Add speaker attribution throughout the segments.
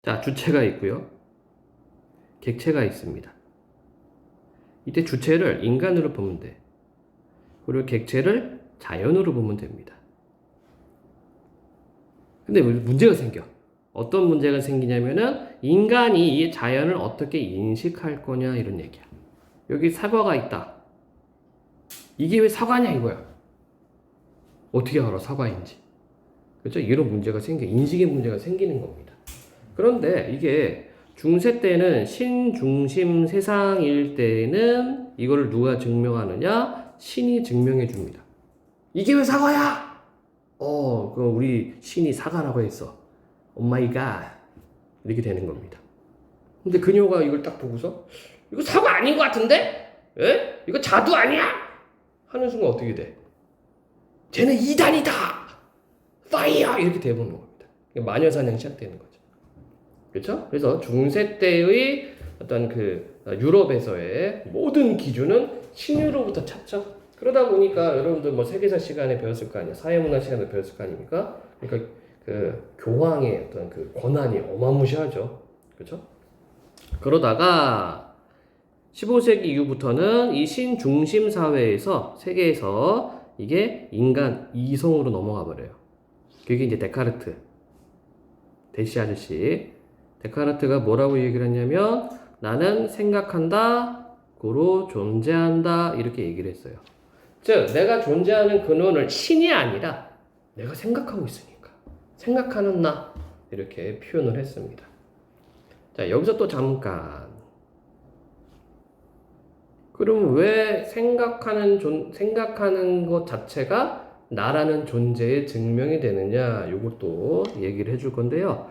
Speaker 1: 자, 주체가 있고요. 객체가 있습니다. 이때 주체를 인간으로 보면 돼. 그리고 객체를 자연으로 보면 됩니다. 근데 문제가 생겨. 어떤 문제가 생기냐면은 인간이 이 자연을 어떻게 인식할 거냐 이런 얘기야. 여기 사과가 있다. 이게 왜 사과냐 이거야. 어떻게 알아 사과인지. 그렇죠? 이런 문제가 생겨. 인식의 문제가 생기는 겁니다. 그런데 이게 중세 때는 신중심 세상일 때는 이거를 누가 증명하느냐? 신이 증명해 줍니다. 이게 왜 사과야? 그럼 우리 신이 사과라고 했어. 오 마이 갓. 이렇게 되는 겁니다. 근데 그녀가 이걸 딱 보고서 이거 사과 아닌 것 같은데? 에? 이거 자두 아니야? 하는 순간 어떻게 돼? 쟤는 이단이다! 파이어! 이렇게 돼보는 겁니다. 마녀사냥 시작되는 거죠. 그렇죠? 그래서 중세 때의 어떤 그 유럽에서의 모든 기준은 신유로부터 찾죠. 그러다 보니까 여러분들 뭐 세계사 시간에 배웠을 거 아니에요. 사회문화 시간에 배웠을 거 아닙니까? 그러니까 그 교황의 어떤 그 권한이 어마무시하죠. 그렇죠? 그러다가 15세기 이후부터는 이 신중심 사회에서 세계에서 이게 인간 이성으로 넘어가 버려요. 그게 이제 데카르트, 대시 아저씨. 데카르트가 뭐라고 얘기를 했냐면 나는 생각한다, 고로 존재한다 이렇게 얘기를 했어요. 즉 내가 존재하는 근원을 신이 아니라 내가 생각하고 있으니까 생각하는 나 이렇게 표현을 했습니다. 자 여기서 또 잠깐 그럼 왜 생각하는 것 자체가 나라는 존재의 증명이 되느냐 이것도 얘기를 해줄 건데요.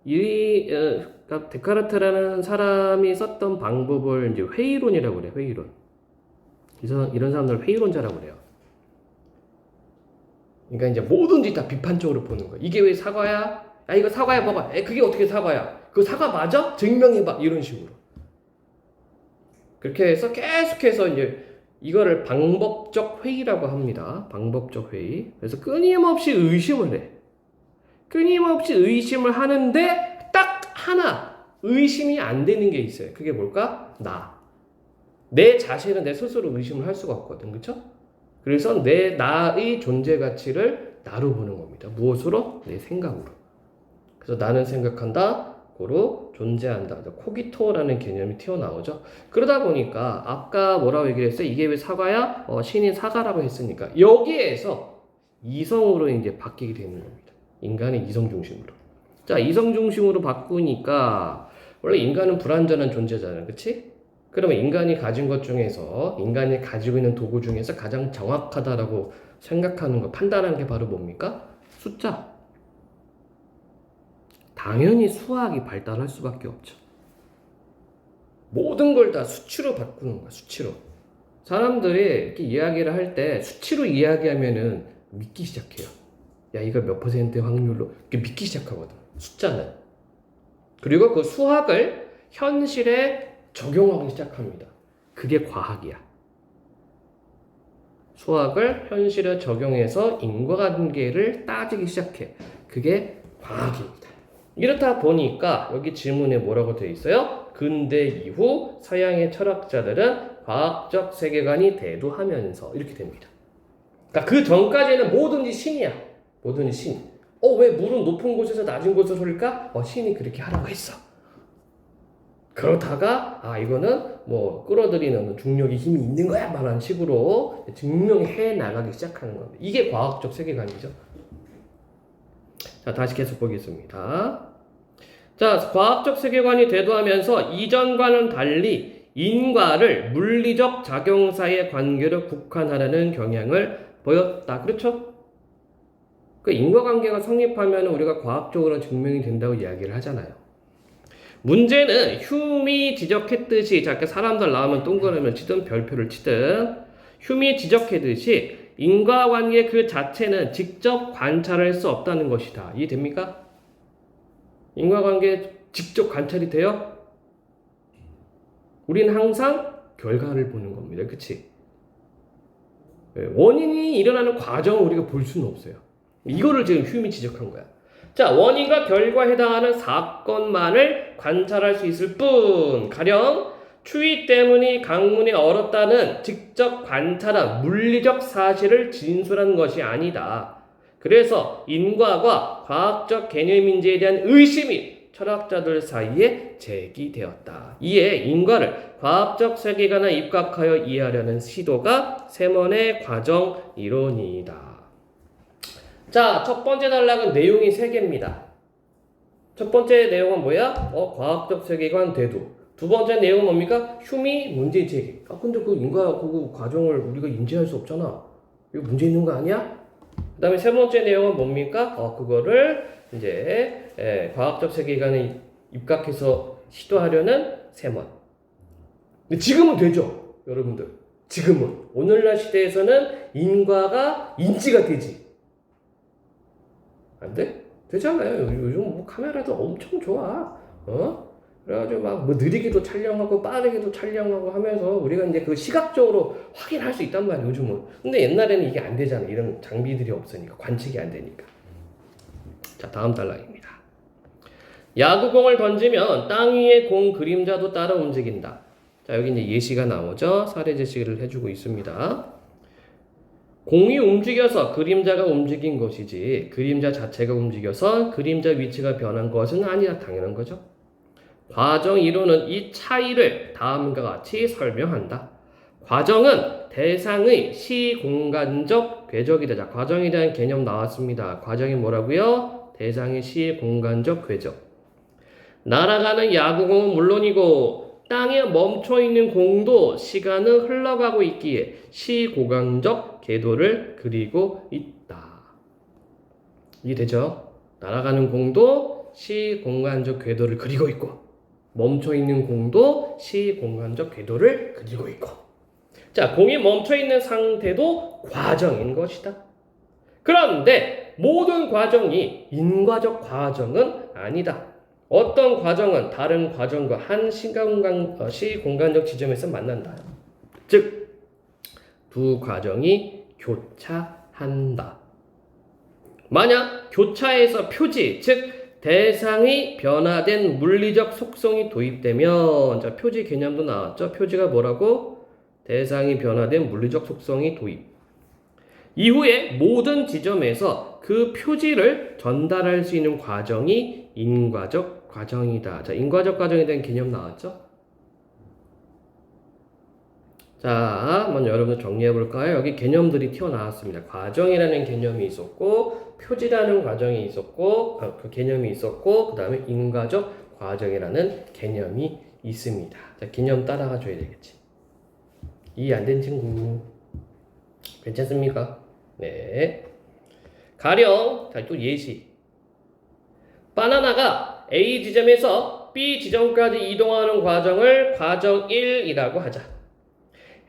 Speaker 1: 그러니까 데카르트라는 사람이 썼던 방법을 이제 회의론이라고 그래요. 회의론. 이런 사람들을 회의론자라고 그래요. 그러니까 이제 뭐든지 다 비판적으로 보는 거예요. 이게 왜 사과야? 야 이거 사과야 먹어. 그게 어떻게 사과야? 그거 사과 맞아? 증명해봐. 이런 식으로. 그렇게 해서 계속해서 이제 이거를 방법적 회의라고 합니다. 방법적 회의. 그래서 끊임없이 의심을 해. 끊임없이 의심을 하는데 딱 하나 의심이 안 되는 게 있어요. 그게 뭘까? 내 자신은 내 스스로 의심을 할 수가 없거든. 그쵸? 그래서 나의 존재 가치를 나로 보는 겁니다. 무엇으로? 내 생각으로. 그래서 나는 생각한다. 고로 존재한다. 코기토라는 개념이 튀어나오죠. 그러다 보니까 아까 뭐라고 얘기를 했어요? 이게 왜 사과야? 신이 사과라고 했으니까 여기에서 이성으로 이제 바뀌게 되는 겁니다. 인간의 이성 중심으로. 자, 이성 중심으로 바꾸니까 원래 인간은 불완전한 존재잖아요. 그치? 그러면 인간이 가진 것 중에서 인간이 가지고 있는 도구 중에서 가장 정확하다라고 생각하는 거, 판단하는 게 바로 뭡니까? 숫자. 당연히 수학이 발달할 수밖에 없죠. 모든 걸 다 수치로 바꾸는 거야, 수치로. 사람들이 이렇게 이야기를 할 때 수치로 이야기하면은 믿기 시작해요. 야, 이거 몇 퍼센트 확률로 이렇게 믿기 시작하거든. 숫자는. 그리고 그 수학을 현실에 적용하기 시작합니다. 그게 과학이야. 수학을 현실에 적용해서 인과관계를 따지기 시작해. 그게 과학입니다. 이렇다 보니까 여기 질문에 뭐라고 되어 있어요? 근대 이후 서양의 철학자들은 과학적 세계관이 대두하면서 이렇게 됩니다. 그러니까 그 전까지는 뭐든지 신이야. 뭐든지 신. 왜 물은 높은 곳에서 낮은 곳에서 흐를까? 신이 그렇게 하라고 했어. 그러다가 이거는 뭐 끌어들이는 중력의 힘이 있는 거야 말하는 식으로 증명해 나가기 시작하는 겁니다. 이게 과학적 세계관이죠. 자, 다시 계속 보겠습니다. 자, 과학적 세계관이 대두하면서 이전과는 달리 인과를 물리적 작용사의 관계로 국한하려는 경향을 보였다. 그렇죠? 그 인과관계가 성립하면 우리가 과학적으로 증명이 된다고 이야기를 하잖아요. 문제는 휴미 지적했듯이 사람들 나오면 동그라미를 치든 별표를 치든 휴미 지적했듯이 인과관계 그 자체는 직접 관찰할 수 없다는 것이다. 이해됩니까? 인과관계 직접 관찰이 돼요? 우리는 항상 결과를 보는 겁니다. 그치? 원인이 일어나는 과정을 우리가 볼 수는 없어요. 이거를 지금 휴미 지적한 거야. 자, 원인과 결과에 해당하는 사건만을 관찰할 수 있을 뿐, 가령 추위 때문에 강문이 얼었다는 직접 관찰한 물리적 사실을 진술한 것이 아니다. 그래서 인과가 과학적 개념인지에 대한 의심이 철학자들 사이에 제기되었다. 이에 인과를 과학적 세계관에 입각하여 이해하려는 시도가 세먼의 과정 이론이다. 자, 첫 번째 단락은 내용이 3개입니다. 첫 번째 내용은 뭐야? 과학적 세계관 대두. 두 번째 내용은 뭡니까? 휴미 문제 제기. 근데 그 인과 그 과정을 우리가 인지할 수 없잖아. 이거 문제 있는 거 아니야? 그 다음에 세 번째 내용은 뭡니까? 그거를 이제 과학적 세계관에 입각해서 시도하려는 세먼. 근데 지금은 되죠, 여러분들. 지금은 오늘날 시대에서는 인과가 인지가 되지. 안 돼? 되잖아요. 요즘 뭐 카메라도 엄청 좋아. 그래가지고 막 뭐 느리게도 촬영하고 빠르게도 촬영하고 하면서 우리가 이제 그 시각적으로 확인할 수 있단 말이야, 요즘은. 근데 옛날에는 이게 안 되잖아. 이런 장비들이 없으니까. 관측이 안 되니까. 자, 다음 단락입니다. 야구공을 던지면 땅 위의 공 그림자도 따라 움직인다. 자, 여기 이제 예시가 나오죠. 사례 제시를 해주고 있습니다. 공이 움직여서 그림자가 움직인 것이지 그림자 자체가 움직여서 그림자 위치가 변한 것은 아니라 당연한 거죠. 과정 이론은 이 차이를 다음과 같이 설명한다. 과정은 대상의 시공간적 궤적이다. 자, 과정에 대한 개념 나왔습니다. 과정이 뭐라고요? 대상의 시공간적 궤적. 날아가는 야구공은 물론이고 땅에 멈춰있는 공도 시간은 흘러가고 있기에 시공간적 궤도를 그리고 있다. 이해되죠? 날아가는 공도 시공간적 궤도를 그리고 있고 멈춰있는 공도 시공간적 궤도를 그리고 있고. 자, 공이 멈춰있는 상태도 과정인 것이다. 그런데 모든 과정이 인과적 과정은 아니다. 어떤 과정은 다른 과정과 한 시공간적 지점에서 만난다. 즉, 두 과정이 교차한다. 만약 교차에서 표지, 즉 대상이 변화된 물리적 속성이 도입되면, 자, 표지 개념도 나왔죠. 표지가 뭐라고? 대상이 변화된 물리적 속성이 도입. 이후에 모든 지점에서 그 표지를 전달할 수 있는 과정이 인과적 과정이다. 자, 인과적 과정에 대한 개념 나왔죠? 자, 한번 여러분 정리해 볼까요? 여기 개념들이 튀어나왔습니다. 과정이라는 개념이 있었고, 표지라는 과정이 있었고, 그 개념이 있었고, 그 다음에 인과적 과정이라는 개념이 있습니다. 자, 개념 따라가 줘야 되겠지. 이해 안 된 친구. 괜찮습니까? 네. 가령, 자, 또 예시. 바나나가 A 지점에서 B 지점까지 이동하는 과정을 과정 1이라고 하자.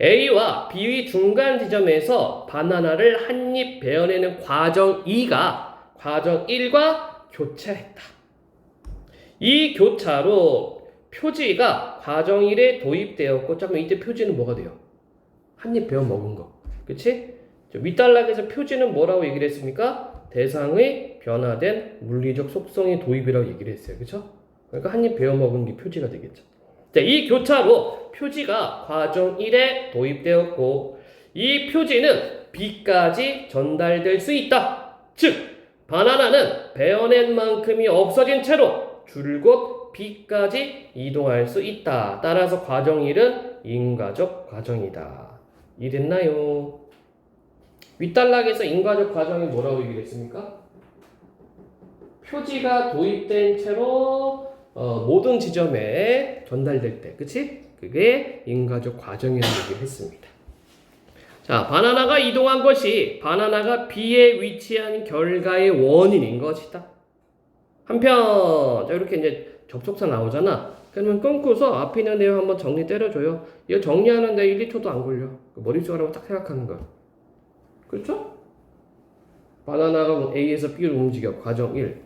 Speaker 1: A와 B의 중간 지점에서 바나나를 한 입 베어내는 과정 2가 과정 1과 교차했다. 이 교차로 표지가 과정 1에 도입되었고, 잠깐만, 이때 표지는 뭐가 돼요? 한 입 베어 먹은 거. 그치? 윗단락에서 표지는 뭐라고 얘기를 했습니까? 대상의 변화된 물리적 속성의 도입이라고 얘기를 했어요. 그쵸? 그러니까 한 입 베어 먹은 게 표지가 되겠죠. 자, 이 교차로 표지가 과정 1에 도입되었고, 이 표지는 B까지 전달될 수 있다. 즉, 바나나는 베어낸 만큼이 없어진 채로 줄곧 B까지 이동할 수 있다. 따라서 과정 1은 인과적 과정이다. 이해됐나요? 윗단락에서 인과적 과정이 뭐라고 얘기를 했습니까? 표지가 도입된 채로 모든 지점에 전달될 때, 그치? 그게 인과적 과정이라는 얘기를 했습니다. 자, 바나나가 이동한 것이 바나나가 B에 위치한 결과의 원인인 것이다. 한편, 자, 이렇게 이제 접속사 나오잖아. 그러면 끊고서 앞에 있는 내용 한번 정리 때려줘요. 이거 정리하는데 1, 2초도 안 걸려. 머릿속으로 딱 생각하는 거야. 그렇죠? 바나나가 A에서 B로 움직여. 과정 1.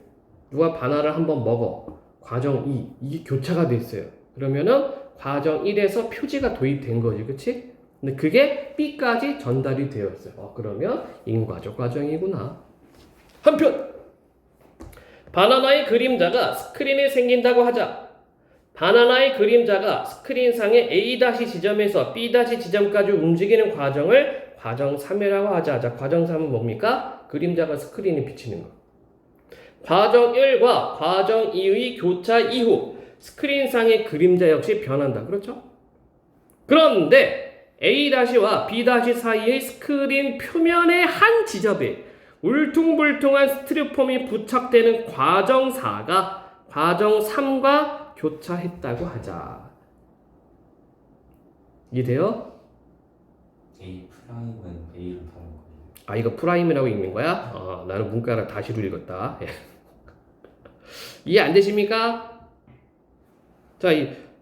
Speaker 1: 누가 바나나를 한번 먹어. 과정 2. 이게 교차가 됐어요. 그러면은 과정 1에서 표지가 도입된 거지. 그치? 근데 그게 B까지 전달이 되었어요. 그러면 인과적 과정이구나. 한편 바나나의 그림자가 스크린에 생긴다고 하자. 바나나의 그림자가 스크린상의 A- 지점에서 B- 지점까지 움직이는 과정을 과정 3이라고 하자. 자, 과정 3은 뭡니까? 그림자가 스크린에 비치는 거. 과정 1과 과정 2의 교차 이후 스크린상의 그림자 역시 변한다. 그렇죠? 그런데 A-와 B- 사이의 스크린 표면의 한 지점에 울퉁불퉁한 스티로폼이 부착되는 과정 4가 과정 3과 교차했다고 하자. 이해돼요?
Speaker 2: A 프라임은 A로 다른 거예요.
Speaker 1: 아, 이거 프라임이라고 읽는 거야? 나는 문과를 다시로 읽었다. 예. 이해 안 되십니까? 자,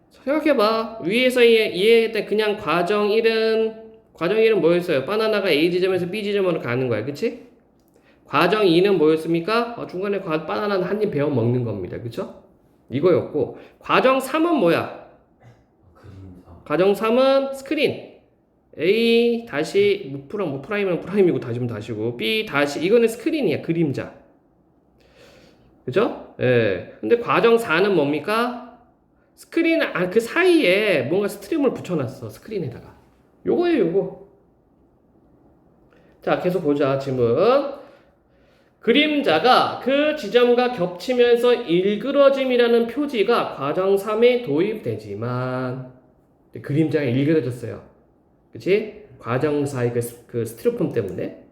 Speaker 1: 생각해봐. 위에서 이해했던 그냥 과정 1은 뭐였어요? 바나나가 A 지점에서 B 지점으로 가는 거야. 그치? 과정 2는 뭐였습니까? 중간에 바나나는 한 입 베어 먹는 겁니다. 그쵸? 이거였고, 과정 3은 뭐야?
Speaker 2: 그림자.
Speaker 1: 과정 3은 스크린. A 다시 프라임은 프라임이고 다시면 다시고 B 다시 이거는 스크린이야. 그림자. 그죠? 예. 근데 과정 4는 뭡니까? 스크린 그 사이에 뭔가 스트림을 붙여놨어. 스크린에다가. 요거예요, 요거. 자, 계속 보자. 질문. 그림자가 그 지점과 겹치면서 일그러짐이라는 표지가 과정 3에 도입되지만 그림자가 일그러졌어요. 그치? 과정 4의 그 스티로폼 때문에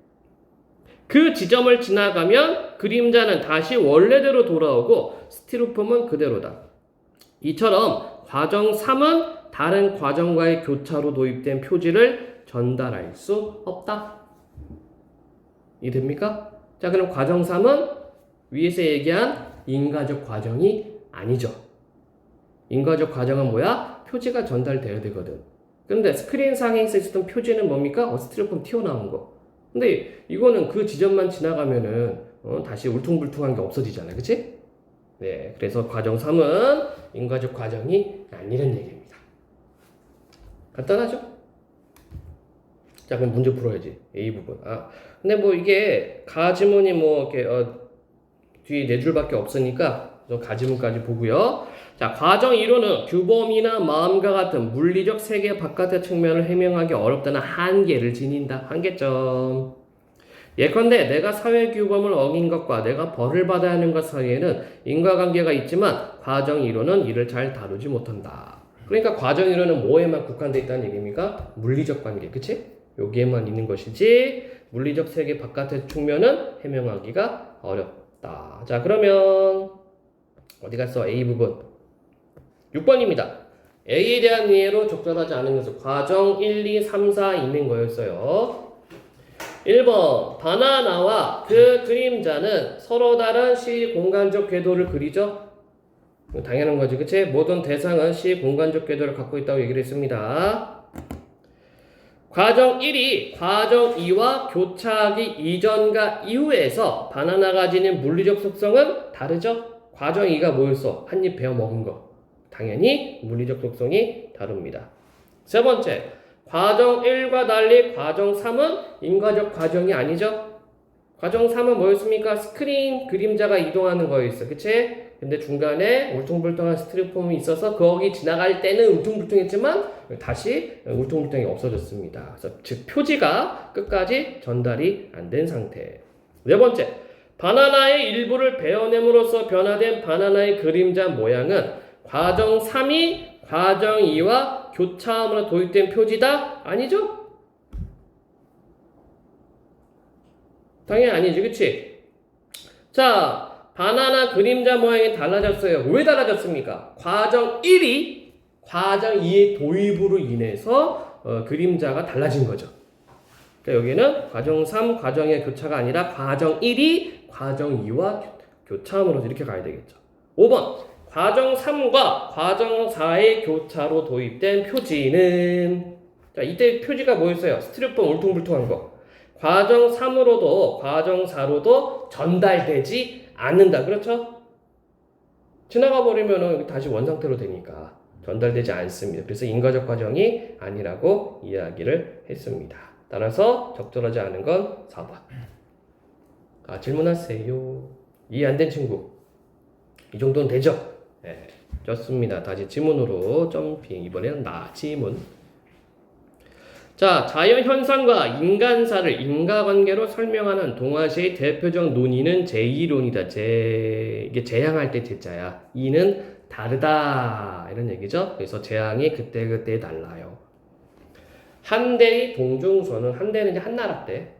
Speaker 1: 그 지점을 지나가면 그림자는 다시 원래대로 돌아오고 스티로폼은 그대로다. 이처럼 과정 3은 다른 과정과의 교차로 도입된 표지를 전달할 수 없다. 이해됩니까? 자, 그럼 과정 3은 위에서 얘기한 인과적 과정이 아니죠. 인과적 과정은 뭐야? 표지가 전달돼야 되거든. 근데 스크린상에 있었던 표지는 뭡니까? 스티로폼 튀어나온 거. 근데 이거는 그 지점만 지나가면은 다시 울퉁불퉁한 게 없어지잖아요. 그치? 네, 그래서 과정 3은 인과적 과정이 아니란 얘기입니다. 간단하죠? 자, 그럼 문제 풀어야지. A 부분. 근데 뭐 이게 가지문이 뭐 이렇게 뒤에 4줄밖에 없으니까 가지문까지 보고요. 자, 과정 1호는 규범이나 마음과 같은 물리적 세계 바깥의 측면을 해명하기 어렵다는 한계를 지닌다. 한계점. 예컨대 내가 사회 규범을 어긴 것과 내가 벌을 받아야 하는 것 사이에는 인과관계가 있지만 과정 1호는 이를 잘 다루지 못한다. 그러니까 과정 1호는 뭐에만 국한되어 있다는 얘기입니까? 물리적 관계. 그치? 여기에만 있는 것이지 물리적 세계 바깥의 측면은 해명하기가 어렵다. 자, 그러면 어디 갔어? A 부분 6번입니다. A에 대한 이해로 적절하지 않은 것은 과정 1, 2, 3, 4 있는 거였어요. 1번 바나나와 그 그림자는 서로 다른 시 공간적 궤도를 그리죠. 당연한 거지. 그치? 모든 대상은 시 공간적 궤도를 갖고 있다고 얘기를 했습니다. 과정 1이 과정 2와 교차하기 이전과 이후에서 바나나가 지닌 물리적 속성은 다르죠? 과정 2가 뭐였어? 한 입 베어 먹은 거. 당연히 물리적 속성이 다릅니다. 세 번째, 과정 1과 달리 과정 3은 인과적 과정이 아니죠? 과정 3은 뭐였습니까? 스크린 그림자가 이동하는 거였어. 그치? 근데 중간에 울퉁불퉁한 스티로폼이 있어서 거기 지나갈 때는 울퉁불퉁했지만 다시 울퉁불퉁이 없어졌습니다. 그래서 즉 표지가 끝까지 전달이 안 된 상태. 네 번째, 바나나의 일부를 베어냄으로써 변화된 바나나의 그림자 모양은 과정 3이 과정 2와 교차함으로 도입된 표지다? 아니죠? 당연히 아니지, 그치? 자, 바나나 그림자 모양이 달라졌어요. 왜 달라졌습니까? 과정 1이 과정 2의 도입으로 인해서 그림자가 달라진 거죠. 그러니까 여기는 과정 3, 과정의 교차가 아니라 과정 1이 과정 2와 교차함으로 이렇게 가야 되겠죠. 5번 과정 3과 과정 4의 교차로 도입된 표지는 자, 이때 표지가 뭐였어요? 스티로폼 울퉁불퉁한 거. 과정 3으로도 과정 4로도 전달되지 않는다. 그렇죠? 지나가 버리면 다시 원상태로 되니까 전달되지 않습니다. 그래서 인과적 과정이 아니라고 이야기를 했습니다. 따라서 적절하지 않은 건 4번. 질문하세요. 이해 안 된 친구. 이 정도는 되죠? 예, 좋습니다. 다시 지문으로 점핑. 이번에는 나 지문. 자, 자연현상과 인간사를 인과관계로 설명하는 동아시아의 대표적 논의는 제2론이다. 이게 재앙할 때 제자야. 이는 다르다. 이런 얘기죠. 그래서 재앙이 그때그때 달라요. 한대의 동중서는, 한대는 이제 한나라 때.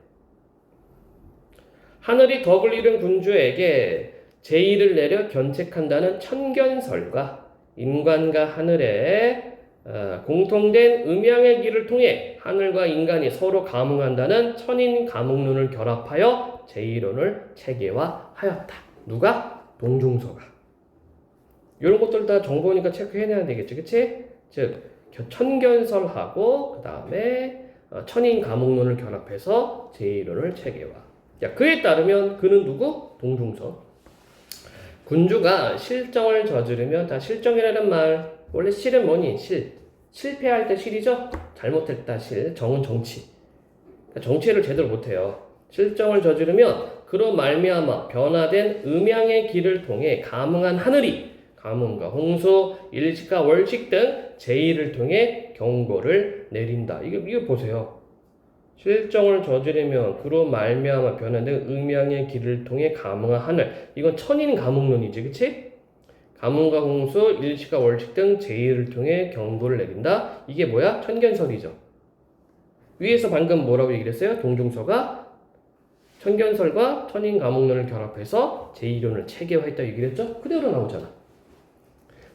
Speaker 1: 하늘이 덕을 잃은 군주에게 제의를 내려 견책한다는 천견설과 인간과 하늘의 공통된 음양의 길을 통해 하늘과 인간이 서로 감응한다는 천인 감응론을 결합하여 제2론을 체계화하였다. 누가? 동중서가. 이런 것들 다 정보니까 체크해내야 되겠지, 그치? 즉 천견설하고 그 다음에 천인 감응론을 결합해서 제2론을 체계화. 자, 그에 따르면 그는 누구? 동중서. 군주가 실정을 저지르면, 다 실정이라는 말 원래 실은 뭐니? 실패할 때 실이죠? 잘못했다 실. 정은 정치. 그러니까 정치를 제대로 못해요. 실정을 저지르면 그로 말미암아 변화된 음양의 길을 통해 감응한 하늘이 가뭄과 홍수, 일식과 월식 등 제의를 통해 경고를 내린다. 이거 보세요. 실정을 저지르면 그로 말미암아 변화된 음양의 길을 통해 감응한 하늘. 이건 천인 감응론이지, 그치? 가뭄과 홍수, 일식과 월식 등 제의를 통해 경보를 내린다. 이게 뭐야? 천견설이죠. 위에서 방금 뭐라고 얘기를 했어요? 동중서가 천견설과 천인 감응론을 결합해서 제2론을 체계화했다 얘기를 했죠? 그대로 나오잖아.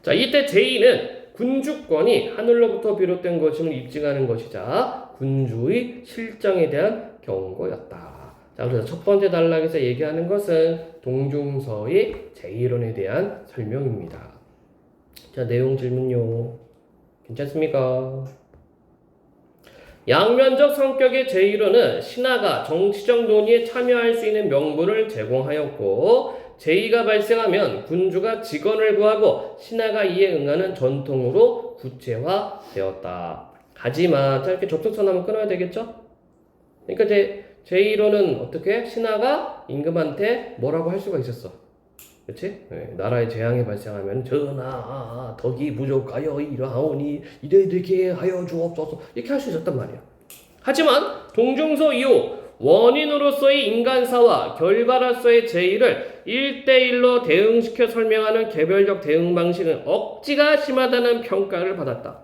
Speaker 1: 자, 이때 제2는 군주권이 하늘로부터 비롯된 것임을 입증하는 것이자 군주의 실정에 대한 경고였다. 자, 그래서 첫 번째 단락에서 얘기하는 것은 동중서의 제2론에 대한 설명입니다. 자, 내용 질문요. 괜찮습니까? 양면적 성격의 제1호는 신하가 정치적 논의에 참여할 수 있는 명분을 제공하였고, 제의가 발생하면 군주가 직언을 구하고 신하가 이에 응하는 전통으로 구체화되었다. 하지만 자, 이렇게 접속선 하면 끊어야 되겠죠? 그러니까 제1호는 어떻게? 신하가 임금한테 뭐라고 할 수가 있었어. 그치? 네, 나라에 재앙이 발생하면 전하 덕이 부족하여 이러하오니 이래되게 하여 주옵소서 이렇게 할 수 있었단 말이야. 하지만 동중서 이후 원인으로서의 인간사와 결과로서의 제의를 1대1로 대응시켜 설명하는 개별적 대응 방식은 억지가 심하다는 평가를 받았다.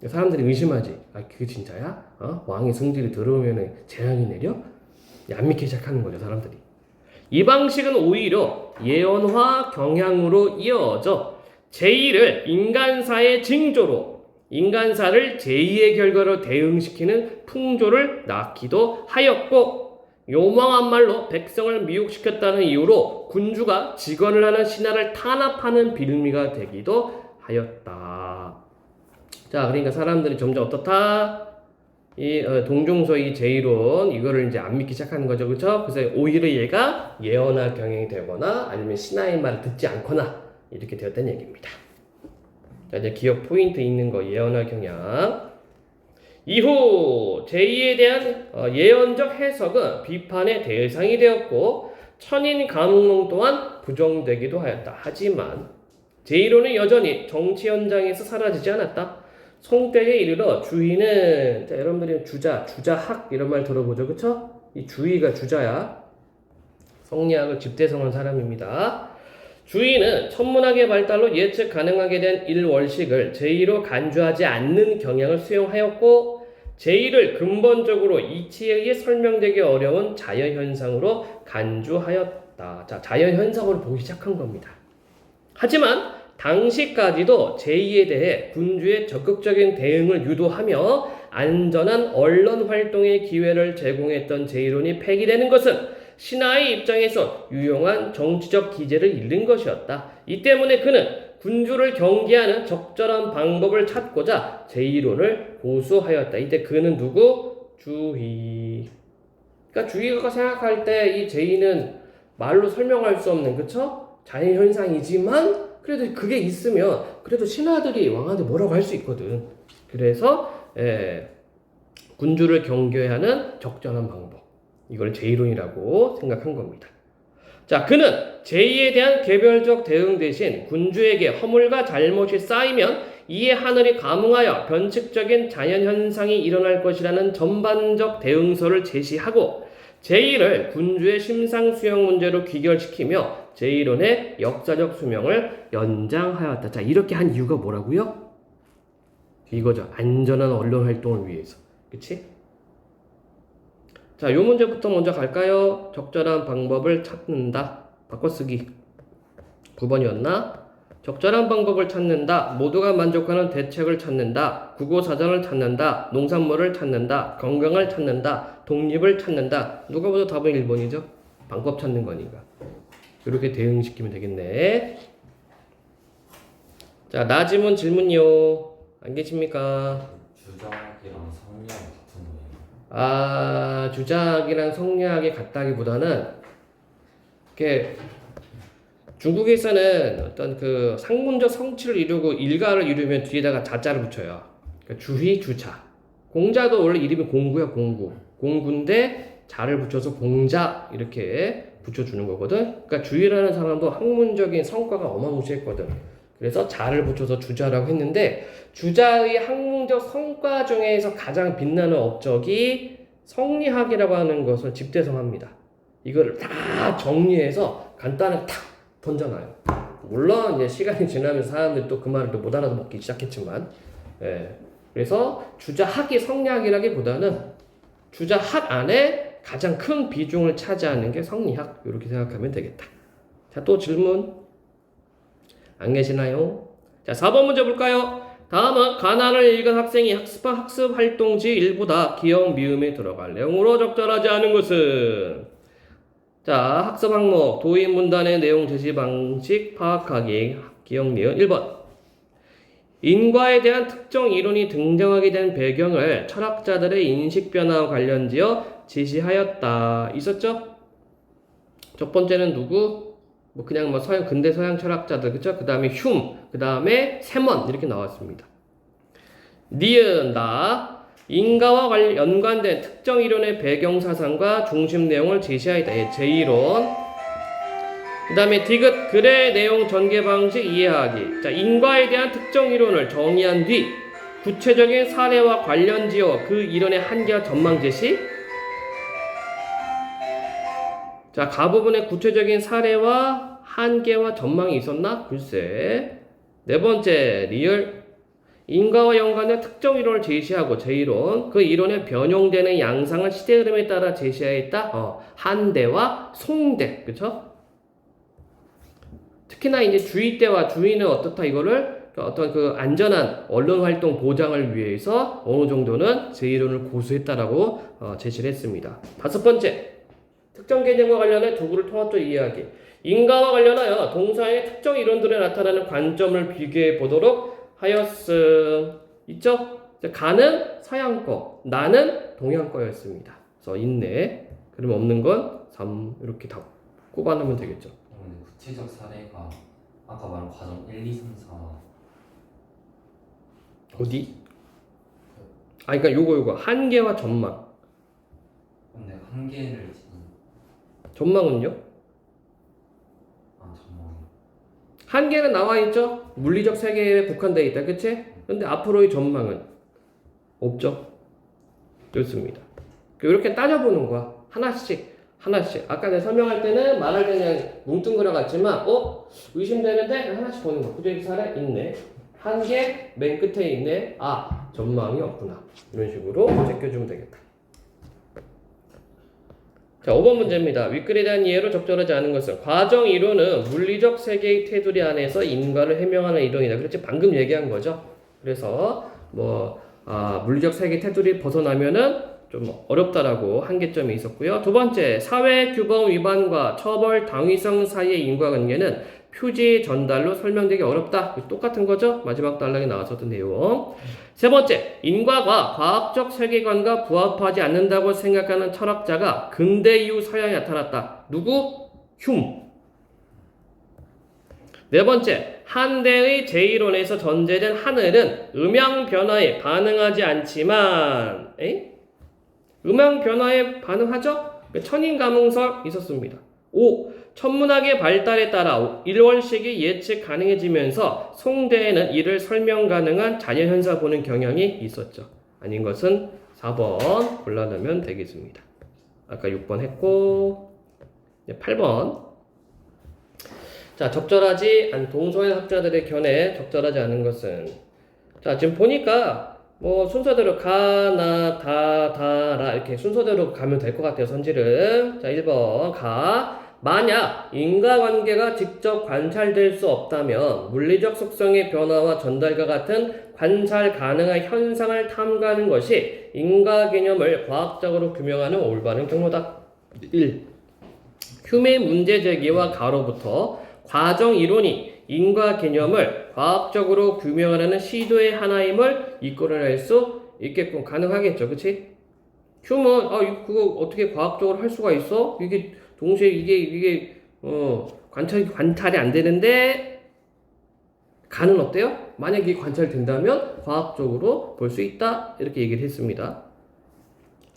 Speaker 1: 사람들이 의심하지. 아, 그게 진짜야? 왕의 성질이 들어오면 재앙이 내려? 안 믿기 시작하는 거죠, 사람들이. 이 방식은 오히려 예언화 경향으로 이어져 제2를 인간사의 징조로 인간사를 제2의 결과로 대응시키는 풍조를 낳기도 하였고, 요망한 말로 백성을 미혹시켰다는 이유로 군주가 직언을 하는 신하를 탄압하는 빌미가 되기도 하였다. 자, 그러니까 사람들이 점점 어떻다? 이 동중서의 제1론 이거를 이제 안 믿기 시작하는 거죠, 그렇죠? 그래서 오히려 얘가 예언할 경향이 되거나 아니면 신하의 말을 듣지 않거나 이렇게 되었다는 얘기입니다. 자, 이제 기억 포인트 있는 거 예언할 경향. 이후 제2에 대한 예언적 해석은 비판의 대상이 되었고 천인 감흥론 또한 부정되기도 하였다. 하지만 제1론은 여전히 정치 현장에서 사라지지 않았다. 송때에 이르러 주의는, 자, 여러분들이 주자학 이런 말 들어보죠, 그쵸? 이 주의가 주자야. 성리학을 집대성한 사람입니다. 주의는 천문학의 발달로 예측 가능하게 된 일월식을 제2로 간주하지 않는 경향을 수용하였고, 제2를 근본적으로 이치에 의해 설명되기 어려운 자연현상으로 간주하였다. 자, 자연현상으로 보기 시작한 겁니다. 하지만 당시까지도 제2에 대해 군주의 적극적인 대응을 유도하며 안전한 언론 활동의 기회를 제공했던 제1론이 폐기되는 것은 신하의 입장에서 유용한 정치적 기제를 잃는 것이었다. 이 때문에 그는 군주를 경계하는 적절한 방법을 찾고자 제2론을 고수하였다. 이때 그는 누구? 주의. 그러니까 주의가 생각할 때 이 제2는 말로 설명할 수 없는, 그쵸? 자연현상이지만 그래도 그게 있으면 그래도 신하들이 왕한테 뭐라고 할 수 있거든. 그래서 군주를 경계하는 적절한 방법, 이걸 제1론이라고 생각한 겁니다. 자, 그는 제2에 대한 개별적 대응 대신 군주에게 허물과 잘못이 쌓이면 이에 하늘이 감응하여 변칙적인 자연현상이 일어날 것이라는 전반적 대응서를 제시하고 제1을 군주의 심상수용 문제로 귀결시키며 제1론의 역사적 수명을 연장하였다. 자, 이렇게 한 이유가 뭐라고요? 이거죠. 안전한 언론 활동을 위해서. 그치? 자, 요 문제부터 먼저 갈까요? 적절한 방법을 찾는다. 바꿔쓰기. 9번이었나? 적절한 방법을 찾는다. 모두가 만족하는 대책을 찾는다. 국어사전을 찾는다. 농산물을 찾는다. 건강을 찾는다. 독립을 찾는다. 누가 봐도 답은 1번이죠? 방법 찾는 거니까. 이렇게 대응시키면 되겠네. 자, 나지문 질문요. 안 계십니까?
Speaker 2: 주작이랑 성리학 같은 거예요.
Speaker 1: 아, 주작이랑 성리학이 같다기보다는 이렇게 중국에서는 어떤 그 상문적 성취를 이루고 일가를 이루면 뒤에다가 자자를 붙여요. 그러니까 주희, 주자. 공자도 원래 이름이 공구야, 공구. 공구인데 자를 붙여서 공자 이렇게 붙여주는 거거든. 그러니까 주희라는 사람도 학문적인 성과가 어마무시했거든. 그래서 자를 붙여서 주자라고 했는데 주자의 학문적 성과 중에서 가장 빛나는 업적이 성리학이라고 하는 것을 집대성합니다. 이거를 다 정리해서 간단하게 탁 던져놔요. 물론 이제 시간이 지나면서 사람들이 또 그 말을 또 못 알아먹기 시작했지만, 예. 그래서 주자학이 성리학이라기보다는 주자학 안에 가장 큰 비중을 차지하는 게 성리학 이렇게 생각하면 되겠다. 자, 또 질문 안 계시나요? 자, 4번 문제 볼까요? 다음은 가난을 읽은 학생이 학습한 학습 활동지 일부다. 기억 미음에 들어갈 내용으로 적절하지 않은 것은 자, 학습 항목, 도입 문단의 내용 제시 방식 파악하기, 기억 니은 1번. 인과에 대한 특정 이론이 등장하게 된 배경을 철학자들의 인식 변화와 관련지어 제시하였다. 있었죠? 첫 번째는 누구? 뭐 그냥 뭐 서양 근대 서양 철학자들 그쵸? 그 다음에 흉, 그 다음에 세먼 이렇게 나왔습니다. 니은 나. 인과와 연관된 특정 이론의 배경 사상과 중심 내용을 제시하였다. 제1론. 그 다음에 디귿 글의 내용 전개 방식 이해하기. 자, 인과에 대한 특정 이론을 정의한 뒤 구체적인 사례와 관련지어 그 이론의 한계와 전망 제시. 자, 가부분에 구체적인 사례와 한계와 전망이 있었나? 글쎄. 네 번째 리얼. 인과와 연관된 특정 이론을 제시하고 제1론 그 이론에 변용되는 양상을 시대 흐름에 따라 제시하였다. 한대와 송대 그쵸? 특히나 이제 주의 때와 주의는 어떻다 이거를 어떤 그 안전한 언론 활동 보장을 위해서 어느 정도는 제1론을 고수했다라고 제시를 했습니다. 다섯 번째 특정 개념과 관련해 도구를 통합적 이해하기. 인과와 관련하여 동사의 특정 이론들에 나타나는 관점을 비교해 보도록 하였음. 있죠? 가는 서양 거, 나는 동양 거였습니다. 그래서 있네. 그럼 없는 건 3 이렇게 다 꼽아놓으면 되겠죠.
Speaker 2: 구체적 사례가 아까 말한 과정 1, 2, 3, 4
Speaker 1: 어디? 아, 그러니까 요거 한계와 전망.
Speaker 2: 근데 한계를
Speaker 1: 전망은요?
Speaker 2: 전망
Speaker 1: 한계는 나와 있죠? 물리적 세계에 국한되어 있다. 그치? 근데 앞으로의 전망은 없죠? 좋습니다. 이렇게 따져보는 거야. 하나씩. 아까 내가 설명할 때는 말할 때 그냥 뭉뚱그려 갔지만, 의심되는데 하나씩 보는 거야. 구체적 사례 있네. 한계 맨 끝에 있네. 아, 전망이 없구나. 이런 식으로 제껴주면 되겠다. 자, 5번 문제입니다. 윗글에 대한 이해로 적절하지 않은 것은 과정 이론은 물리적 세계의 테두리 안에서 인과를 해명하는 이론이다. 그렇지? 방금 얘기한 거죠. 그래서 물리적 세계 테두리 벗어나면은 좀 어렵다라고 한계점이 있었고요. 두 번째, 사회 규범 위반과 처벌 당위성 사이의 인과관계는 표지 전달로 설명되기 어렵다. 똑같은 거죠? 마지막 단락에 나왔었던 내용. 세 번째, 인과가 과학적 세계관과 부합하지 않는다고 생각하는 철학자가 근대 이후 서양에 나타났다. 누구? 흉. 네 번째, 한대의 제1론에서 전제된 하늘은 음양 변화에 반응하지 않지만, 음양 변화에 반응하죠? 천인감응설 있었습니다. 5. 천문학의 발달에 따라 일원식이 예측 가능해지면서 송대에는 이를 설명 가능한 자연현상 보는 경향이 있었죠. 아닌 것은 4번 골라놓으면 되겠습니다. 아까 6번 했고 8번. 자, 적절하지 않은 동서양 학자들의 견해 적절하지 않은 것은, 자, 지금 보니까 뭐 순서대로 가, 나, 다, 라 이렇게 순서대로 가면 될 것 같아요. 선지를. 자, 1번 가. 만약 인과관계가 직접 관찰될 수 없다면 물리적 속성의 변화와 전달과 같은 관찰 가능한 현상을 탐구하는 것이 인과 개념을 과학적으로 규명하는 올바른 경로다. 1. 휴메 문제 제기와 가로부터 과정 이론이 인과 개념을 과학적으로 규명하는 시도의 하나임을 이끌어낼 수 있게끔 가능하겠죠. 그치? 휴먼, 그거 어떻게 과학적으로 할 수가 있어? 이게 동시에 이게 관찰이 안 되는데 가는 어때요? 만약 이게 관찰된다면 과학적으로 볼 수 있다. 이렇게 얘기를 했습니다.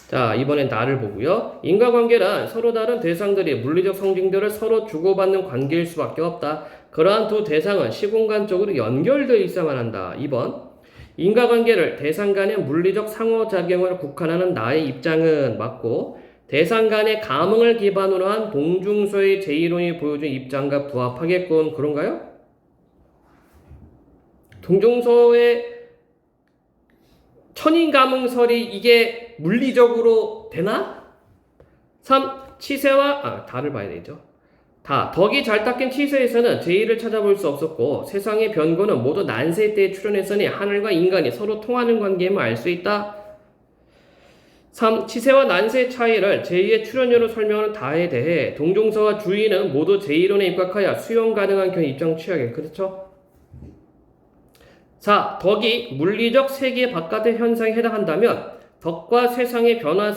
Speaker 1: 자, 이번엔 나를 보고요. 인과관계란 서로 다른 대상들이 물리적 성질들을 서로 주고받는 관계일 수밖에 없다. 그러한 두 대상은 시공간적으로 연결되어 있어야만 한다. 2번. 인과관계를 대상 간의 물리적 상호작용을 국한하는 나의 입장은 맞고, 대상 간의 감흥을 기반으로 한 동중서의 제1론이 보여준 입장과 부합하겠군. 그런가요? 동중서의 천인감흥설이 이게 물리적으로 되나? 3. 치세와 다를 봐야 되죠. 덕이 잘 닦인 치세에서는 제1을 찾아볼 수 없었고 세상의 변고는 모두 난세 때에 출현했으니 하늘과 인간이 서로 통하는 관계임을 알 수 있다. 3. 치세와 난세의 차이를 제2의 출현료로 설명하는 다에 대해 동종서와 주의는 모두 제1론에 입각하여 수용 가능한 견 입장 취하게. 그렇죠? 4. 덕이 물리적 세계 바깥의 현상에 해당한다면 덕과 세상의 변화,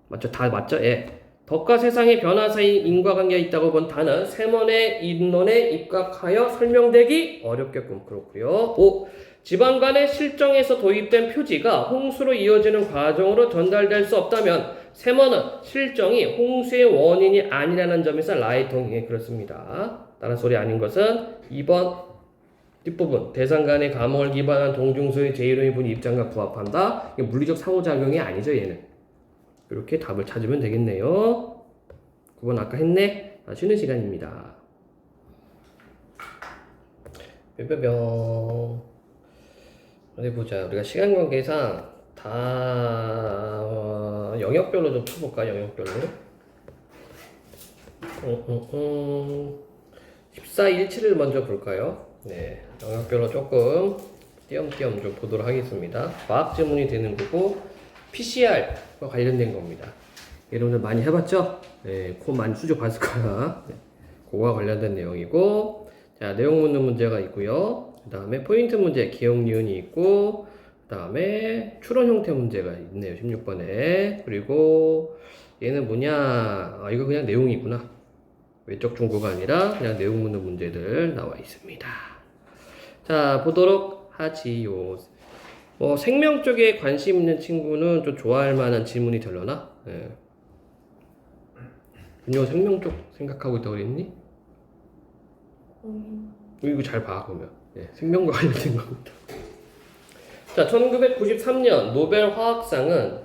Speaker 1: 맞죠? 다 맞죠? 예. 덕과 세상의 변화 사이 인과관계가 있다고 본 다는 세mon의 인론에 입각하여 설명되기 어렵겠군. 그렇고요. 5. 지방 간의 실정에서 도입된 표지가 홍수로 이어지는 과정으로 전달될 수 없다면 세mon은 실정이 홍수의 원인이 아니라는 점에서 라이 동의에 그렇습니다. 다른 소리 아닌 것은 2번 뒷부분 대상 간의 감흥을 기반한 동중서의 제1론이 본 입장과 부합한다. 이게 물리적 상호작용이 아니죠. 얘는. 이렇게 답을 찾으면 되겠네요. 9번 아까 했네. 쉬는 시간입니다. 뿅뿅뿅. 어디 보자. 우리가 시간 관계상 다 영역별로 좀 쳐볼까? 영역별로. 14, 17을 먼저 볼까요? 네, 영역별로 조금 띄엄띄엄 좀 보도록 하겠습니다. 과학 지문이 되는 거고 PCR과 관련된 겁니다. 여러분들 많이 해봤죠? 네, 코 많이 수조 봤을 거야. 네, 그거와 관련된 내용이고, 자, 내용 묻는 문제가 있고요. 그 다음에 포인트 문제, 기억 니은이 있고, 그 다음에 추론 형태 문제가 있네요. 16번에. 그리고 얘는 뭐냐? 이거 그냥 내용이구나. 외적 중고가 아니라 그냥 내용 묻는 문제들 나와 있습니다. 자, 보도록 하지요. 생명 쪽에 관심 있는 친구는 좀 좋아할 만한 질문이 되려나? 예. 준영 생명 쪽 생각하고 있다고 그랬니? 이거 잘 봐, 그러면. 예, 생명과 관련된 겁니다. 자, 1993년 노벨 화학상은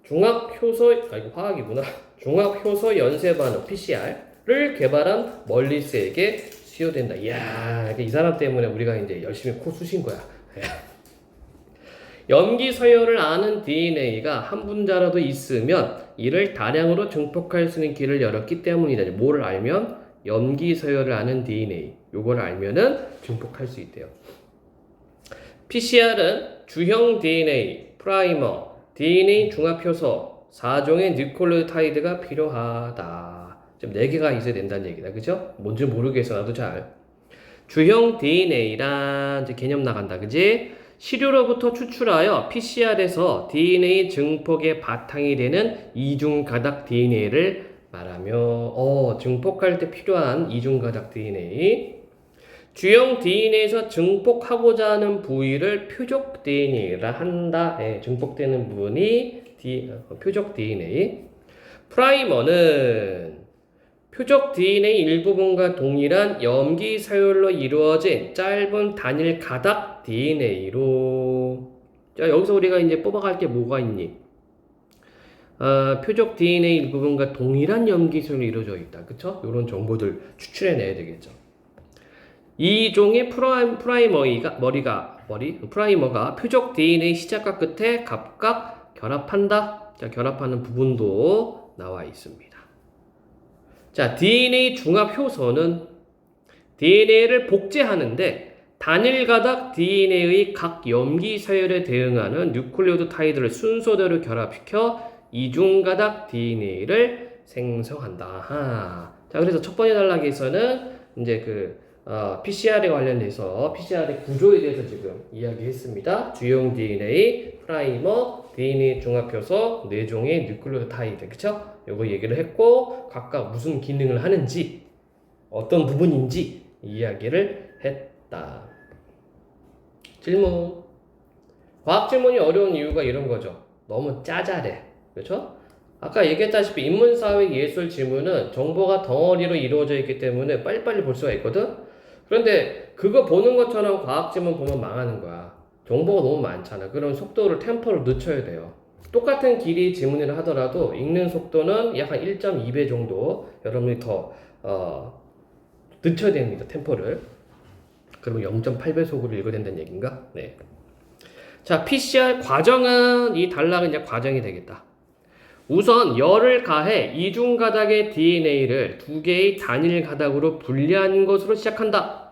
Speaker 1: 중합효소, 이거 화학이구나. 중합효소 연쇄반응 PCR를 개발한 멀리스에게 수여된다. 이야, 이 사람 때문에 우리가 이제 열심히 코 쑤신 거야. 염기 서열을 아는 DNA가 한 분자라도 있으면 이를 다량으로 증폭할 수 있는 길을 열었기 때문이다. 뭐를 알면? 염기 서열을 아는 DNA. 요걸 알면은 증폭할 수 있대요. PCR은 주형 DNA, 프라이머, DNA 중합효소, 4종의 뉴클레오타이드가 필요하다. 지금 4개가 있어야 된다는 얘기다. 그죠? 뭔지 모르겠어. 나도 잘. 주형 DNA란 이제 개념 나간다. 그지? 시료로부터 추출하여 PCR에서 DNA 증폭의 바탕이 되는 이중가닥 DNA를 말하며 증폭할 때 필요한 이중가닥 DNA. 주형 DNA에서 증폭하고자 하는 부위를 표적 DNA라 한다. 증폭되는 부분이 표적 DNA. 프라이머는 표적 DNA 일부분과 동일한 염기 서열로 이루어진 짧은 단일 가닥 DNA로. 자, 여기서 우리가 이제 뽑아갈 게 뭐가 있니? 표적 DNA 일부분과 동일한 염기 서열로 이루어져 있다. 그쵸? 이런 정보들 추출해내야 되겠죠. 이 종의 프라이머가 표적 DNA 시작과 끝에 각각 결합한다. 자, 결합하는 부분도 나와 있습니다. 자, DNA 중합 효소는 DNA를 복제하는데 단일 가닥 DNA의 각 염기 서열에 대응하는 뉴클레오타이드를 순서대로 결합시켜 이중 가닥 DNA를 생성한다. 아하. 자, 그래서 첫 번째 단락에서는 이제 PCR에 관련돼서 PCR의 구조에 대해서 지금 이야기했습니다. 주용 DNA, 프라이머, DNA 중합효소, 4종의 뉴클레오타이드, 그쵸? 요거 얘기를 했고 각각 무슨 기능을 하는지 어떤 부분인지 이야기를 했다. 질문. 과학 질문이 어려운 이유가 이런 거죠. 너무 짜잘해. 그렇죠? 아까 얘기했다시피 인문사회 예술 질문은 정보가 덩어리로 이루어져 있기 때문에 빨리빨리 볼 수가 있거든. 그런데 그거 보는 것처럼 과학 질문 보면 망하는 거야. 정보가 너무 많잖아. 그럼 속도를 템포를 늦춰야 돼요. 똑같은 길이 지문을 하더라도 읽는 속도는 약 한 1.2배 정도 여러분이 더 늦춰야 됩니다. 템포를. 그러면 0.8배 속으로 읽어야 된다는 얘기인가? 네. 자, PCR 과정은 이 단락은 이제 과정이 되겠다. 우선 열을 가해 이중 가닥의 DNA를 두 개의 단일 가닥으로 분리한 것으로 시작한다.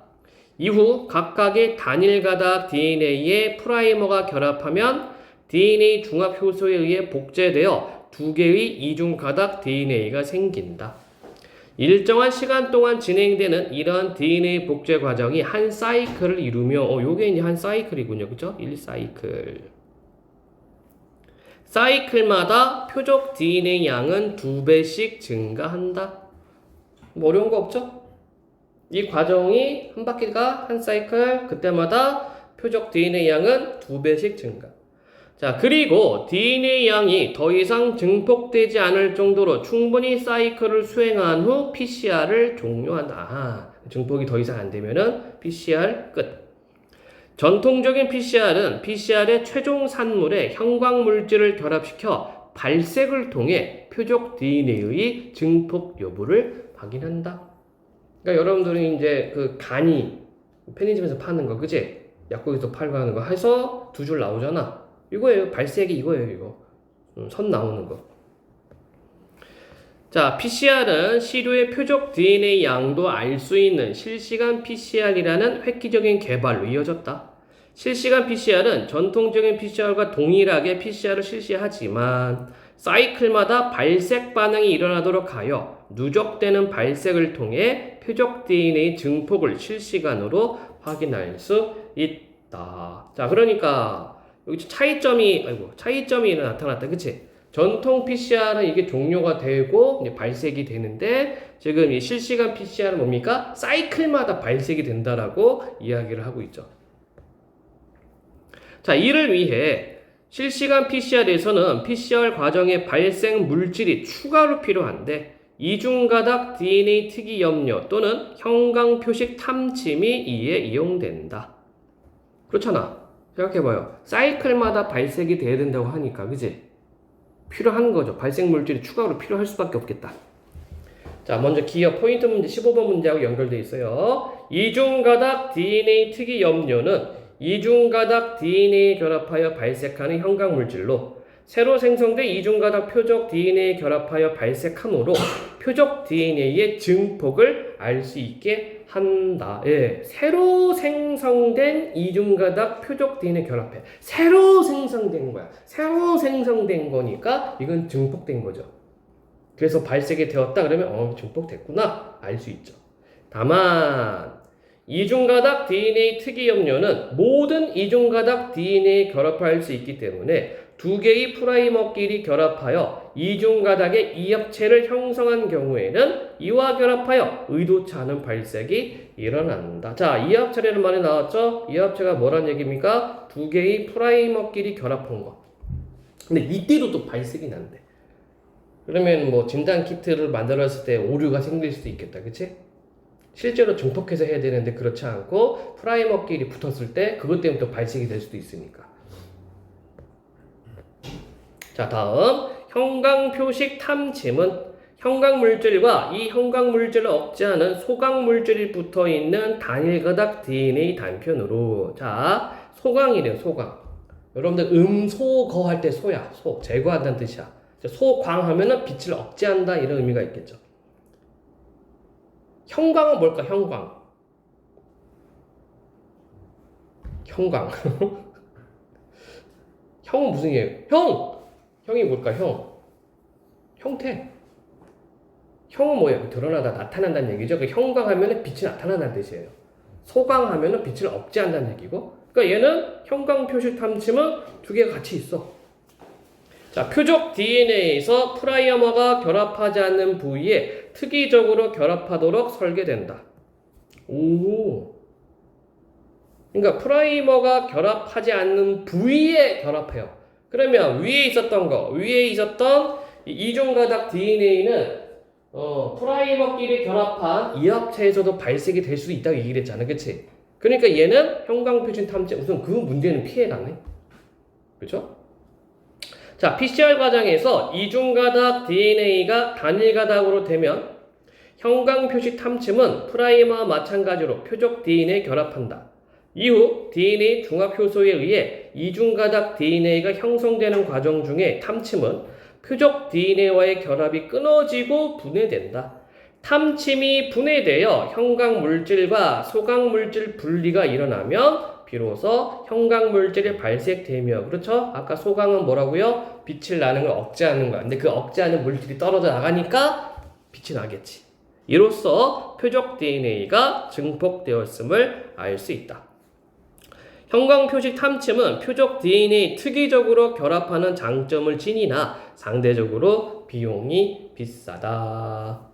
Speaker 1: 이후 각각의 단일 가닥 DNA에 프라이머가 결합하면 DNA 중합 효소에 의해 복제되어 두 개의 이중 가닥 DNA가 생긴다. 일정한 시간 동안 진행되는 이런 DNA 복제 과정이 한 사이클을 이루며 요게 이제 한 사이클이군요. 그죠? 1사이클. 사이클마다 표적 DNA 양은 2배씩 증가한다. 뭐 어려운 거 없죠? 이 과정이 한 바퀴가 한 사이클, 그때마다 표적 DNA 양은 2배씩 증가. 자, 그리고 DNA 양이 더 이상 증폭되지 않을 정도로 충분히 사이클을 수행한 후 PCR을 종료한다. 아하, 증폭이 더 이상 안 되면은 PCR 끝. 전통적인 PCR은 PCR의 최종 산물에 형광물질을 결합시켜 발색을 통해 표적 DNA의 증폭 여부를 확인한다. 그러니까 여러분들이 이제 간이 편의점에서 파는 거, 그지? 약국에서 팔고 하는 거 해서 2줄 나오잖아. 이거예요. 발색이 이거예요. 이거. 선 나오는 거. 자, PCR은 시료의 표적 DNA 양도 알 수 있는 실시간 PCR이라는 획기적인 개발로 이어졌다. 실시간 PCR은 전통적인 PCR과 동일하게 PCR을 실시하지만 사이클마다 발색 반응이 일어나도록 하여 누적되는 발색을 통해 표적 DNA 증폭을 실시간으로 확인할 수 있다. 자, 그러니까 여기 차이점이 나타났다. 그치? 전통 PCR은 이게 종료가 되고 이제 발색이 되는데 지금 이 실시간 PCR은 뭡니까? 사이클마다 발색이 된다라고 이야기를 하고 있죠. 자, 이를 위해 실시간 PCR에서는 PCR 과정의 발생 물질이 추가로 필요한데 이중가닥 DNA 특이 염료 또는 형광 표식 탐침이 이에 이용된다. 그렇잖아. 생각해봐요. 사이클마다 발색이 돼야 된다고 하니까, 그지? 필요한 거죠. 발색 물질이 추가로 필요할 수밖에 없겠다. 자, 먼저 기억 포인트 문제 15번 문제하고 연결되어 있어요. 이중가닥 DNA 특이 염료는 이중가닥 DNA 결합하여 발색하는 형광 물질로 새로 생성된 이중가닥 표적 DNA 결합하여 발색함으로 표적 DNA의 증폭을 알 수 있게 한다. 예, 새로 생성된 이중가닥 표적 DNA 결합해. 새로 생성된 거야. 새로 생성된 거니까 이건 증폭된 거죠. 그래서 발색이 되었다 그러면 증폭됐구나 알 수 있죠. 다만 이중가닥 DNA 특이 염료는 모든 이중가닥 DNA 결합할 수 있기 때문에 두 개의 프라이머끼리 결합하여 이중가닥의 이합체를 형성한 경우에는 이와 결합하여 의도치 않은 발색이 일어난다. 자, 이합체라는 말이 나왔죠? 이합체가 뭐란 얘기입니까? 두 개의 프라이머끼리 결합한 거. 근데 이때도 또 발색이 난대. 그러면 뭐 진단 키트를 만들었을 때 오류가 생길 수도 있겠다, 그치? 실제로 증폭해서 해야 되는데 그렇지 않고 프라이머끼리 붙었을 때 그것 때문에 또 발생이 될 수도 있으니까. 자, 다음 형광표식 탐침은 형광물질과 이 형광물질을 억제하는 소강물질이 붙어있는 단일가닥 DNA 단편으로. 자, 소강이래요, 소강. 여러분들 음소거 할 때 소야, 소 제거한다는 뜻이야. 소광하면은 빛을 억제한다 이런 의미가 있겠죠. 형광은 뭘까? 형광. 형광. 형은 무슨 얘기예요? 형! 형이 뭘까? 형. 형태. 형은 뭐예요? 드러나다, 나타난다는 얘기죠. 그 형광하면은 빛이 나타난다는 뜻이에요. 소광하면은 빛을 억제한다는 얘기고. 그러니까 얘는 형광 표식 탐침은 두 개가 같이 있어. 자, 표적 DNA에서 프라이머가 결합하지 않는 부위에 특이적으로 결합하도록 설계된다. 오. 그러니까 프라이머가 결합하지 않는 부위에 결합해요. 그러면 위에 있었던 이중가닥 DNA는 프라이머끼리 결합한 이합체에서도 발생이 될 수 있다고 얘기를 했잖아, 그치? 그러니까 얘는 형광표준 탐지 우선 그 문제는 피해가네, 그렇죠? 자, PCR 과정에서 이중가닥 DNA가 단일가닥으로 되면 형광표식 탐침은 프라이머와 마찬가지로 표적 DNA 결합한다. 이후 DNA 중합효소에 의해 이중가닥 DNA가 형성되는 과정 중에 탐침은 표적 DNA와의 결합이 끊어지고 분해된다. 탐침이 분해되어 형광물질과 소광물질 분리가 일어나면 비로소 형광물질이 발색되며, 그렇죠? 아까 소광은 뭐라고요? 빛을 나는 걸 억제하는 거야. 근데 그 억제하는 물질이 떨어져 나가니까 빛이 나겠지. 이로써 표적 DNA가 증폭되었음을 알 수 있다. 형광표식 탐침은 표적 DNA 특이적으로 결합하는 장점을 지니나 상대적으로 비용이 비싸다.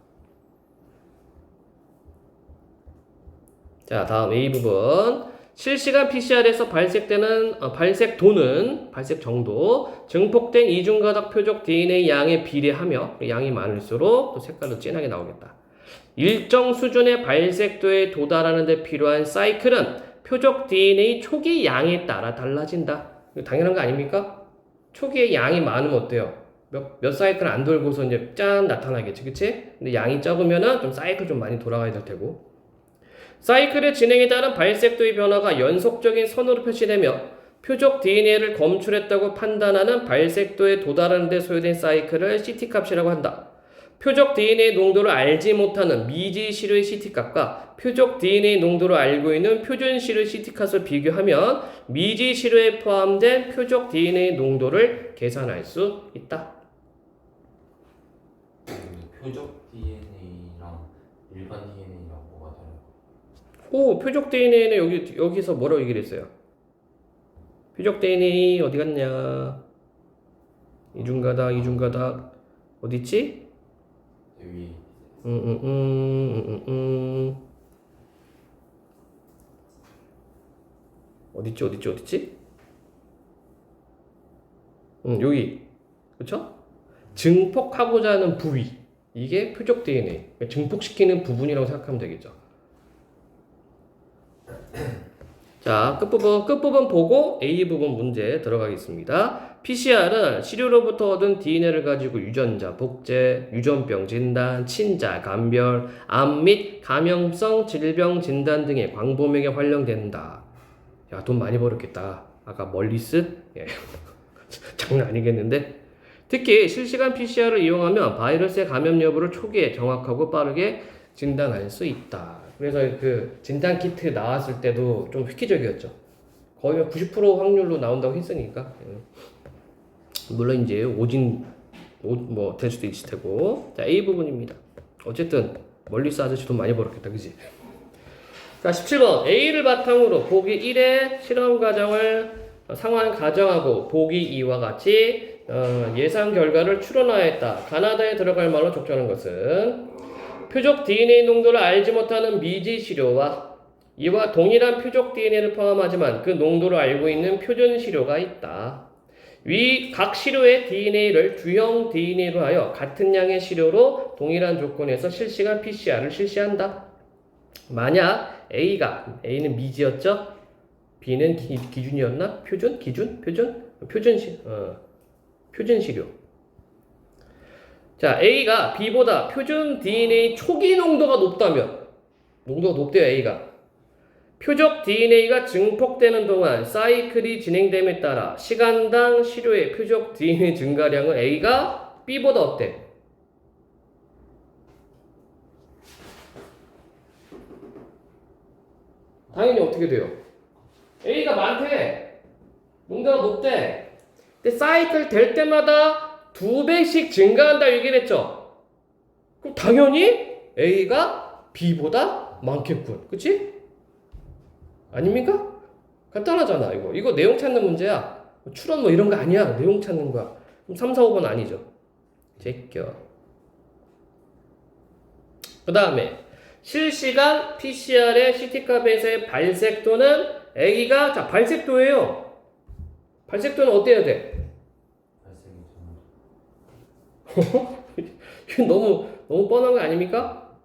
Speaker 1: 자, 다음 A 부분. 실시간 PCR에서 발색되는 발색 정도, 증폭된 이중가닥 표적 DNA 양에 비례하며 양이 많을수록 또 색깔도 진하게 나오겠다. 일정 수준의 발색도에 도달하는 데 필요한 사이클은 표적 DNA 초기 양에 따라 달라진다. 이거 당연한 거 아닙니까? 초기에 양이 많으면 어때요? 몇 사이클 안 돌고서 이제 짠 나타나겠지, 그치? 근데 양이 적으면은 좀 사이클 좀 많이 돌아가야 될 테고. 사이클의 진행에 따른 발색도의 변화가 연속적인 선으로 표시되며 표적 DNA를 검출했다고 판단하는 발색도에 도달하는 데 소요된 사이클을 CT값이라고 한다. 표적 DNA 농도를 알지 못하는 미지시료의 CT값과 표적 DNA 농도를 알고 있는 표준시료의 CT값을 비교하면 미지시료에 포함된 표적 DNA 농도를 계산할 수 있다.
Speaker 2: 표적 DNA랑 일반 DNA랑 뭐가 다른가?
Speaker 1: 오, 표적 DNA는 여기서 뭐라고 얘기를 했어요? 표적 DNA 어디 갔냐? 이중가닥 어디 있지?
Speaker 2: 여기
Speaker 1: 어딨지? 여기. 그쵸? 증폭하고자 하는 부위. 이게 표적 DNA. 증폭시키는 부분이라고 생각하면 되겠죠. 자, 끝부분 보고 A 부분 문제 들어가겠습니다. PCR은 시료로부터 얻은 DNA를 가지고 유전자 복제, 유전병 진단, 친자 감별, 암 및 감염성 질병 진단 등의 광범위하게 활용된다. 야, 돈 많이 벌었겠다. 아까 멀리스? 예. 장난 아니겠는데? 특히 실시간 PCR을 이용하면 바이러스의 감염 여부를 초기에 정확하고 빠르게 진단할 수 있다. 그래서 그 진단 키트 나왔을 때도 좀 획기적이었죠. 거의 90% 확률로 나온다고 했으니까. 물론 이제 될 수도 있을 테고. 자, A 부분입니다. 어쨌든 멀리서 아저씨 돈 많이 벌었겠다, 그지? 자, 17번 A를 바탕으로 보기 1의 실험 과정을 상황 가정하고 보기 2와 같이 예상 결과를 추론하였다. 가나다에 들어갈 말로 적절한 것은 표적 DNA 농도를 알지 못하는 미지 시료와 이와 동일한 표적 DNA를 포함하지만 그 농도를 알고 있는 표준 시료가 있다. 위 각 시료의 DNA를 주형 DNA로 하여 같은 양의 시료로 동일한 조건에서 실시간 PCR을 실시한다. 만약 A는 미지였죠? B는 기준이었나? 표준? 표준 시료. 자, A가 B보다 표준 DNA 초기 농도가 높다면, 농도가 높대요, A가. 표적 DNA가 증폭되는 동안 사이클이 진행됨에 따라 시간당 시료의 표적 DNA 증가량은 A가 B보다 어때? 당연히 어떻게 돼요? A가 많대. 농도가 높대. 근데 사이클 될 때마다 2배씩 증가한다 얘기를 했죠. 그럼 당연히 A가 B보다 많겠군. 그치? 아닙니까? 간단하잖아 이거. 이거 내용 찾는 문제야. 추론 뭐 이런 거 아니야. 내용 찾는 거야. 그럼 3, 4, 5번 아니죠. 제껴. 그 다음에 실시간 PCR의 CT값에서의 발색도는 A가 자 발색도예요. 발색도는 어때야 돼? 이거 너무 뻔한 거 아닙니까?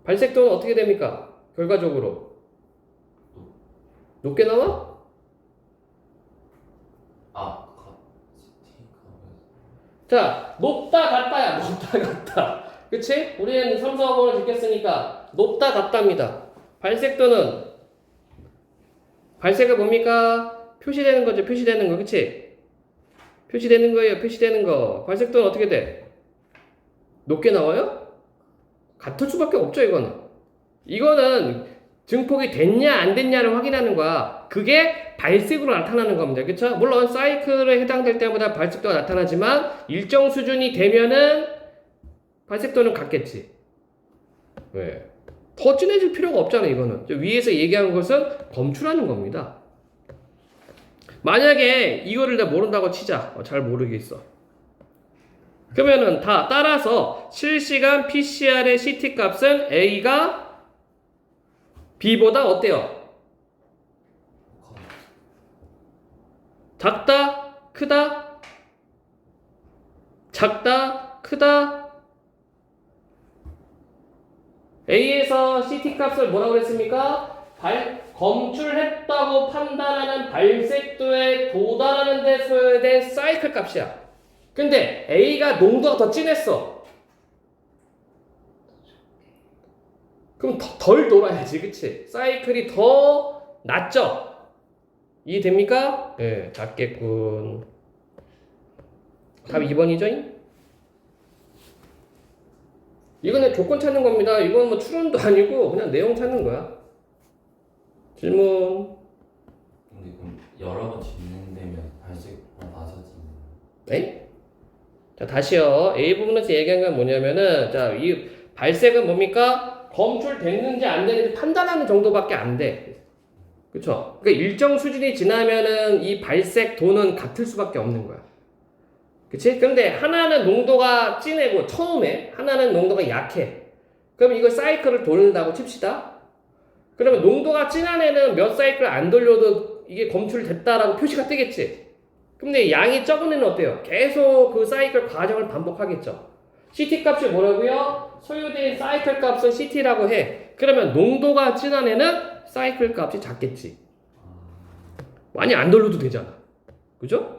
Speaker 1: 발색도는 어떻게 됩니까? 결과적으로 높게 나와? 자, 높다 같다야. 높다 같다. 그치? 우리는 3, 4, 5번을 듣겠으니까 높다 같답니다. 발색도는 발색이 뭡니까? 표시되는 거죠. 표시되는 거. 그치? 표시되는 거예요. 표시되는 거. 발색도는 어떻게 돼? 높게 나와요? 같을 수밖에 없죠. 이거는 증폭이 됐냐 안 됐냐를 확인하는 거야. 그게 발색으로 나타나는 겁니다. 그쵸? 물론 사이클에 해당될 때마다 발색도가 나타나지만 일정 수준이 되면은 발색도는 같겠지. 왜? 더 진해질 필요가 없잖아. 이거는 위에서 얘기한 것은 검출하는 겁니다. 만약에 이거를 내가 모른다고 치자. 잘 모르겠어. 그러면은 다 따라서 실시간 PCR의 CT 값은 A가 B보다 어때요? 작다? 크다? 작다? 크다? A에서 CT 값을 뭐라고 그랬습니까? 검출했다고 판단하는 발색도에 도달하는 데 소요된 사이클 값이야. 근데 A가 농도가 더 진했어. 그럼 덜 돌아야지, 그치? 사이클이 더 낮죠? 이해됩니까? 네, 작겠군. 답 2번이죠? 이거는 조건 찾는 겁니다. 이건 뭐 추론도 아니고 그냥 내용 찾는 거야. 질문.
Speaker 2: 근데 그럼 여러 번 진행되면 발색도 낮아지는.
Speaker 1: 네? 자, 다시요. A 부분에서 얘기한 건 뭐냐면은, 자, 이 발색은 뭡니까? 검출됐는지 안 되는지 판단하는 정도밖에 안 돼. 그쵸? 그러니까 일정 수준이 지나면은 이 발색도는 같을 수밖에 없는 거야. 그치? 근데 하나는 농도가 진하고 처음에 하나는 농도가 약해. 그럼 이거 사이클을 돌린다고 칩시다. 그러면 농도가 진한 애는 몇 사이클 안 돌려도 이게 검출됐다라고 표시가 뜨겠지. 근데 양이 적은 애는 어때요? 계속 그 사이클 과정을 반복하겠죠. CT 값이 뭐라고요? 소요된 사이클 값은 CT라고 해. 그러면 농도가 진한 애는 사이클 값이 작겠지. 많이 안 돌려도 되잖아. 그죠?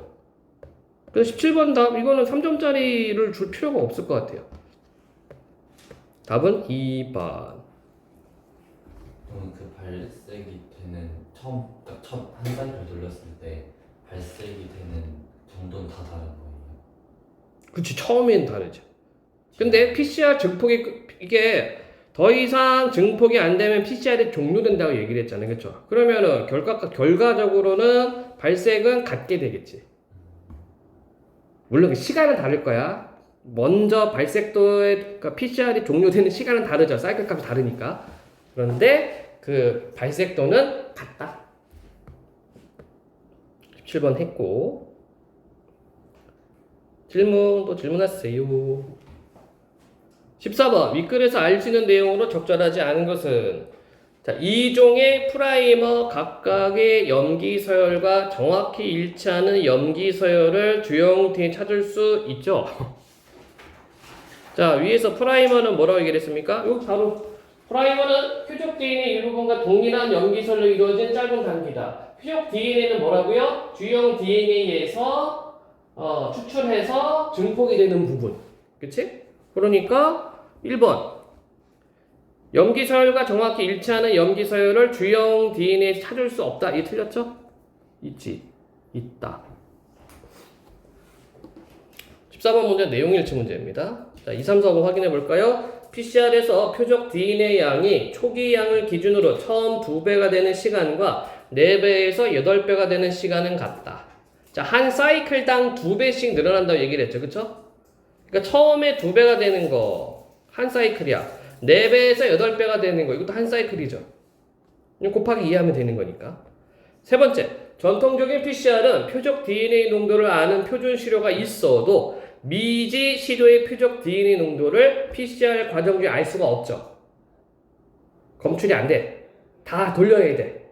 Speaker 1: 그래서 17번 답, 이거는 3점짜리를 줄 필요가 없을 것 같아요. 답은 2번.
Speaker 2: 그럼 그 발색이 되는 딱 첫 한 사이클 돌렸을 때 발색이 되는 정도는 다 다른 거예요?
Speaker 1: 그치, 처음엔 다르죠. 근데 PCR 증폭이, 이게 더 이상 증폭이 안 되면 PCR이 종료된다고 얘기를 했잖아요. 그쵸? 그러면은 결과적으로는 발색은 같게 되겠지. 물론 시간은 다를 거야. 먼저 발색도의 그러니까 PCR이 종료되는 시간은 다르죠. 사이클 값이 다르니까. 그런데 그 발색도는 같다. 17번 했고. 또 질문하세요. 14번 윗글에서 알 수 있는 내용으로 적절하지 않은 것은 자, 2종의 프라이머 각각의 염기 서열과 정확히 일치하는 염기 서열을 주형 DNA에 찾을 수 있죠. 자, 위에서 프라이머는 뭐라고 얘기를 했습니까? 이거 바로 프라이머는 표적 DNA 일부분과 동일한 염기 서열로 이루어진 짧은 단기다. 표적 DNA는 뭐라고요? 주형 DNA에서 추출해서 증폭이 되는 부분. 그치? 그러니까 1번 염기 서열과 정확히 일치하는 염기 서열을 주형 DNA에서 찾을 수 없다. 이게 틀렸죠? 있지. 있다. 14번 문제 내용 일치 문제입니다. 자, 2, 3, 4번 확인해 볼까요? PCR에서 표적 DNA 양이 초기 양을 기준으로 처음 2배가 되는 시간과 4배에서 8배가 되는 시간은 같다. 자, 한 사이클당 2배씩 늘어난다고 얘기를 했죠. 그쵸? 그러니까 처음에 2배가 되는 거 한 사이클이야. 4배에서 8배가 되는 거 이것도 한 사이클이죠. 곱하기 2 하면 되는 거니까. 세 번째, 전통적인 PCR은 표적 DNA 농도를 아는 표준 시료가 있어도 미지 시료의 표적 DNA 농도를 PCR 과정 중에 알 수가 없죠. 검출이 안 돼. 다 돌려야 돼.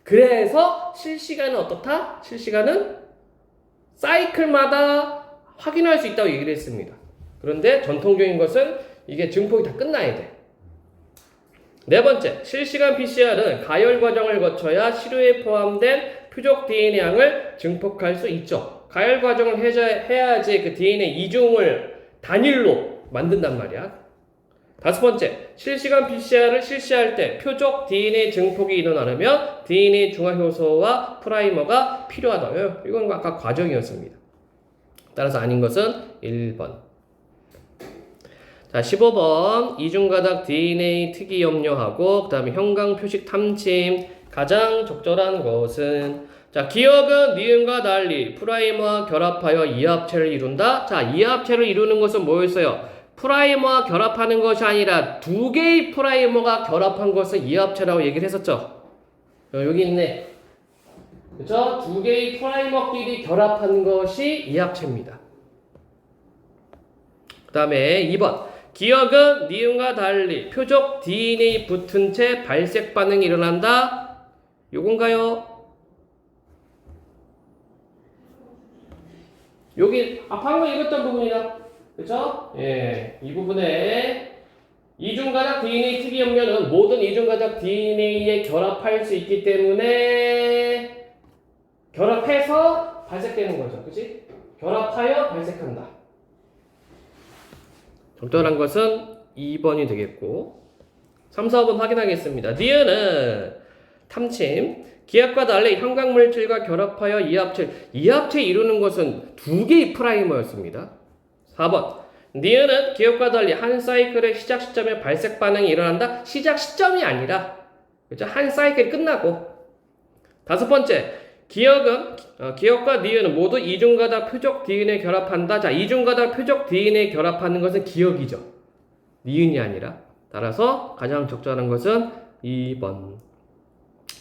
Speaker 1: 그래서 실시간은 어떻다? 실시간은 사이클마다 확인할 수 있다고 얘기를 했습니다. 그런데 전통적인 것은 이게 증폭이 다 끝나야 돼. 네 번째, 실시간 PCR은 가열 과정을 거쳐야 시료에 포함된 표적 DNA 양을 증폭할 수 있죠. 가열 과정을 해야지 그 DNA 이중을 단일로 만든단 말이야. 다섯 번째, 실시간 PCR을 실시할 때 표적 DNA 증폭이 일어나려면 DNA 중화 효소와 프라이머가 필요하다. 이건 아까 과정이었습니다. 따라서 아닌 것은 1번. 자, 15번 이중가닥 DNA 특이 염려하고 그 다음에 형광 표식 탐침 가장 적절한 것은 자, 기억은 니은과 달리 프라이머와 결합하여 이합체를 이룬다. 자, 이합체를 이루는 것은 뭐였어요? 프라이머와 결합하는 것이 아니라 두 개의 프라이머가 결합한 것을 이합체라고 얘기를 했었죠. 여기 있네. 그쵸? 두 개의 프라이머끼리 결합한 것이 이합체입니다. 그 다음에 2번 기억은 니은과 달리 표적 DNA 붙은 채 발색 반응이 일어난다. 요건가요? 여기 방금 읽었던 부분이다. 그쵸? 예, 이 부분에 이중가닥 DNA 특이 염려는 모든 이중가닥 DNA에 결합할 수 있기 때문에 결합해서 발색되는 거죠. 그치? 결합하여 발색한다. 적절한 것은 2번이 되겠고 3, 4번 확인하겠습니다. 니은은 탐침 기압과 달리 형광물질과 결합하여 이합체 이루는 것은 두 개의 프라이머였습니다. 4번 니은은 기압과 달리 한 사이클의 시작 시점에 발색 반응이 일어난다. 시작 시점이 아니라 그렇죠? 한 사이클이 끝나고. 다섯 번째 기억과 니은은 모두 이중가닥 표적 DNA 결합한다. 자, 이중가닥 표적 DNA 결합하는 것은 기억이죠. 니은이 아니라. 따라서 가장 적절한 것은 2번.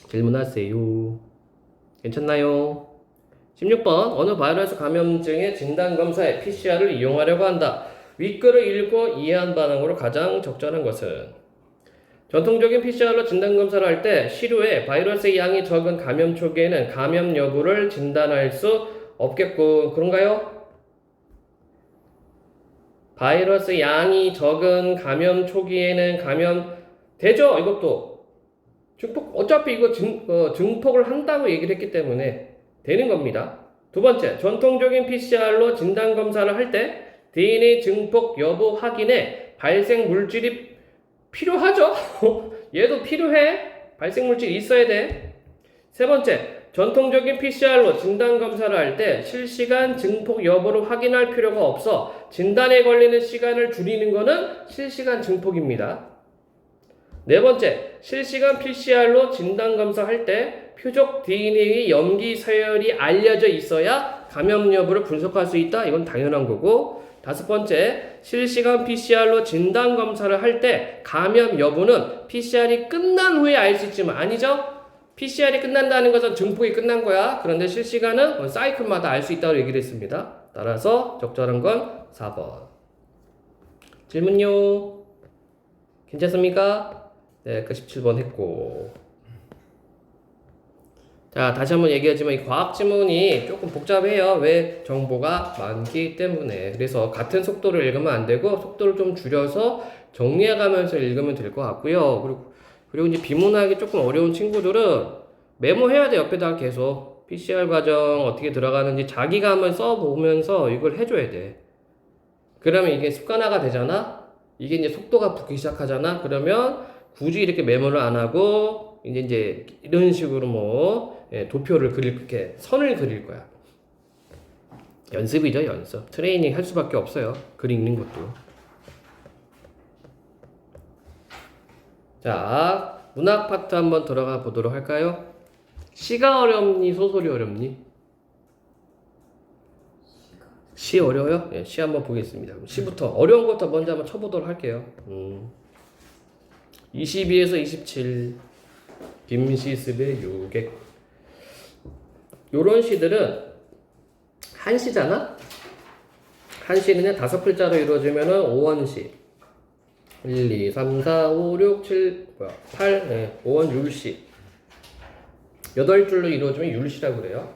Speaker 1: 질문하세요. 괜찮나요? 16번 어느 바이러스 감염증의 진단검사에 PCR을 이용하려고 한다. 윗글을 읽고 이해한 반응으로 가장 적절한 것은 전통적인 PCR로 진단검사를 할 때 시료에 바이러스의 양이 적은 감염 초기에는 감염 여부를 진단할 수 없겠고 그런가요? 바이러스 양이 적은 감염 초기에는 감염 되죠? 이것도 증폭 어차피 이거 증폭을 한다고 얘기를 했기 때문에 되는 겁니다. 두 번째, 전통적인 PCR로 진단검사를 할 때 DNA 증폭 여부 확인에 발생 물질이 필요하죠? 얘도 필요해. 발생 물질이 있어야 돼. 세 번째, 전통적인 PCR로 진단검사를 할 때 실시간 증폭 여부를 확인할 필요가 없어 진단에 걸리는 시간을 줄이는 것은 실시간 증폭입니다. 네 번째, 실시간 PCR로 진단검사 할 때 표적 DNA의 염기 서열이 알려져 있어야 감염 여부를 분석할 수 있다. 이건 당연한 거고. 다섯 번째, 실시간 PCR로 진단검사를 할 때 감염 여부는 PCR이 끝난 후에 알 수 있지만 아니죠? PCR이 끝난다는 것은 증폭이 끝난 거야. 그런데 실시간은 사이클마다 알 수 있다고 얘기를 했습니다. 따라서 적절한 건 4번. 질문요. 괜찮습니까? 네, 그 17번 했고. 자, 다시 한번 얘기하지만 이 과학 지문이 조금 복잡해요. 왜? 정보가 많기 때문에. 그래서 같은 속도를 읽으면 안 되고 속도를 좀 줄여서 정리해가면서 읽으면 될 것 같고요. 그리고 이제 비문학이 조금 어려운 친구들은 메모해야 돼. 옆에다가 계속 PCR 과정 어떻게 들어가는지 자기가 한번 써보면서 이걸 해줘야 돼. 그러면 이게 습관화가 되잖아. 이게 이제 속도가 붙기 시작하잖아. 그러면 굳이 이렇게 메모를 안 하고 이제 이런 식으로 뭐 도표를 그릴, 이렇게 선을 그릴 거야. 연습이죠, 연습. 트레이닝 할 수밖에 없어요. 글 읽는 것도. 자, 문학 파트 한번 들어가 보도록 할까요? 시가 어렵니, 소설이 어렵니? 시 어려워요? 네, 시 한번 보겠습니다. 시부터 어려운 것부터 먼저 한번 쳐보도록 할게요. 22에서 27 김시습의 유객. 요런 시들은 한시잖아? 한시는 5글자로 이루어지면은 5원시. 1, 2, 3, 4, 5, 6, 7, 8, 네, 5원 율시. 8줄로 이루어지면 율시라고 그래요.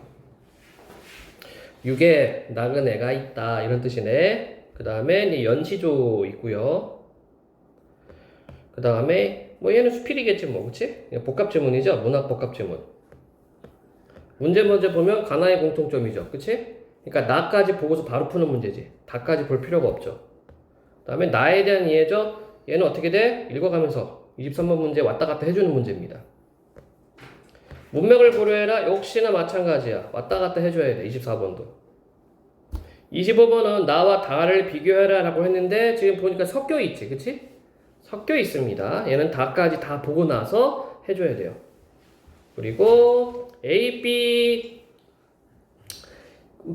Speaker 1: 육에 나그네가 있다 이런 뜻이네. 그 다음에 연시조 있고요. 그 다음에 뭐 얘는 수필이겠지 뭐, 그치? 복합지문이죠. 문학 복합지문. 문제 먼저 보면 가나의 공통점이죠, 그치? 그러니까 나까지 보고서 바로 푸는 문제지. 다까지 볼 필요가 없죠. 그 다음에 나에 대한 이해죠. 얘는 어떻게 돼? 읽어가면서 23번 문제 왔다 갔다 해주는 문제입니다. 문맥을 고려해라. 역시나 마찬가지야. 왔다 갔다 해줘야 돼. 24번도. 25번은 나와 다를 비교해라 라고 했는데 지금 보니까 섞여 있지. 그치? 섞여 있습니다. 얘는 다까지 다 보고 나서 해줘야 돼요. 그리고 A, B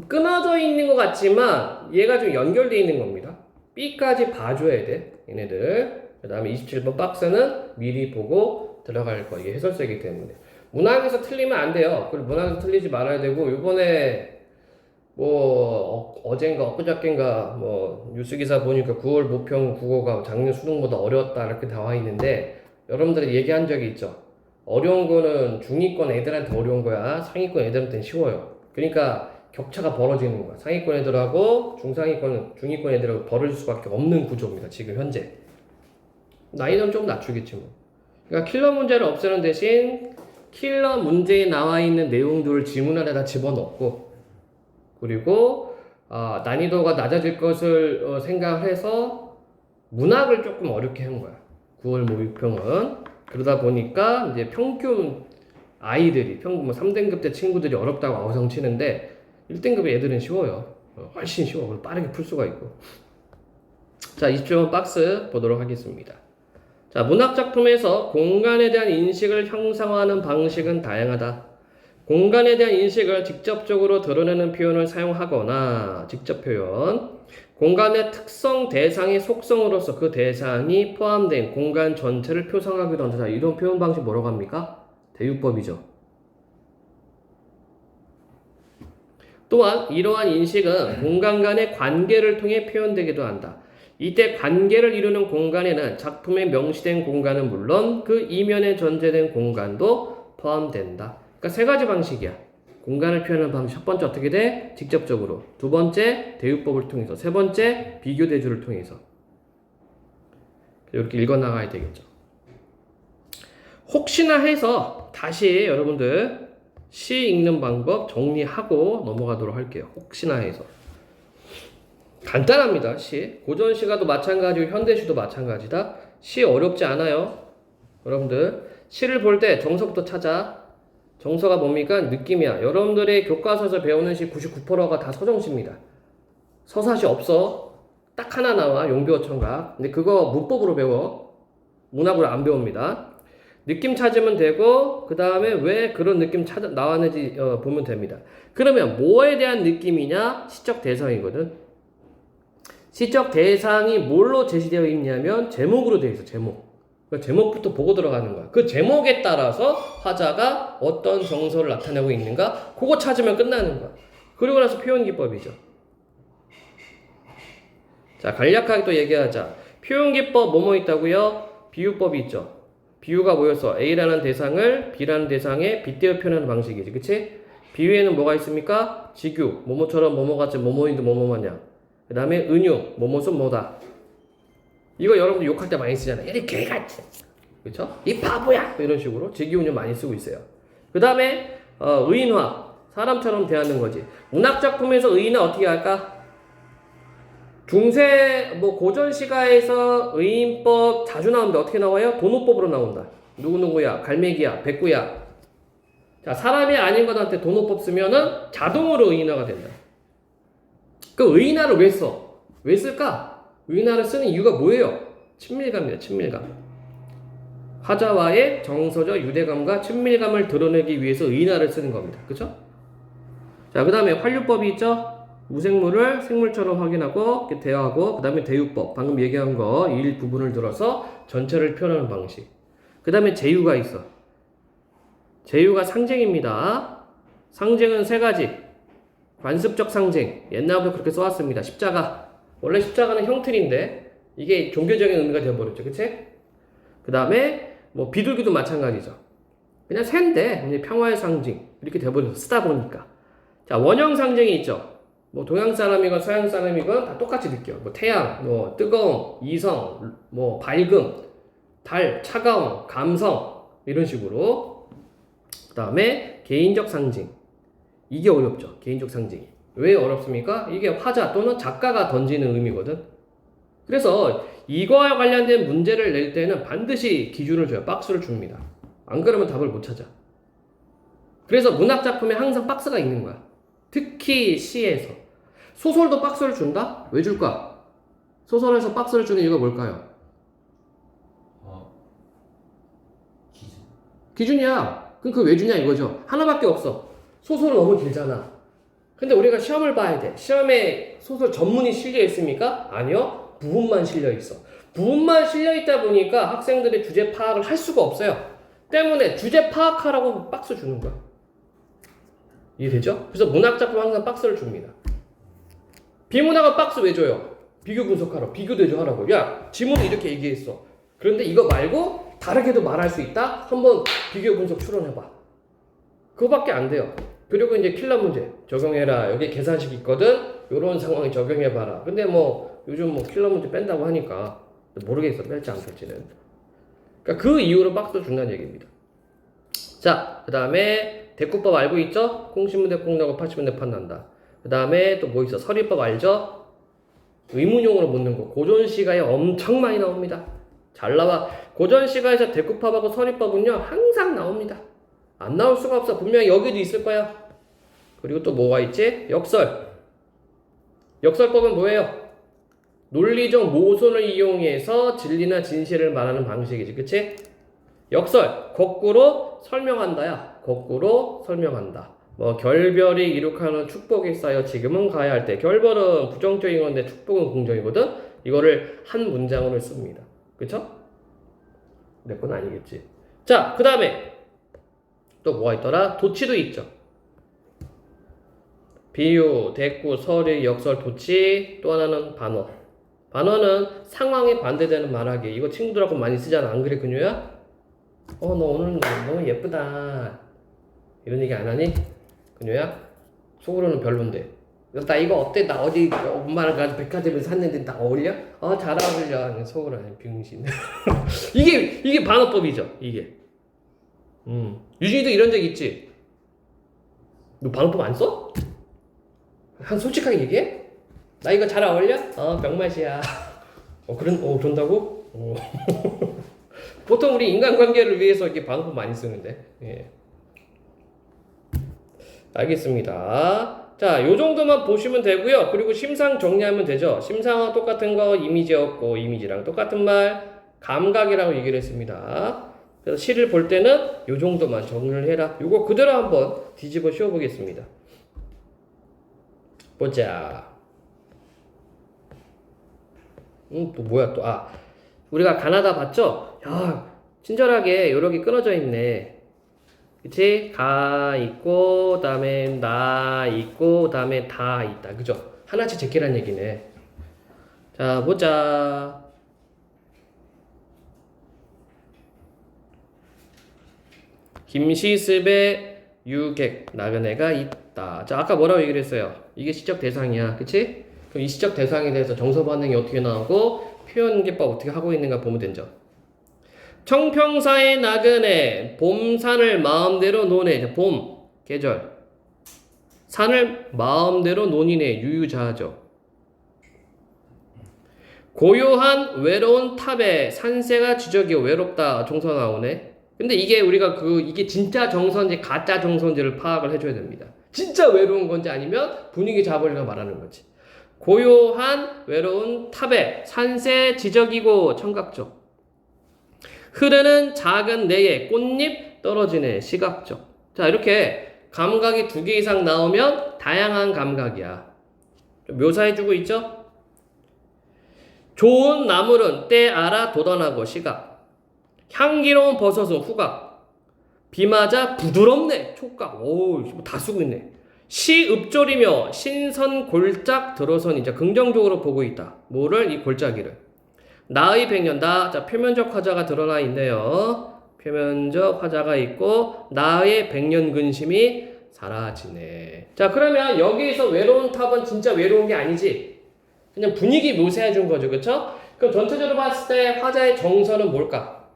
Speaker 1: 끊어져 있는 것 같지만 얘가 좀 연결되어 있는 겁니다. B까지 봐줘야 돼. 얘네들. 그 다음에 27번 박스는 미리 보고 들어갈 거. 이게 해설서이기 때문에. 문학에서 틀리면 안 돼요. 그리고 문학에서 틀리지 말아야 되고, 요번에 뭐 어젠가 엊그저께인가 뭐 뉴스기사 보니까 9월 모평 국어가 작년 수능보다 어려웠다 이렇게 나와 있는데, 여러분들이 얘기한 적이 있죠. 어려운 거는 중위권 애들한테 어려운 거야. 상위권 애들한테는 쉬워요. 그러니까 격차가 벌어지는 거야. 상위권 애들하고 중위권 애들하고 벌어질 수밖에 없는 구조입니다. 지금 현재. 나이는 좀 낮추겠지 뭐. 그러니까 킬러 문제를 없애는 대신 킬러 문제에 나와 있는 내용들을 지문 안에다 집어넣고, 그리고 난이도가 낮아질 것을 생각해서 문학을 조금 어렵게 한 거야. 9월 모의평은. 그러다 보니까 이제 평균 아이들이 뭐 3등급 때 친구들이 어렵다고 아우성 치는데 1등급 애들은 쉬워요. 훨씬 쉬워. 빠르게 풀 수가 있고. 자, 20번 박스 보도록 하겠습니다. 자, 문학작품에서 공간에 대한 인식을 형상화하는 방식은 다양하다. 공간에 대한 인식을 직접적으로 드러내는 표현을 사용하거나, 직접 표현, 공간의 특성 대상의 속성으로서 그 대상이 포함된 공간 전체를 표상하기도 한다. 자, 이런 표현 방식 뭐라고 합니까? 대유법이죠. 또한 이러한 인식은 공간 간의 관계를 통해 표현되기도 한다. 이때 관계를 이루는 공간에는 작품에 명시된 공간은 물론 그 이면에 전제된 공간도 포함된다. 그러니까 세 가지 방식이야. 공간을 표현하는 방식. 첫 번째 어떻게 돼? 직접적으로. 두 번째 대유법을 통해서. 세 번째 비교 대조를 통해서. 이렇게 읽어 나가야 되겠죠. 혹시나 해서 다시 여러분들 시 읽는 방법 정리하고 넘어가도록 할게요. 혹시나 해서. 간단합니다. 시. 고전시가도 마찬가지고 현대시도 마찬가지다. 시 어렵지 않아요. 여러분들 시를 볼 때 정서부터 찾아. 정서가 뭡니까? 느낌이야. 여러분들의 교과서에서 배우는 시 99%가 다 서정시입니다. 서사시 없어. 딱 하나 나와. 용비어천각. 근데 그거 문법으로 배워. 문학으로 안 배웁니다. 느낌 찾으면 되고, 그 다음에 왜 그런 느낌 나왔는지 보면 됩니다. 그러면 뭐에 대한 느낌이냐? 시적 대상이거든. 시적 대상이 뭘로 제시되어 있냐면 제목으로 되어 있어. 제목. 그러니까 제목부터 보고 들어가는 거야. 그 제목에 따라서 화자가 어떤 정서를 나타내고 있는가, 그거 찾으면 끝나는 거야. 그리고 나서 표현기법이죠. 자, 간략하게 또 얘기하자. 표현기법 뭐뭐 있다고요? 비유법이 있죠. 비유가 뭐였어? A라는 대상을 B라는 대상에 빗대어 표현하는 방식이지. 그치? 비유에는 뭐가 있습니까? 직유, 뭐뭐처럼 뭐뭐같이 뭐뭐인데 뭐뭐마냥. 그 다음에 은유, 뭐뭐은 뭐다. 이거 여러분들 욕할 때 많이 쓰잖아요. 얘네 개같이. 그쵸? 이 바보야! 이런 식으로 직유, 은유 많이 쓰고 있어요. 그 다음에 의인화. 사람처럼 대하는 거지. 문학작품에서 의인화 어떻게 할까? 중세 고전 시가에서 의인법 자주 나오는데 어떻게 나와요? 도노법으로 나온다. 누구누구야, 갈매기야, 백구야. 자, 사람이 아닌 것한테 도노법 쓰면은 자동으로 의인화가 된다. 그 의인화를 왜 써? 왜 쓸까? 의인화를 쓰는 이유가 뭐예요? 친밀감입니다. 친밀감. 화자와의 정서적 유대감과 친밀감을 드러내기 위해서 의인화를 쓰는 겁니다. 그쵸? 자, 그 다음에 환류법이 있죠? 무생물을 생물처럼 확인하고 대하고, 그 다음에 대유법, 방금 얘기한 거 일부분을 들어서 전체를 표현하는 방식. 그 다음에 제유가 있어. 제유가 상징입니다. 상징은 세 가지. 관습적 상징, 옛날부터 그렇게 써왔습니다. 십자가, 원래 십자가는 형틀인데 이게 종교적인 의미가 되어버렸죠. 그치? 그 다음에 비둘기도 마찬가지죠. 그냥 새인데 그냥 평화의 상징 이렇게 되어버려서 쓰다 보니까. 자, 원형 상징이 있죠. 동양 사람이건 서양 사람이건 다 똑같이 느껴. 태양, 뜨거움, 이성, 밝음, 달, 차가움, 감성 이런 식으로. 그 다음에 개인적 상징. 이게 어렵죠. 개인적 상징이. 왜 어렵습니까? 이게 화자 또는 작가가 던지는 의미거든. 그래서 이거와 관련된 문제를 낼 때는 반드시 기준을 줘요. 박스를 줍니다. 안 그러면 답을 못 찾아. 그래서 문학작품에 항상 박스가 있는 거야. 특히 시에서. 소설도 박스를 준다? 왜 줄까? 소설에서 박스를 주는 이유가 뭘까요?
Speaker 2: 기준.
Speaker 1: 기준이야. 그럼 그거 왜 주냐 이거죠. 하나밖에 없어. 소설은 너무 길잖아. 근데 우리가 시험을 봐야 돼. 시험에 소설 전문이 실려 있습니까? 아니요. 부분만 실려 있어. 부분만 실려 있다 보니까 학생들이 주제 파악을 할 수가 없어요. 때문에 주제 파악하라고 박스 주는 거야. 이해되죠? 그래서 문학작품 항상 박스를 줍니다. 비문학은 박스 왜 줘요? 비교 분석하라고. 비교 대조하라고. 야, 지문은 이렇게 얘기했어. 그런데 이거 말고 다르게도 말할 수 있다? 한번 비교 분석 추론해봐. 그거밖에 안 돼요. 그리고 이제 킬러 문제 적용해라. 여기 계산식 있거든. 요런 상황에 적용해봐라. 근데 요즘 킬러 문제 뺀다고 하니까 모르겠어. 뺄지 안 뺄지는. 그러니까 그 이유로 박스 준다는 얘기입니다. 자, 그 다음에 대꾸법 알고 있죠? 콩신문대 콩나고 파시문대 판난다. 그 다음에 또 뭐 있어? 서리법 알죠? 의문용으로 묻는 거. 고전시가에 엄청 많이 나옵니다. 잘 나와. 고전시가에서 대꾸법하고 서리법은요 항상 나옵니다. 안 나올 수가 없어. 분명히 여기도 있을 거야. 그리고 또 뭐가 있지? 역설. 역설법은 뭐예요? 논리적 모순을 이용해서 진리나 진실을 말하는 방식이지. 그치? 역설. 거꾸로 설명한다야. 거꾸로 설명한다. 결별이 이룩하는 축복이 쌓여 지금은 가야 할 때. 결별은 부정적인 건데 축복은 긍정이거든? 이거를 한 문장으로 씁니다. 그쵸? 내 건 아니겠지. 자, 그 다음에 또 뭐가 있더라? 도치도 있죠. 비유, 대꾸, 서리, 역설, 도치. 또 하나는 반어. 반어는 상황에 반대되는 말하기. 이거 친구들하고 많이 쓰잖아. 안 그래, 그녀야? 너 오늘 너무 예쁘다. 이런 얘기 안 하니? 그녀야? 속으로는 별론데. 나 이거 어때? 나 어디 엄마랑 가서 백화점에서 샀는데 나 어울려? 잘 어울려. 속으로는 병신. 이게 반어법이죠. 이게. 유진이도 이런 적 있지? 너 반어법 안 써? 솔직하게 얘기해? 나 이거 잘 어울려? 병맛이야. 그런다고? 보통 우리 인간관계를 위해서 이렇게 반어법 많이 쓰는데. 예. 알겠습니다. 자, 요 정도만 보시면 되고요. 그리고 심상 정리하면 되죠. 심상은 똑같은 거 이미지였고, 이미지랑 똑같은 말 감각이라고 얘기를 했습니다. 그래서 시를 볼 때는 요 정도만 정리를 해라. 요거 그대로 한번 뒤집어 씌워보겠습니다. 보자. 또 뭐야 또. 우리가 가나다 봤죠? 야, 친절하게 요렇게 끊어져 있네. 그치? 가 있고, 그 다음에 나 있고, 그 다음에 다 있다. 그죠? 하나씩 제끼란 얘기네. 자, 보자. 김시습에 유객 나그네가 있다. 자, 아까 뭐라고 얘기를 했어요? 이게 시적 대상이야. 그치? 그럼 이 시적 대상에 대해서 정서 반응이 어떻게 나오고 표현기법 어떻게 하고 있는가 보면 되죠. 청평사의 나그네 봄산을 마음대로 노네. 자, 봄 계절 산을 마음대로 논이네. 유유자죠. 고요한 외로운 탑에 산세가 지저귀고 외롭다. 정서 나오네. 근데 이게 우리가 이게 진짜 정서인지 가짜 정서인지를 파악을 해줘야 됩니다. 진짜 외로운 건지 아니면 분위기 잡으려고 말하는 거지. 고요한 외로운 탑에 산세 지저귀고 청각적. 흐르는 작은 내에 꽃잎 떨어지네. 시각적. 자, 이렇게 감각이 2개 이상 나오면 다양한 감각이야. 좀 묘사해주고 있죠? 좋은 나물은 때 알아 돋아나고 시각. 향기로운 버섯은 후각. 비 맞아 부드럽네. 촉각. 오, 다 쓰고 있네. 시읍졸이며 신선 골짝 들어선 이제 긍정적으로 보고 있다. 뭐를? 이 골짜기를. 나의 백년. 자, 표면적 화자가 드러나 있네요. 표면적 화자가 있고 나의 백년 근심이 사라지네. 자, 그러면 여기에서 외로운 탑은 진짜 외로운 게 아니지. 그냥 분위기 묘사해 준 거죠. 그쵸? 그럼 전체적으로 봤을 때 화자의 정서는 뭘까?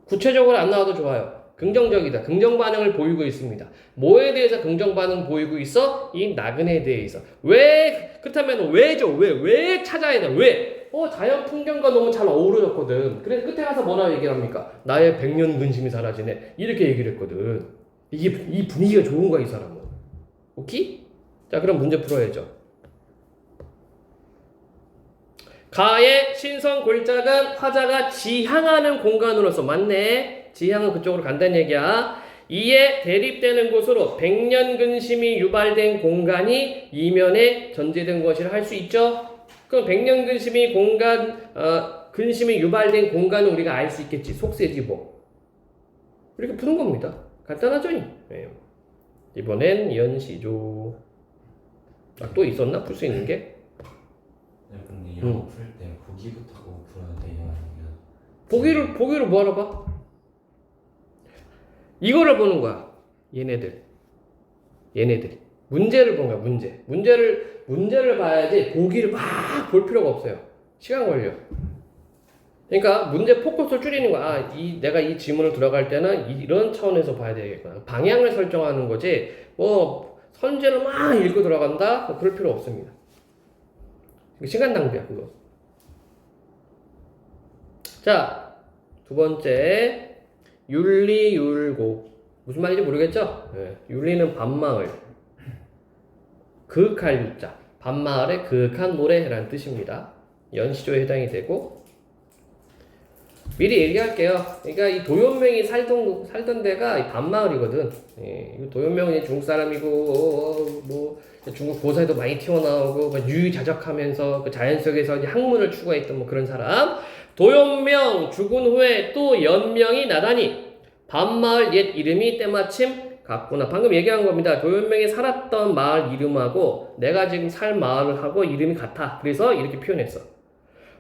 Speaker 1: 구체적으로 안 나와도 좋아요. 긍정적이다. 긍정 반응을 보이고 있습니다. 뭐에 대해서 긍정 반응 보이고 있어? 이 나그네에 대해서. 왜? 그렇다면 왜죠? 왜 찾아야 돼? 왜? 자연 풍경과 너무 잘 어우러졌거든. 그래서 끝에 가서 뭐라고 얘기를 합니까? 나의 백년 근심이 사라지네. 이렇게 얘기를 했거든. 이 분위기가 좋은 거야, 이 사람은. 오케이? 자, 그럼 문제 풀어야죠. 가의 신선 골짜기는 화자가 지향하는 공간으로서 맞네. 지향은 그쪽으로 간다는 얘기야. 이에 대립되는 곳으로 백년 근심이 유발된 공간이 이면에 전제된 것이라 할 수 있죠. 그럼 백년 근심이 근심이 유발된 공간은 우리가 알 수 있겠지. 속세지 뭐. 이렇게 푸는 겁니다. 간단하죠? 네. 이번엔 연시조. 또 있었나? 풀 수 있는 게?
Speaker 2: 네, 근데 이런 거 풀 때 보기부터 하고 풀어야 돼요? 아니면
Speaker 1: 보기를 뭐하러 봐? 이거를 보는 거야. 얘네들이. 문제를 본 거야, 문제를 봐야지 보기를 막 볼 필요가 없어요. 시간 걸려. 그러니까 문제 포커스를 줄이는 거야. 내가 이 지문을 들어갈 때는 이런 차원에서 봐야 되겠구나. 방향을 설정하는 거지. 선제를 막 읽고 들어간다? 그럴 필요 없습니다. 시간 낭비야, 그거. 자, 2번째. 율리율곡. 무슨 말인지 모르겠죠? 네. 율리는 밤마을. 그윽할 유자. 밤마을의 그윽한 노래라는 뜻입니다. 연시조에 해당이 되고. 미리 얘기할게요. 그러니까 이 도연명이 살던 데가 이 밤마을이거든. 예, 도연명은 중국 사람이고, 중국 고사에도 많이 튀어나오고, 유유자적하면서 그 자연 속에서 학문을 추구했던 그런 사람. 도연명 죽은 후에 또 연명이 나다니 밤마을 옛 이름이 때마침 같구나. 방금 얘기한 겁니다. 도연명이 살았던 마을 이름하고 내가 지금 살 마을하고 이름이 같아. 그래서 이렇게 표현했어.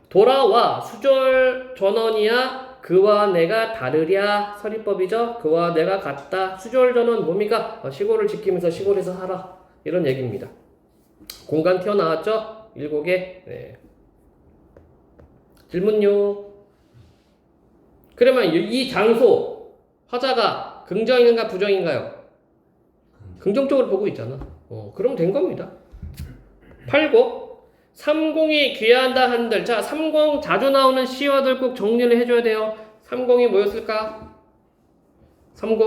Speaker 1: 돌아와 수절 전원이야 그와 내가 다르랴. 서리법이죠. 그와 내가 같다. 수절 전원 뭡니까? 시골을 지키면서 시골에서 살아. 이런 얘기입니다. 공간 튀어나왔죠? 7개. 네. 질문요. 그러면 이 장소 화자가 긍정인가 부정인가요? 긍정적으로 보고 있잖아. 그럼 된 겁니다. 8고 30이 귀한다 한들. 자, 30 자주 나오는 시어들 꼭 정리를 해줘야 돼요. 30이 뭐였을까? 30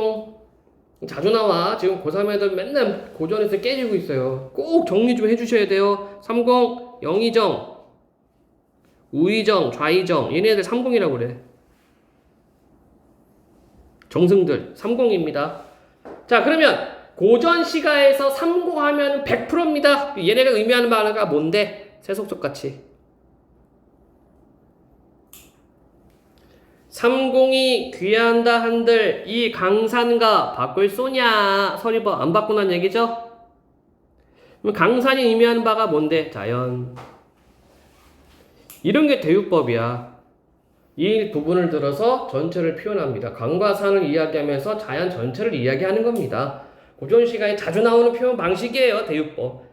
Speaker 1: 자주 나와. 지금 고3 애들 맨날 고전에서 깨지고 있어요. 꼭 정리 좀 해주셔야 돼요. 30 영의정, 우의정, 좌의정. 얘네들 30이라고 그래. 정승들 30입니다. 자, 그러면 고전 시가에서 30 하면 100%입니다. 얘네가 의미하는 말가 뭔데? 세속적 가치. 30이 귀한다 한들 이 강산과 바꿀 쏘냐. 서리법 안 바꾸는 얘기죠? 그럼 강산이 의미하는 바가 뭔데? 자연. 이런 게 대유법이야. 이 부분을 들어서 전체를 표현합니다. 강과 산을 이야기하면서 자연 전체를 이야기하는 겁니다. 고전 시간에 자주 나오는 표현 방식이에요. 대유법.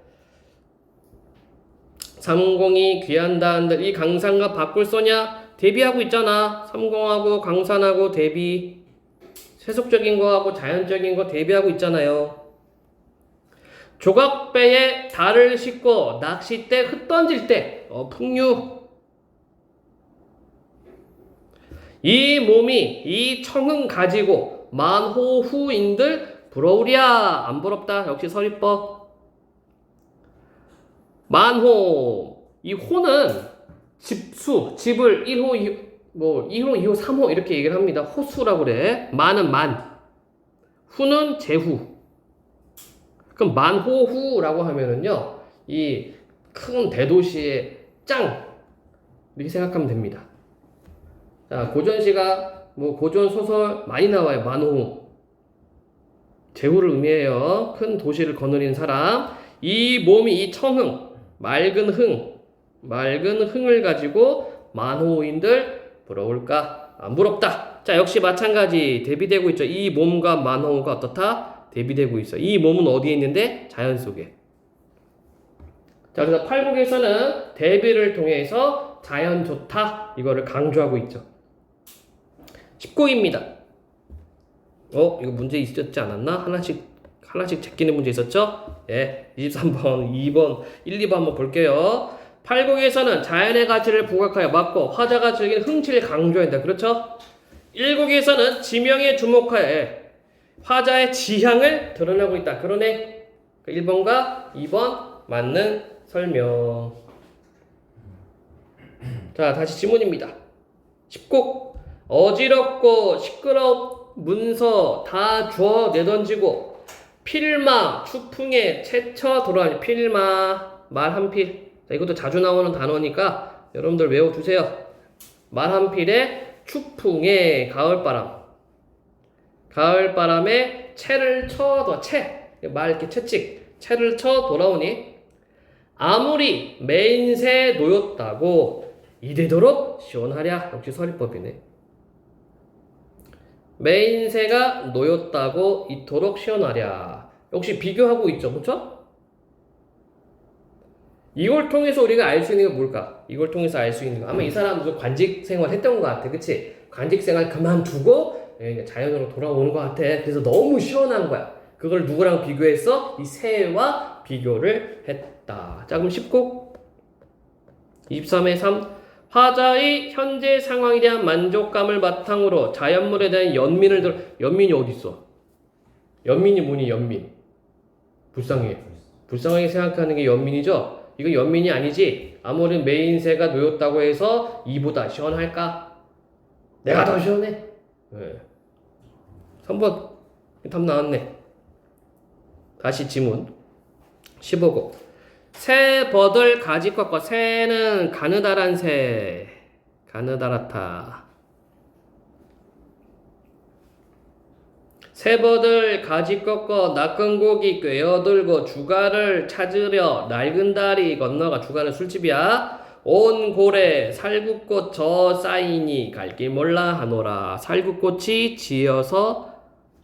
Speaker 1: 삼공이 귀한다 한들 이 강산과 바꿀 쏘냐? 대비하고 있잖아. 삼공하고 강산하고 대비. 세속적인 거하고 자연적인 거 대비하고 있잖아요. 조각배에 달을 싣고 낚싯대 흩던질 때 풍류. 이 몸이 이 청흥 가지고 만호후인들 부러우랴. 안 부럽다. 역시 서리법. 만호. 이 호는 집수, 집을 1호, 2호, 1호, 2호, 3호 이렇게 얘기를 합니다. 호수라고 그래. 만은 만. 후는 제후. 그럼 만호후라고 하면은요, 이 큰 대도시의 짱. 이렇게 생각하면 됩니다. 자, 고전시가 고전 소설 많이 나와요. 만호. 제후를 의미해요. 큰 도시를 거느리는 사람. 이 몸이 이 청흥, 맑은 흥을 가지고 만호인들 부러울까? 안 부럽다. 자, 역시 마찬가지 대비되고 있죠. 이 몸과 만호가 어떻다? 대비되고 있어. 이 몸은 어디에 있는데? 자연 속에. 자, 그래서 팔국에서는 대비를 통해서 자연 좋다. 이거를 강조하고 있죠. 10곡입니다. 이거 문제 있었지 않았나? 하나씩 제끼는 문제 있었죠? 예, 23번, 2번, 1, 2번 한번 볼게요. 팔곡에서는 자연의 가치를 부각하여 맞고 화자가 즐긴 흥치를 강조한다. 그렇죠? 1곡에서는 지명에 주목하여 화자의 지향을 드러내고 있다. 그러네. 1번과 2번 맞는 설명. 자, 다시 지문입니다. 10곡. 어지럽고 시끄럽 문서 다 주워 내던지고 필마 추풍에 채쳐 돌아다니. 필마 말 한 필. 자, 이것도 자주 나오는 단어니까 여러분들 외워두세요. 말 한 필에 추풍에 가을바람에 채를 쳐 말 이렇게 채찍 채를 쳐 돌아오니 아무리 매인새 놓였다고 이대도록 시원하랴. 역시 서리법이네. 매인새가 놓였다고 이토록 시원하랴. 역시 비교하고 있죠. 그렇죠? 이걸 통해서 우리가 알 수 있는 게 뭘까? 이걸 통해서 알 수 있는 거 아마 이 사람도 관직 생활 했던 것 같아. 그치? 관직 생활 그만두고 자연으로 돌아오는 것 같아. 그래서 너무 시원한 거야. 그걸 누구랑 비교했어? 이 새와 비교를 했다. 자, 그럼 10곡 23의 3. 화자의 현재 상황에 대한 만족감을 바탕으로 자연물에 대한 연민이 어디 있어? 연민이 뭐니? 연민. 불쌍하게 생각하는 게 연민이죠? 이거 연민이 아니지. 아무리 매인새가 놓였다고 해서 이보다 시원할까? 내가 더 시원해. 네. 3번 답 나왔네. 다시 지문 15곡. 새 버들 가지 꺾어. 새는 가느다란 새. 가느다랗다. 새 버들 가지 꺾어 낚은 고기 꿰어들고 주가를 찾으려 낡은 다리 건너가. 주가는 술집이야. 온 고래 살구꽃 저 쌓이니 갈 길 몰라 하노라. 살구꽃이 지어서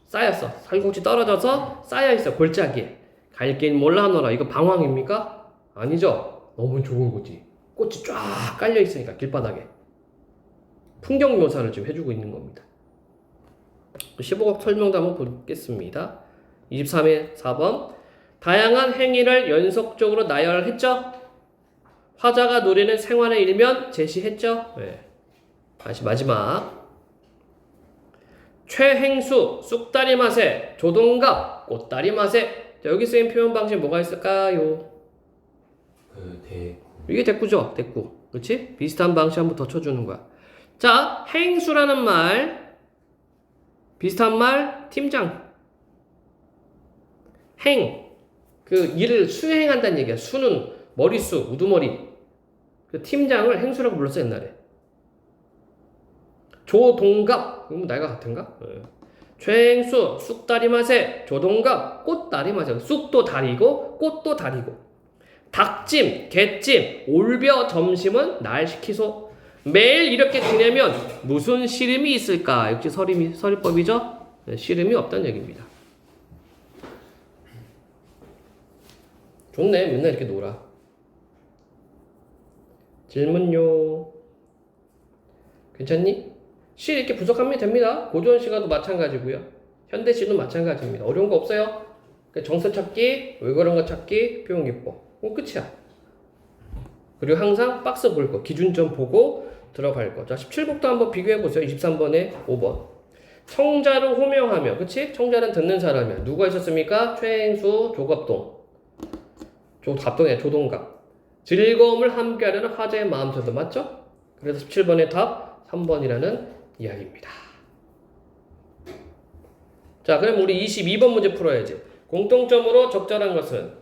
Speaker 1: 쌓였어. 살구꽃이 떨어져서 쌓여있어. 골짜기에. 갈 길 몰라 하노라. 이거 방황입니까? 아니죠. 너무 좋은 거지. 꽃이 쫙 깔려있으니까 길바닥에. 풍경 묘사를 지금 해주고 있는 겁니다. 15곡 설명도 한번 보겠습니다. 23의 4번. 다양한 행위를 연속적으로 나열했죠. 화자가 누리는 생활의 일면 제시했죠. 네. 다시 마지막. 최행수 쑥다리 맛에 조동갑 꽃다리 맛에. 자, 여기 쓰인 표현 방식 뭐가 있을까요?
Speaker 2: 대구.
Speaker 1: 이게 대꾸죠. 대꾸. 그렇지? 비슷한 방식 한번 더 쳐주는 거야. 자, 행수라는 말 비슷한 말 팀장. 그 일을 수행한다는 얘기야. 수는 머리수, 우두머리. 그 팀장을 행수라고 불렀어 옛날에. 조동갑. 그럼 나이가 같은가? 네. 최행수 쑥다리 맛에 조동갑 꽃다리 맛에. 쑥도 다리고 꽃도 다리고. 닭찜, 개찜, 올벼 점심은 날 시키소. 매일 이렇게 지내면 무슨 시름이 있을까? 역시 서리법이죠? 네, 시름이 없다는 얘기입니다. 좋네, 맨날 이렇게 놀아. 질문요. 괜찮니? 시 이렇게 분석하면 됩니다. 고전 시가도 마찬가지고요. 현대 시도 마찬가지입니다. 어려운 거 없어요. 정서 찾기, 왜 그런 거 찾기, 표현 기법. 끝이야. 그리고 항상 박스 볼 거, 기준점 보고 들어갈 거. 자, 17곡도 한번 비교해 보세요. 23번에 5번. 청자를 호명하며, 그치? 청자는 듣는 사람이야. 누가 있었습니까? 최행수, 조갑동. 조갑동이야, 조동갑. 즐거움을 함께하려는 화제의 마음처럼, 맞죠? 그래서 17번의 답 3번이라는 이야기입니다. 자, 그럼 우리 22번 문제 풀어야지. 공통점으로 적절한 것은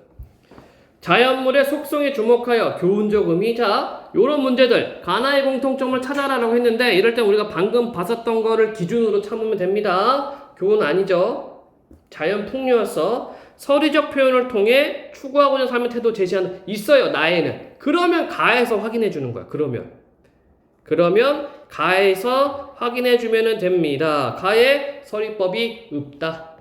Speaker 1: 자연물의 속성에 주목하여 교훈적 의미. 자, 요런 문제들 가나의 공통점을 찾아라라고 했는데 이럴 때 우리가 방금 봤었던 거를 기준으로 참으면 됩니다. 교훈 아니죠. 자연 풍류였어. 서리적 표현을 통해 추구하고자 하는 태도 제시하는 있어요. 나에는. 그러면 가에서 확인해 주는 거야. 그러면 가에서 확인해 주면 됩니다. 가에 서리법이 없다.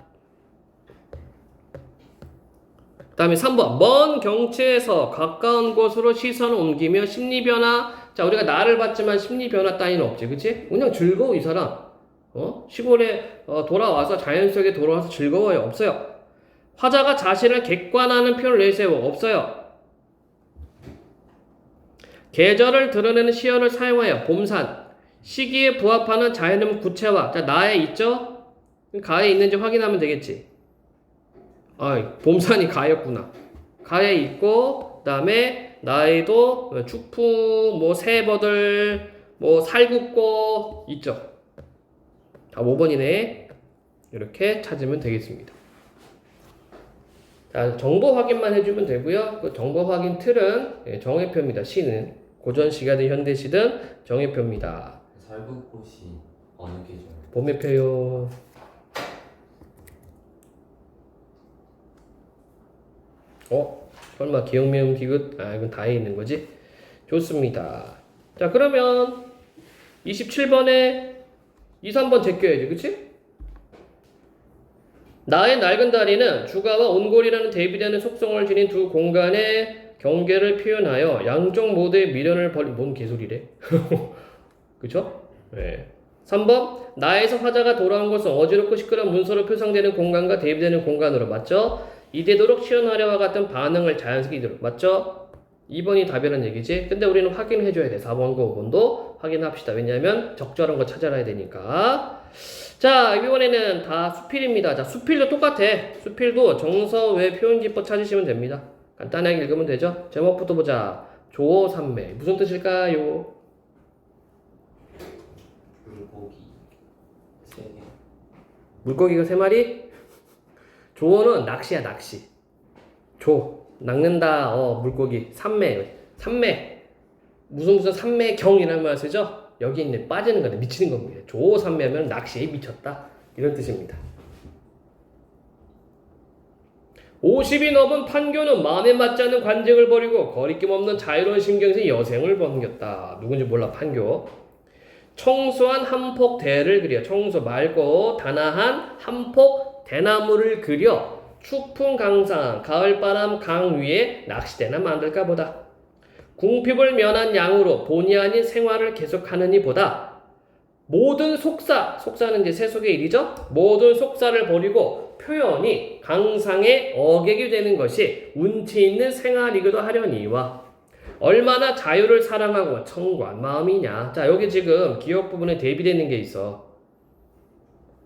Speaker 1: 그 다음에 3번 먼 경치에서 가까운 곳으로 시선을 옮기며 심리변화. 자, 우리가 나를 봤지만 심리변화 따위는 없지, 그치? 그냥 즐거워 이 사람. 시골에 돌아와서 자연 속에 돌아와서 즐거워요? 없어요. 화자가 자신을 객관화하는 표현을 내세워? 없어요. 계절을 드러내는 시어를 사용하여 봄산. 시기에 부합하는 자연음 구체화. 자, 나에 있죠? 가에 있는지 확인하면 되겠지. 봄산이 가였구나. 가에 있고, 그 다음에 나에도 축풍, 새버들, 살굽고 있죠. 다 5번이네. 이렇게 찾으면 되겠습니다. 자, 정보 확인만 해주면 되고요. 그 정보 확인 틀은 정의표입니다. 시는 고전시가든 현대시든 정의표입니다.
Speaker 2: 살구꽃이 어느 계절?
Speaker 1: 봄의 표요. 설마 기억, 미음, 디귿? 이건 다해 있는 거지? 좋습니다. 자, 그러면 27번에 2, 3번 제껴야지, 그치? 나의 낡은 다리는 주가와 온골이라는 대비되는 속성을 지닌 두 공간의 경계를 표현하여 양쪽 모두의 미련을 버린 뭔 개소리래? 그쵸? 네. 3번 나에서 화자가 돌아온 것은 어지럽고 시끄러운 문서로 표상되는 공간과 대비되는 공간으로. 맞죠? 이되도록 시원하려와 같은 반응을 자연스럽게 이도록. 맞죠? 2번이 답이라는 얘기지. 근데 우리는 확인해줘야 돼. 4번과 5번도 확인합시다. 왜냐하면 적절한 거 찾아야 되니까. 자, 이번에는 다 수필입니다. 자, 수필도 똑같아. 수필도 정서 외 표현기법 찾으시면 됩니다. 간단하게 읽으면 되죠. 제목부터 보자. 조삼매 무슨 뜻일까요?
Speaker 2: 물고기 3개.
Speaker 1: 물고기가 3마리? 조어는 낚시야, 낚시. 낚는다. 물고기. 삼매 무슨 삼매경이라는 말 쓰죠? 여기 있는 빠지는 거네, 미치는 겁니다. 조삼매면 낚시에 미쳤다, 이런 뜻입니다. 50이 넘은 판교는 마음에 맞지 않는 관직을 버리고 거리낌 없는 자유로운 심경에서 여생을 번겼다. 누군지 몰라, 판교. 청소한 한폭 대를 그려. 청소 말고 단아한 한폭 대나무를 그려 축풍 강상 가을바람 강 위에 낚시대나 만들까 보다. 궁핍을 면한 양으로 본의 아닌 생활을 계속하느니 보다. 모든 속사는 이제 세속의 일이죠. 모든 속사를 버리고 표현이 강상의 어객이 되는 것이 운치 있는 생활이기도 하려니와 얼마나 자유를 사랑하고 청구한 마음이냐. 자, 여기 지금 기억 부분에 대비되는 게 있어.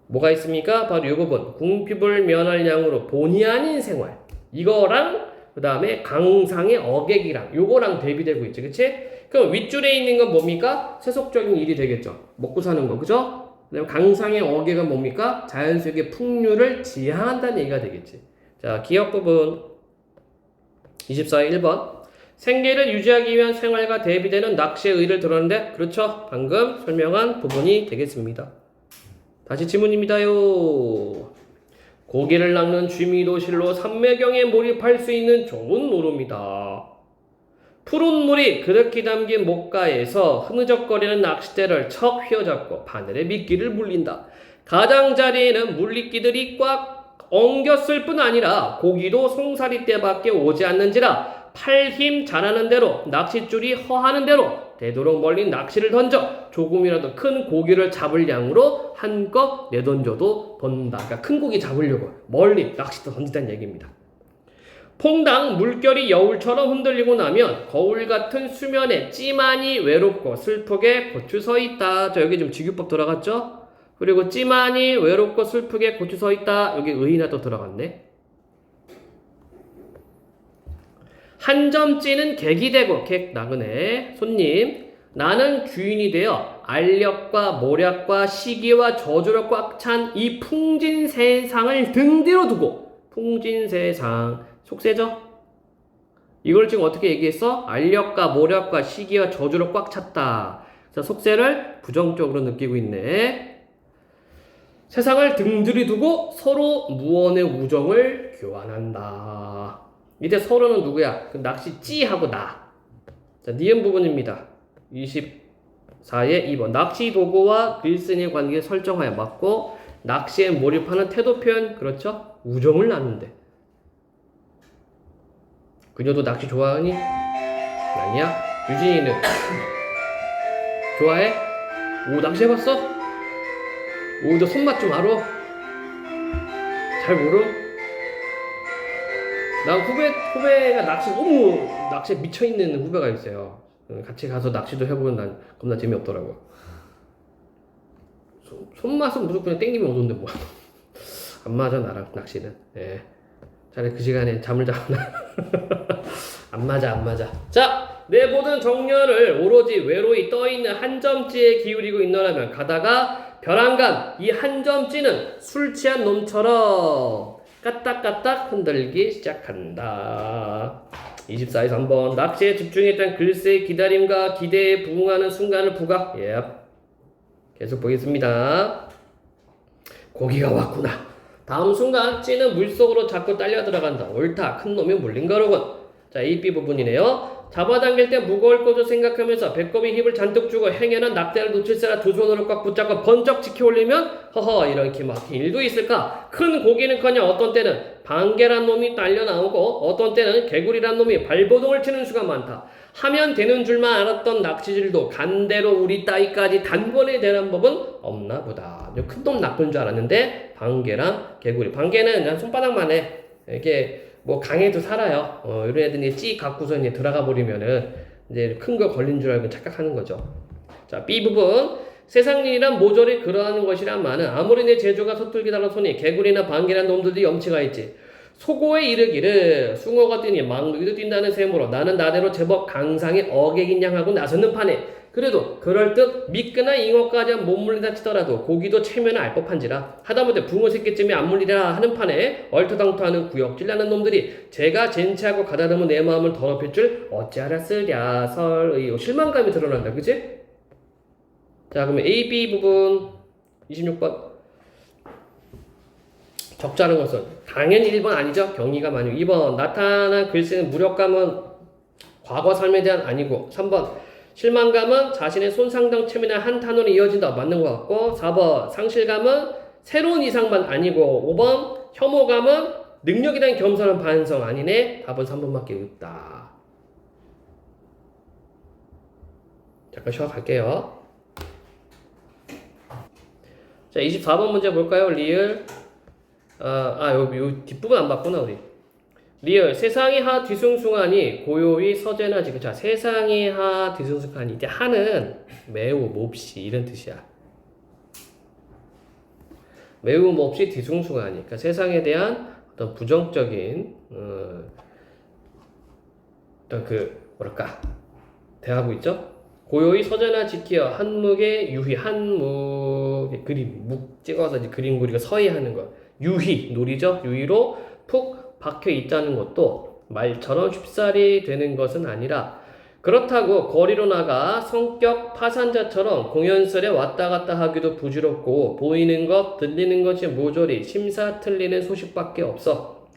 Speaker 1: 뭐가 있습니까? 바로 이 부분. 궁핍을 면할 양으로 본의 아닌 생활. 이거랑 그 다음에 강상의 어객이랑 요거랑 대비되고 있지, 그치? 그럼 윗줄에 있는 건 뭡니까? 세속적인 일이 되겠죠. 먹고 사는 거, 그죠? 그다음에 강상의 어객은 뭡니까? 자연 속의 풍류를 지향한다는 얘기가 되겠지. 자, 기억 부분 24의 1번. 생계를 유지하기 위한 생활과 대비되는 낚시의 의의를 들었는데, 그렇죠? 방금 설명한 부분이 되겠습니다. 다시 지문입니다요. 고기를 낚는 취미도 실로 삼매경에 몰입할 수 있는 좋은 노름이다. 푸른 물이 그렇게 담긴 목가에서 흐느적거리는 낚싯대를 척 휘어잡고 바늘에 미끼를 물린다. 가장자리에는 물리끼들이 꽉 엉겼을 뿐 아니라 고기도 송사리떼밖에 오지 않는지라 팔 힘 잘하는 대로 낚싯줄이 허하는 대로 되도록 멀리 낚시를 던져 조금이라도 큰 고기를 잡을 양으로 한껏 내던져도 본다. 그러니까 큰 고기 잡으려고 멀리 낚싯대 던진다는 얘기입니다. 퐁당 물결이 여울처럼 흔들리고 나면 거울 같은 수면에 찌만이 외롭고 슬프게 고추 서 있다. 자, 여기 지금 직유법 들어갔죠? 그리고 찌만이 외롭고 슬프게 고추 서 있다. 여기 의인화 또 들어갔네. 한 점 찌는 객이 되고 객 나그네 손님 나는 주인이 되어 알력과 모략과 시기와 저주로 꽉 찬 이 풍진 세상을 등 뒤로 두고 풍진 세상 속세죠? 이걸 지금 어떻게 얘기했어? 알력과 모략과 시기와 저주로 꽉 찼다. 그래서 속세를 부정적으로 느끼고 있네. 세상을 등들이 두고 서로 무언의 우정을 교환한다. 이때 서로는 누구야? 그 낚시 찌하고 나. 자, 니은 부분입니다. 24의 2번. 낚시 도구와 글쓴이의 관계 설정하여 맞고 낚시에 몰입하는 태도 표현. 그렇죠? 우정을 나눈대. 그녀도 낚시 좋아하니? 아니야. 유진이는 좋아해? 오, 낚시 해봤어? 오, 너 손맛 좀 알아? 잘 모름? 나 후배가 낚시에 미쳐있는 후배가 있어요. 같이 가서 낚시도 해보면 난 겁나 재미없더라고. 손맛은 무조건 그냥 땡기면 오던데 뭐. 안 맞아 나랑 낚시는. 예. 차라리 그 시간에 잠을 자거나. 안 맞아. 자, 내 모든 정열을 오로지 외로이 떠있는 한 점찌에 기울이고 있노라면 가다가 벼랑간 이 한 점찌는 술 취한 놈처럼 까딱까딱 흔들기 시작한다. 24에서 3번 낚시에 집중했던 글쎄의 기다림과 기대에 부응하는 순간을 부각. 계속 보겠습니다. 고기가 왔구나. 다음 순간 찌는 물속으로 자꾸 딸려 들어간다. 옳다. 큰 놈이 물린 거로군. 자, A, B 부분이네요. 잡아당길 때 무거울 것을 생각하면서 배꼽에 힘을 잔뜩 주고 행여는 낙대를 놓칠세라 두 손으로 꽉 붙잡고 번쩍 지켜 올리면 허허 이렇게 막힌 일도 있을까? 큰 고기는커녕 어떤 때는 방개란 놈이 딸려 나오고 어떤 때는 개구리란 놈이 발버둥을 치는 수가 많다. 하면 되는 줄만 알았던 낚시질도 간대로 우리 따위까지 단번에 되는 법은 없나 보다. 큰 놈 나쁜 줄 알았는데 방개랑 개구리. 방개는 그냥 손바닥만 해. 이렇게 뭐 강에도 살아요. 이런 애들이 찌 갖고서 이제 들어가 버리면은 이제 큰 거 걸린 줄 알고 착각하는 거죠. 자, B 부분. 세상 일이란 모조리 그러하는 것이란마는 아무리 내 제조가 서툴게 다뤄서니 개구리나 방개란 놈들이 염치가 있지. 소고에 이르기를 숭어가 뛰니 망둥이도 뛴다는 셈으로 나는 나대로 제법 강상에 어객인 양하고 나섰는 판에 그래도 그럴듯 미끄나 잉어까지 못 물린다 치더라도 고기도 체면을 알 법한지라 하다못해 붕어 새끼쯤이 안 물리라 하는 판에 얼토당토하는 구역질나는 놈들이 제가 젠치하고 가다듬은 내 마음을 더럽힐 줄 어찌 알았으랴. 설의 실망감이 드러난다. 그치? 자, 그러면 A, B 부분 26번 적자는 것은 당연히 1번 아니죠. 경의가 많이. 2번 나타난 글쓰는 무력감은 과거 삶에 대한 아니고 3번 실망감은 자신의 손상당 체면의 한 탄원에 이어진다. 맞는 것 같고 4번 상실감은 새로운 이상만 아니고 5번 혐오감은 능력에 대한 겸손한 반성 아니네. 답은 3번밖에 없다. 잠깐 쉬어갈게요. 자, 24번 문제 볼까요? 리을 여기 뒷부분 안 봤구나 우리. 리얼 세상이 하 뒤숭숭하니 고요히 서재나지. 자, 세상이 하 뒤숭숭하니 이제 하는 매우 몹시 이런 뜻이야. 매우 몹시 뒤숭숭하니. 그러니까 세상에 대한 어떤 부정적인 어떤 대하고 있죠. 고요히 서재나 지키어 한묵의 유희. 한묵의 그림 묵 찍어서 이제 그림 그리고 서희 하는 거. 유희 놀이죠. 유희로 푹 박혀 있다는 것도 말처럼 쉽사리 되는 것은 아니라 그렇다고 거리로 나가 성격 파산자처럼 공연설에 왔다 갔다 하기도 부질없고 보이는 것 들리는 것이 모조리 심사 틀리는 소식밖에 없어.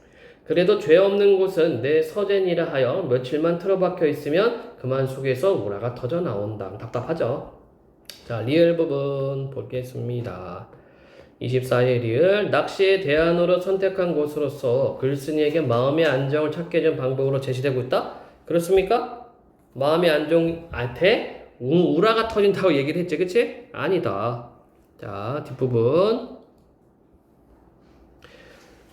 Speaker 1: 그래도 죄 없는 곳은 내 서재니라 하여 며칠만 틀어박혀 있으면 그만 속에서 우라가 터져 나온다. 답답하죠? 자, 리을 부분 보겠습니다. 24의 리을. 낚시의 대안으로 선택한 곳으로서 글쓴이에게 마음의 안정을 찾게 해준 방법으로 제시되고 있다? 그렇습니까? 마음의 안정한테 우라가 터진다고 얘기를 했지, 그치? 아니다. 자, 뒷부분.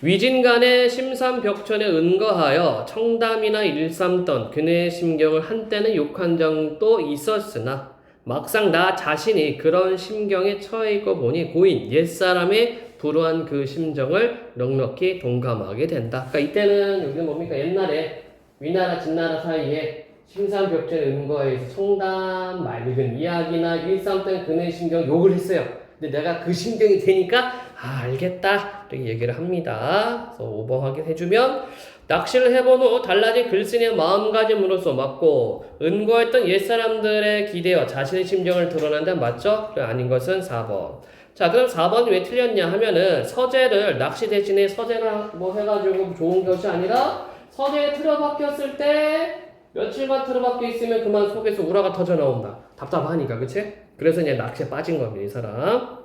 Speaker 1: 위진간의 심삼벽천에 은거하여 청담이나 일삼던 그네의 심경을 한때는 욕한 적도 있었으나 막상 나 자신이 그런 심경에 처해 있고 보니 고인 옛사람의 불우한 그 심정을 넉넉히 동감하게 된다. 그러니까 이때는 여기 뭡니까? 옛날에 위나라 진나라 사이에 심삼벽천에 은거해서 청담 맑은 이야기나 일삼던 그네의 심경 욕을 했어요. 근데 내가 그 심경이 되니까 알겠다 이렇게 얘기를 합니다. 그래서 5번 확인해주면 낚시를 해본 후 달라진 글쓴이의 마음가짐으로서 맞고 은거했던 옛사람들의 기대와 자신의 심정을 드러난다. 맞죠? 아닌 것은 4번. 자, 그럼 4번이 왜 틀렸냐 하면은 서재를 낚시 대신에 서재를 뭐 해가지고 좋은 것이 아니라 서재에 틀어박혔을 때 며칠만 틀어박혀 있으면 그만 속에서 우라가 터져 나온다. 답답하니까, 그치? 그래서 이제 낚시에 빠진 겁니다, 이 사람.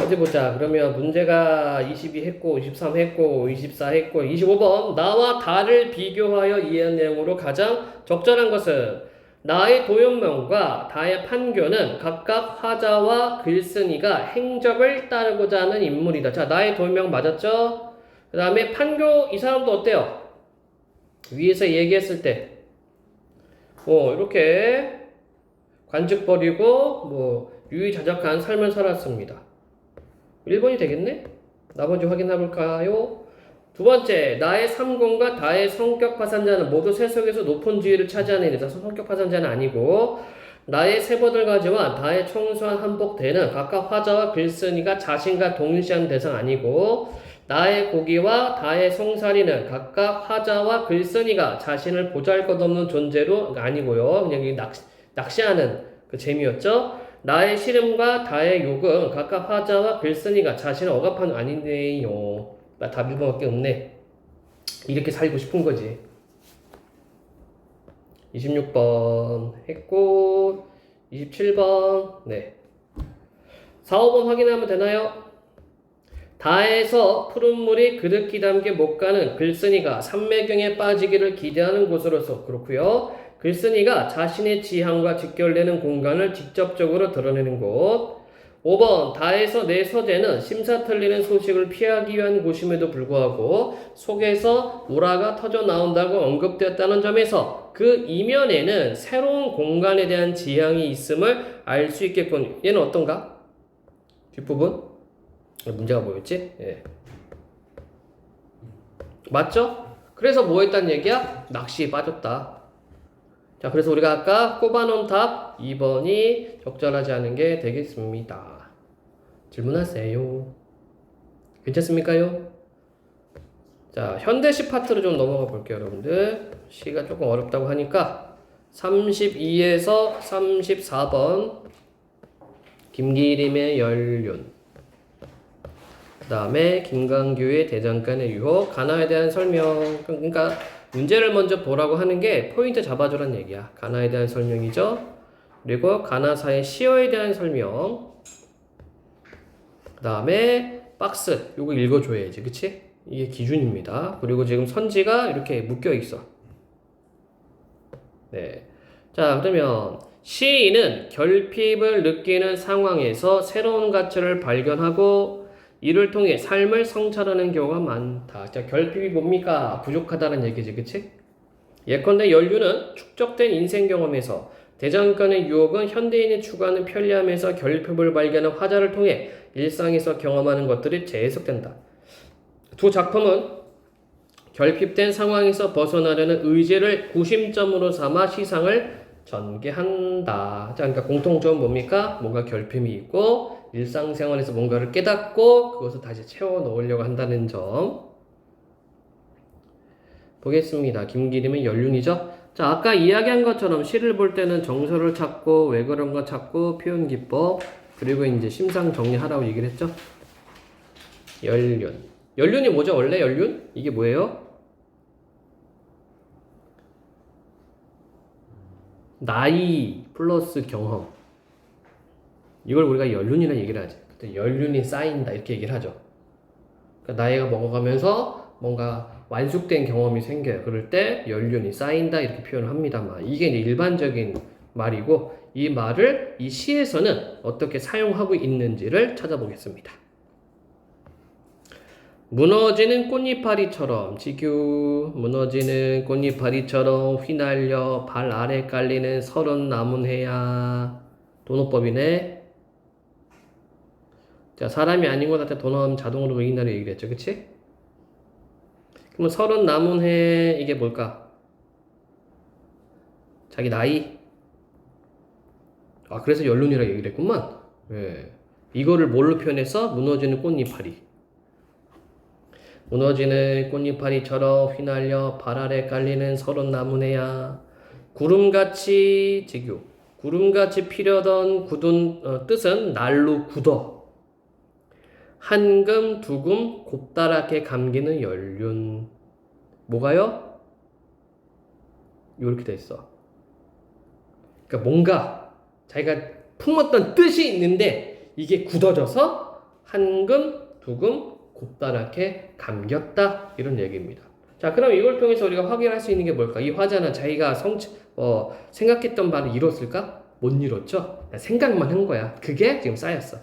Speaker 1: 어디 보자. 그러면 문제가 22 했고, 23 했고, 24 했고, 25번. 나와 다를 비교하여 이해한 내용으로 가장 적절한 것은 나의 도연명과 다의 판교는 각각 화자와 글쓴이가 행적을 따르고자 하는 인물이다. 자, 나의 도연명 맞았죠? 그 다음에 판교, 이 사람도 어때요? 위에서 얘기했을 때, 이렇게 관직 버리고, 유의자적한 삶을 살았습니다. 1번이 되겠네? 나머지 확인해 볼까요? 두 번째, 나의 삼공과 다의 성격 파산자는 모두 세속에서 높은 지위를 차지하는 일이다. 성격 파산자는 아니고, 나의 세보들가지와 다의 청소한 한복대는 각각 화자와 글쓴이가 자신과 동일시하는 대상 아니고, 나의 고기와 다의 송사리는 각각 화자와 글쓴이가 자신을 보잘것없는 존재로 아니고요. 그냥 낚시하는 그 재미였죠. 나의 시름과 다의 욕은 각각 화자와 글쓴이가 자신을 억압하는 아니네요. 나 답 1번밖에 없네. 이렇게 살고 싶은 거지. 26번 했고 27번 네. 4, 5번 확인하면 되나요? 다에서 푸른 물이 그득히 담겨 못 가는 글쓴이가 삼매경에 빠지기를 기대하는 곳으로서 그렇고요. 글쓴이가 자신의 지향과 직결되는 공간을 직접적으로 드러내는 곳. 5번 다에서 내 서재는 심사 틀리는 소식을 피하기 위한 곳임에도 불구하고 속에서 우라가 터져 나온다고 언급되었다는 점에서 그 이면에는 새로운 공간에 대한 지향이 있음을 알 수 있겠군. 얘는 어떤가? 뒷부분? 문제가 뭐였지? 예. 맞죠? 그래서 뭐 했다는 얘기야? 낚시에 빠졌다. 자, 그래서 우리가 아까 꼽아놓은 답 2번이 적절하지 않은 게 되겠습니다. 질문하세요. 괜찮습니까요? 자, 현대시 파트로 좀 넘어가 볼게요, 여러분들. 시가 조금 어렵다고 하니까 32에서 34번 김기림의 연륜, 그 다음에 김광규의 대장간의 유혹, 가나에 대한 설명. 그러니까 문제를 먼저 보라고 하는 게 포인트 잡아주란 얘기야. 가나에 대한 설명이죠. 그리고 가나사의 시어에 대한 설명. 그 다음에 박스, 요거 읽어줘야지, 그치? 이게 기준입니다. 그리고 지금 선지가 이렇게 묶여 있어. 네. 자, 그러면 시인은 결핍을 느끼는 상황에서 새로운 가치를 발견하고 이를 통해 삶을 성찰하는 경우가 많다. 자, 결핍이 뭡니까? 부족하다는 얘기지, 그치? 예컨대 연륜은 축적된 인생 경험에서, 대장간의 유혹은 현대인이 추구하는 편리함에서 결핍을 발견한 화자를 통해 일상에서 경험하는 것들이 재해석된다. 두 작품은 결핍된 상황에서 벗어나려는 의지를 구심점으로 삼아 시상을 전개한다. 자, 그러니까 공통점은 뭡니까? 뭔가 결핍이 있고 일상생활에서 뭔가를 깨닫고 그것을 다시 채워 넣으려고 한다는 점. 보겠습니다. 김기림의 연륜이죠. 자, 아까 이야기한 것처럼 시를 볼 때는 정서를 찾고 왜 그런가 찾고 표현 기법, 그리고 이제 심상 정리하라고 얘기를 했죠. 연륜. 연륜이 뭐죠? 원래 연륜? 이게 뭐예요? 나이 플러스 경험. 이걸 우리가 연륜이라는 얘기를 하지. 그때 연륜이 쌓인다 이렇게 얘기를 하죠. 그러니까 나이가 먹어가면서 뭔가 완숙된 경험이 생겨요. 그럴 때 연륜이 쌓인다 이렇게 표현을 합니다만 이게 이제 일반적인 말이고 이 말을 이 시에서는 어떻게 사용하고 있는지를 찾아보겠습니다. 무너지는 꽃잎파리처럼 지규 무너지는 꽃잎파리처럼 휘날려 발 아래 깔리는 서른 남은 해야 도노법이네. 자, 사람이 아닌 것한테 돈 넣으면 자동으로 의인나를 얘기를 했죠. 그치? 그러면 서른 남은 해 이게 뭘까? 자기 나이? 아, 그래서 연륜이라고 얘기를 했구만. 예. 이거를 뭘로 표현해서? 무너지는 꽃잎파리. 무너지는 꽃잎파리처럼 휘날려 발 아래 깔리는 서른 남은 해야 구름같이 지규 구름같이 피려던 굳은 뜻은 날로 굳어 한금 두금 곱다랗게 감기는 연륜. 뭐가요? 이렇게 돼 있어. 그러니까 뭔가 자기가 품었던 뜻이 있는데 이게 굳어져서 한금 두금 곱다랗게 감겼다 이런 얘기입니다. 자, 그럼 이걸 통해서 우리가 확인할 수 있는 게 뭘까? 이 화자는 자기가 생각했던 바를 이뤘을까? 못 이뤘죠? 생각만 한 거야. 그게 지금 쌓였어.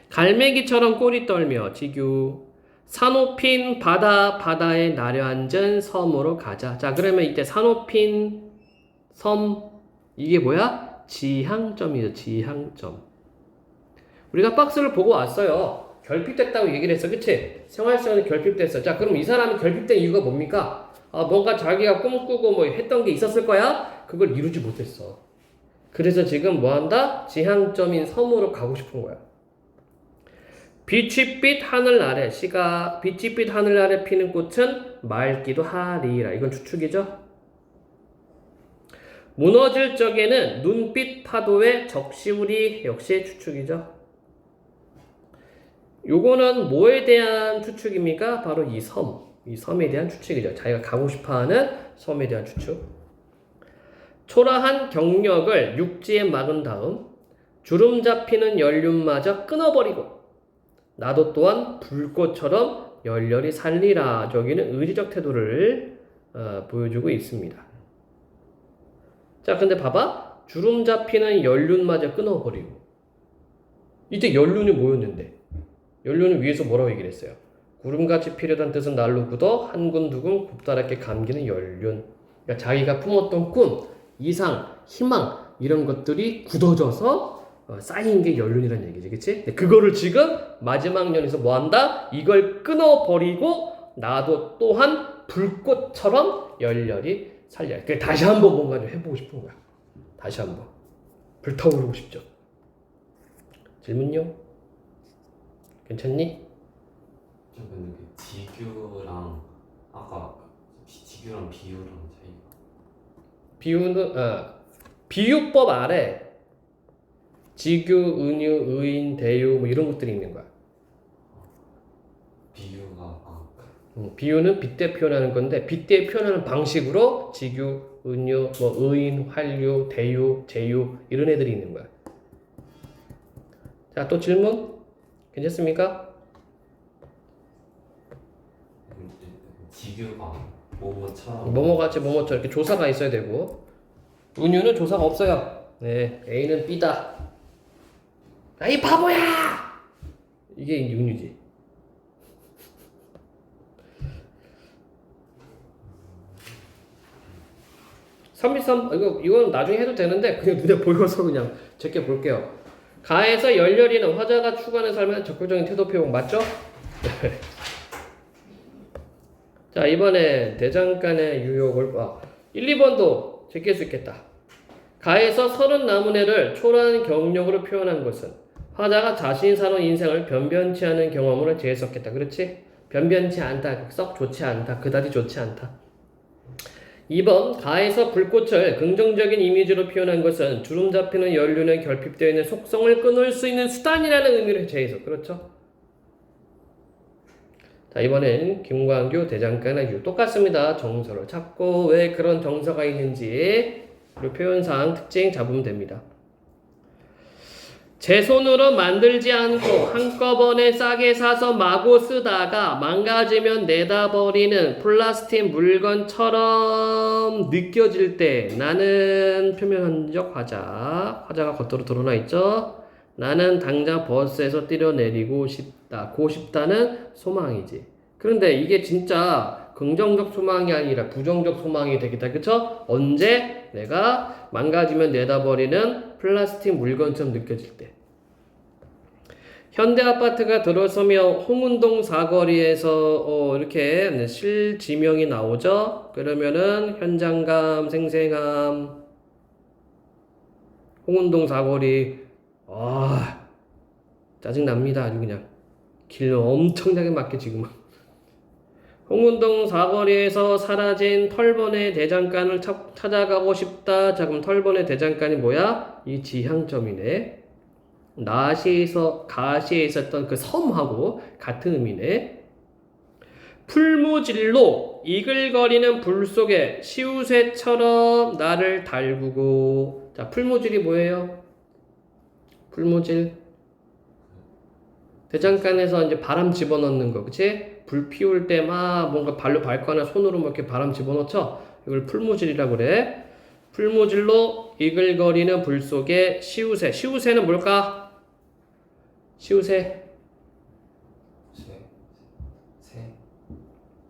Speaker 1: 갈매기처럼 꼬리 떨며 지규 산호핀 바다에 나려앉은 섬으로 가자. 자, 그러면 이때 산호핀 섬 이게 뭐야? 지향점이죠. 지향점. 우리가 박스를 보고 왔어요. 결핍됐다고 얘기를 했어. 그치? 생활성이 결핍됐어. 자, 그럼 이 사람이 결핍된 이유가 뭡니까? 뭔가 자기가 꿈꾸고 뭐 했던 게 있었을 거야? 그걸 이루지 못했어. 그래서 지금 뭐 한다? 지향점인 섬으로 가고 싶은 거야. 빛이 하늘 아래 빛이 하늘 아래 피는 꽃은 맑기도 하리라. 이건 추측이죠. 무너질 적에는 눈빛 파도에 적시우리 역시 추측이죠. 요거는 뭐에 대한 추측입니까? 바로 이 섬에 대한 추측이죠. 자기가 가고 싶어하는 섬에 대한 추측. 초라한 경력을 육지에 막은 다음 주름 잡히는 연륜마저 끊어버리고 나도 또한 불꽃처럼 열렬히 살리라. 저기는 의지적 태도를 보여주고 있습니다. 자, 근데 봐봐. 주름 잡히는 연륜마저 끊어버리고 이때 연륜이 뭐였는데? 연륜은 위에서 뭐라고 얘기를 했어요? 구름같이 피려던 뜻은 날로 굳어 한군 두군 곱다랗게 감기는 연륜. 그러니까 자기가 품었던 꿈, 이상, 희망 이런 것들이 굳어져서 쌓인 게 연륜이라는 얘기지, 그치? 그거를 지금 마지막 연에서 뭐 한다? 이걸 끊어버리고 나도 또한 불꽃처럼 열렬히 살려. 그러니까 다시 한번 뭔가 좀 해보고 싶은 거야. 다시 한번 불타오르고 싶죠. 질문요? 괜찮니?
Speaker 2: 저 근데 그 지규랑 아까 지규랑 비유랑 차이가
Speaker 1: 비유는 비유법 아래 지규, 은유, 의인, 대유 뭐 이런 것들이 있는 거야.
Speaker 2: 비유가
Speaker 1: 비유는 빗대 표현하는 건데 빗대 표현하는 방식으로 지규, 은유, 뭐 의인, 활유, 대유, 제유 이런 애들이 있는 거야. 자, 또 질문? 괜찮습니까?
Speaker 2: 지규가 뭐뭐처럼
Speaker 1: 뭐뭐같이 뭐뭐처럼 이렇게 조사가 있어야 되고 은유는 조사가 없어요. 네, A는 B다. 이 바보야! 이게 이제 은유지. 이건 나중에 해도 되는데 그냥 눈에 보여서 그냥 제껴 볼게요. 가에서 열렬히는 화자가 추구하는 삶의 적극적인 태도 표현 맞죠? 자, 이번에 대장간의 유혹을 1, 2번도 제낄 수 있겠다. 가에서 서른 남은 해를 초라한 경력으로 표현한 것은 화자가 자신이 사는 인생을 변변치 않은 경험으로 재해석했다. 그렇지? 변변치 않다. 썩 좋지 않다. 그다지 좋지 않다. 2번 가에서 불꽃을 긍정적인 이미지로 표현한 것은 주름 잡히는 연륜에 결핍되어 있는 속성을 끊을 수 있는 수단이라는 의미로 재해석. 그렇죠? 자, 이번엔 김광규 대장간의 유 똑같습니다. 정서를 찾고 왜 그런 정서가 있는지 그리고 표현상 특징 잡으면 됩니다. 제 손으로 만들지 않고 한꺼번에 싸게 사서 마구 쓰다가 망가지면 내다 버리는 플라스틱 물건처럼 느껴질 때 나는 표면적 화자가 겉으로 드러나 있죠. 나는 당장 버스에서 뛰어내리고 싶다. 고 싶다는 소망이지. 그런데 이게 진짜 긍정적 소망이 아니라 부정적 소망이 되겠다. 그쵸? 언제? 내가 망가지면 내다버리는 플라스틱 물건처럼 느껴질 때. 현대아파트가 들어서며 홍은동 사거리에서 이렇게 실지명이 나오죠? 그러면은 현장감, 생생함, 홍은동 사거리 짜증납니다. 아주 그냥 길 엄청나게 막혀 지금은. 홍은동 사거리에서 사라진 털보네 대장간을 찾아가고 싶다. 자, 그럼 털보네 대장간이 뭐야? 이 지향점이네. 가시에 있었던 그 섬하고 같은 의미네. 풀무질로 이글거리는 불 속에 시우새처럼 나를 달구고. 자, 풀무질이 뭐예요? 풀무질. 대장간에서 이제 바람 집어넣는 거, 그치? 불 피울 때 막 뭔가 발로 밟거나 손으로 뭐 이렇게 바람 집어넣죠? 이걸 풀무질이라고 그래. 풀무질로 이글거리는 불 속에 시우새. 시우새는 뭘까? 시우새.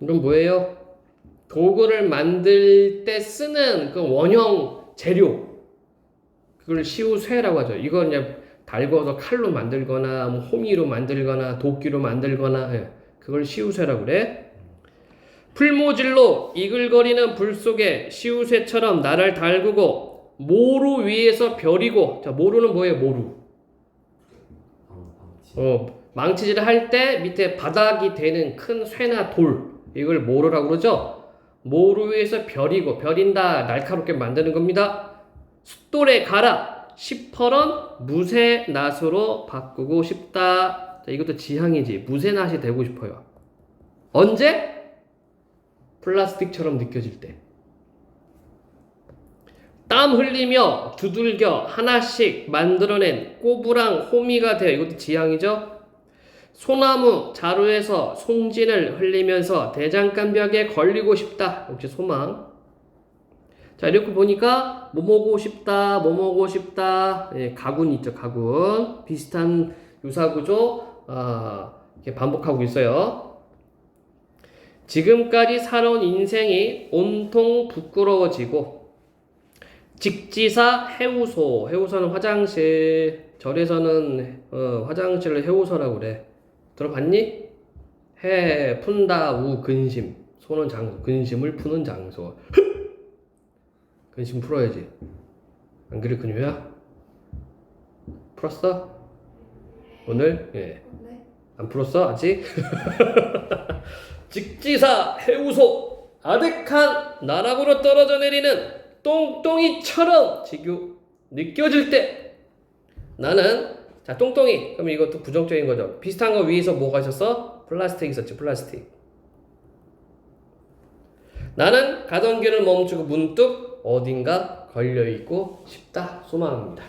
Speaker 1: 이건 뭐예요? 도구를 만들 때 쓰는 그 원형 재료. 그걸 시우쇠라고 하죠. 이건 그냥 달궈서 칼로 만들거나 뭐 호미로 만들거나 도끼로 만들거나 그걸 시우쇠라고 그래. 풀모질로 이글거리는 불 속에 시우쇠처럼 나를 달구고 모루 위에서 별이고. 자, 모루는 뭐예요? 모루. 망치질을 할 때 밑에 바닥이 되는 큰 쇠나 돌, 이걸 모루라고 그러죠. 모루 위에서 별이고, 별인다 날카롭게 만드는 겁니다. 숫돌에 갈아 시퍼런 무쇠낫으로 바꾸고 싶다. 자, 이것도 지향이지. 무쇠낫이 되고 싶어요. 언제? 플라스틱처럼 느껴질 때. 땀 흘리며 두들겨 하나씩 만들어낸 꼬부랑 호미가 되어. 이것도 지향이죠. 소나무 자루에서 송진을 흘리면서 대장간 벽에 걸리고 싶다. 역시 소망. 자, 이렇게 보니까 뭐 먹고 싶다. 예, 가군 있죠. 가군. 비슷한 유사구조 이렇게 반복하고 있어요. 지금까지 살아온 인생이 온통 부끄러워지고. 직지사 해우소. 해우소는 화장실. 절에서는 화장실을 해우소라고 그래. 들어봤니? 해 푼다 우 근심. 소는 장소. 근심을 푸는 장소. 근심 풀어야지. 안 그래 근유야? 풀었어? 오늘? 예.
Speaker 3: 네.
Speaker 1: 안 풀었어 아직? 직지사 해우소. 아득한 나락으로 떨어져 내리는 똥똥이처럼 지구 느껴질 때 나는. 자, 똥똥이. 그럼 이것도 부정적인 거죠. 비슷한 거 위에서 뭐가 있었어? 플라스틱 있었지. 플라스틱. 나는 가던 길을 멈추고 문득 어딘가 걸려있고 싶다. 소망합니다.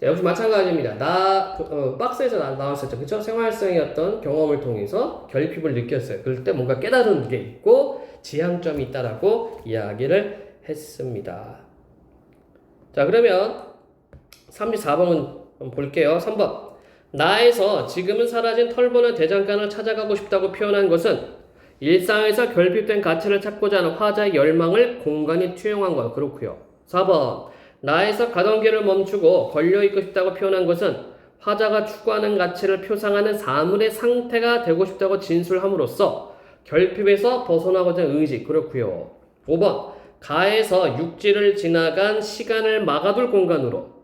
Speaker 1: 자, 역시 마찬가지입니다. 박스에서 나왔었죠. 그쵸? 생활성의 어떤 경험을 통해서 결핍을 느꼈어요. 그럴 때 뭔가 깨달은 게 있고 지향점이 있다라고 이야기를 했습니다. 자, 그러면 34번은 볼게요. 3번. 나에서 지금은 사라진 털보는 대장간을 찾아가고 싶다고 표현한 것은 일상에서 결핍된 가치를 찾고자 하는 화자의 열망을 공간에 투영한 것. 그렇고요. 4번. 나에서 가던 길을 멈추고 걸려있고 싶다고 표현한 것은 화자가 추구하는 가치를 표상하는 사물의 상태가 되고 싶다고 진술함으로써 결핍에서 벗어나고자 하는 의지. 그렇고요. 5번. 가에서 육지를 지나간 시간을 막아둘 공간으로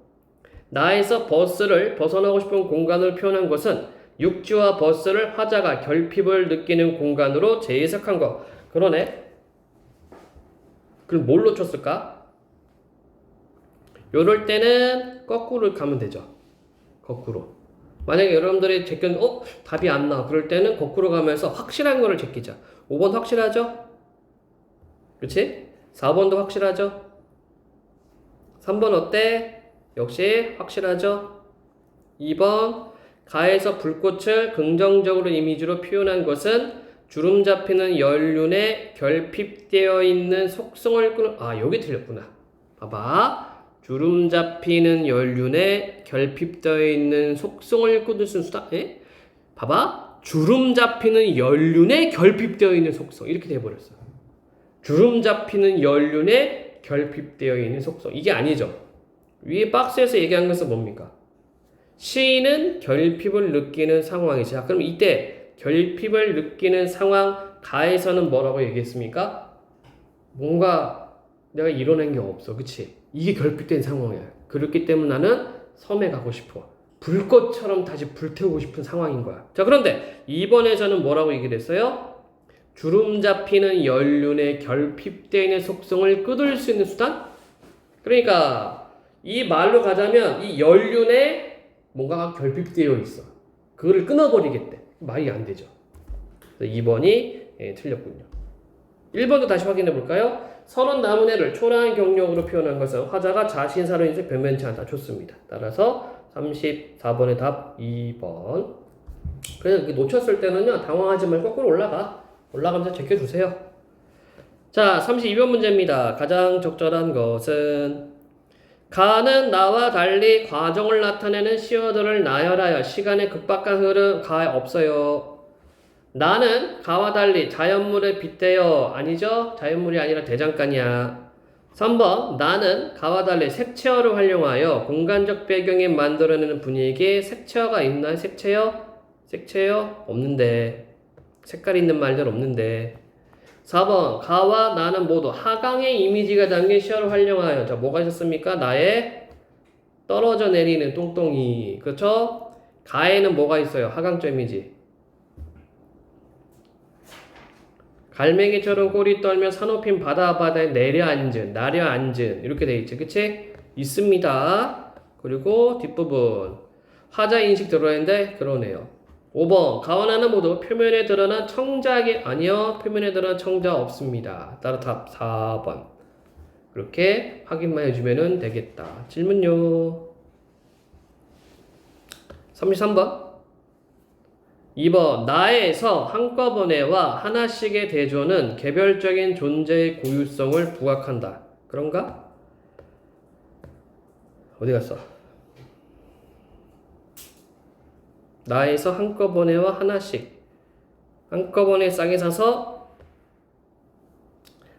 Speaker 1: 나에서 버스를 벗어나고 싶은 공간을 표현한 것은 육지와 버스를 화자가 결핍을 느끼는 공간으로 재해석한 것. 그러네. 그럼 뭘 놓쳤을까? 요럴 때는 거꾸로 가면 되죠. 거꾸로. 만약에 여러분들이 제꼈는데 답이 안 나와. 그럴 때는 거꾸로 가면서 확실한 거를 제끼자. 5번 확실하죠? 그렇지? 4번도 확실하죠? 3번 어때? 역시 확실하죠? 2번 가에서 불꽃을 긍정적으로 이미지로 표현한 것은 주름 잡히는 연륜에 결핍되어 있는 속성을 끄는 여기 틀렸구나. 봐봐. 주름 잡히는 연륜에 결핍되어 있는 속성을 끊을 수 있는 수단. 봐봐. 주름 잡히는 연륜에 결핍되어 있는 속성. 이렇게 돼버렸어. 주름 잡히는 연륜에 결핍되어 있는 속성. 이게 아니죠. 위에 박스에서 얘기한 것은 뭡니까? 시인은 결핍을 느끼는 상황이죠. 자, 그럼 이때 결핍을 느끼는 상황 가에서는 뭐라고 얘기했습니까? 뭔가 내가 이뤄낸 게 없어. 그치? 이게 결핍된 상황이야. 그렇기 때문에 나는 섬에 가고 싶어. 불꽃처럼 다시 불태우고 싶은 상황인 거야. 자, 그런데 이번에서는 뭐라고 얘기를 했어요? 주름 잡히는 연륜에 결핍되어 있는 속성을 끊을 수 있는 수단? 그러니까 이 말로 가자면 이 연륜에 뭔가가 결핍되어 있어. 그거를 끊어버리겠대. 말이 안 되죠. 2번이 틀렸군요. 1번도 다시 확인해 볼까요? 선은 나무네를 초라한 경력으로 표현한 것은 화자가 자신사로 인해 변변치 않다. 좋습니다. 따라서 34번의 답 2번. 그래서 놓쳤을 때는요, 당황하지 말고 거꾸로 올라가면서 제껴주세요. 자, 32번 문제입니다. 가장 적절한 것은 가는 나와 달리 과정을 나타내는 시어들을 나열하여 시간의 급박한 흐름 가에 없어요. 나는 가와 달리 자연물에 빗대어 아니죠? 자연물이 아니라 대장간이야. 3번 나는 가와 달리 색채어를 활용하여 공간적 배경에 만들어내는 분위기에 색채어가 있나요? 색채어? 없는데. 색깔 있는 말들 없는데. 4번 가와 나는 모두 하강의 이미지가 담긴 시어를 활용하여 자 뭐가 있었습니까? 나의 떨어져 내리는 똥똥이 그렇죠? 가에는 뭐가 있어요? 하강적 이미지 갈매기처럼 꼬리 떨며 사놓핀 바다에 나려앉은 이렇게 돼 있지 그치? 있습니다. 그리고 뒷부분 화자 인식 들어있는데 그러네요. 5번 가와나는 모두 표면에 드러난 청자기 아니요 표면에 드러난 청자 없습니다. 따라 답 4번 그렇게 확인만 해주면 되겠다. 질문요 33번 2번 나에서 한꺼번에와 하나씩의 대조는 개별적인 존재의 고유성을 부각한다. 그런가? 어디 갔어? 나에서 한꺼번에와 하나씩 한꺼번에 싸게 사서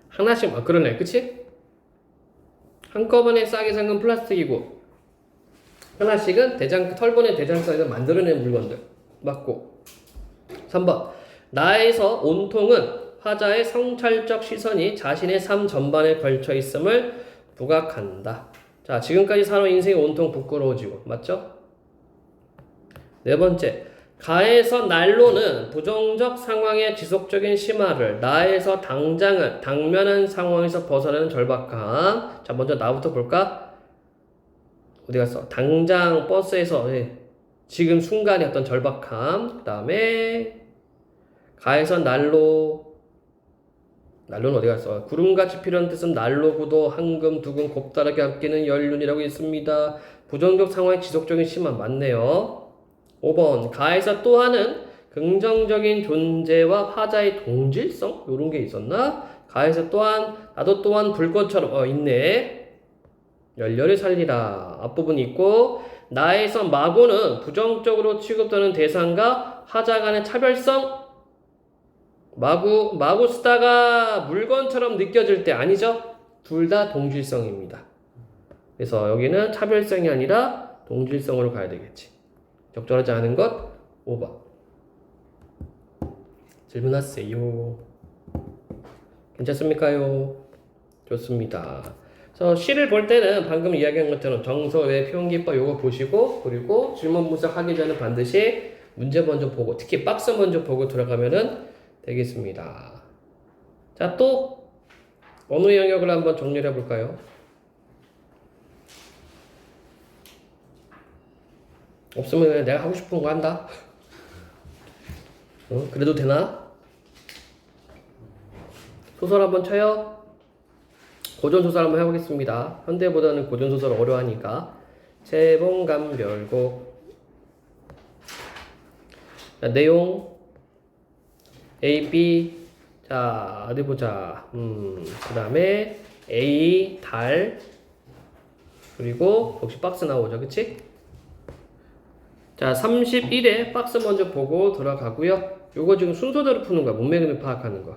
Speaker 1: 하나씩 그러네 그치? 한꺼번에 싸게 산 건 플라스틱이고 하나씩은 털보네 대장간에서 만들어낸 물건들 맞고 3번 나에서 온통은 화자의 성찰적 시선이 자신의 삶 전반에 걸쳐 있음을 부각한다. 자 지금까지 살아온 인생이 온통 부끄러워지고 맞죠? 네 번째, 가에서 난로는 부정적 상황의 지속적인 심화를, 나에서 당장은 당면한 상황에서 벗어나는 절박함. 자, 먼저 나부터 볼까? 어디 갔어? 당장 버스에서 지금 순간의 어떤 절박함. 그 다음에 가에서 난로는 어디 갔어? 구름같이 피려는 뜻은 난로구도 황금, 두금, 곱다랗게 아끼는 연륜이라고 있습니다. 부정적 상황의 지속적인 심화 맞네요. 5번 가에서 또 하는 긍정적인 존재와 화자의 동질성 요런 게 있었나? 가에서 또한 나도 또한 불꽃처럼 있네. 열렬히 살리라 앞부분 있고 나에서 마구는 부정적으로 취급되는 대상과 화자 간의 차별성 마구 쓰다가 물건처럼 느껴질 때 아니죠? 둘 다 동질성입니다. 그래서 여기는 차별성이 아니라 동질성으로 가야 되겠지. 적절하지 않은 것 5번 질문하세요. 괜찮습니까요? 좋습니다. 그래서 시를 볼 때는 방금 이야기한 것처럼 정서 외 표현기법 요거 보시고 그리고 질문 분석하기 전에 반드시 문제 먼저 보고 특히 박스 먼저 보고 들어가면은 되겠습니다. 자, 또 어느 영역을 한번 정리를 해볼까요? 없으면 그냥 내가 하고 싶은 거 한다. 그래도 되나? 소설 한번 쳐요. 고전소설 한번 해보겠습니다. 현대보다는 고전소설 어려워하니까. 채봉감별곡. 자, 내용 A, B. 자, 어디 보자. 그 다음에 A, 달. 그리고 역시 박스 나오죠, 그치? 자, 31회 박스 먼저 보고 들어가고요. 요거 지금 순서대로 푸는 거야. 문맥을 파악하는 거.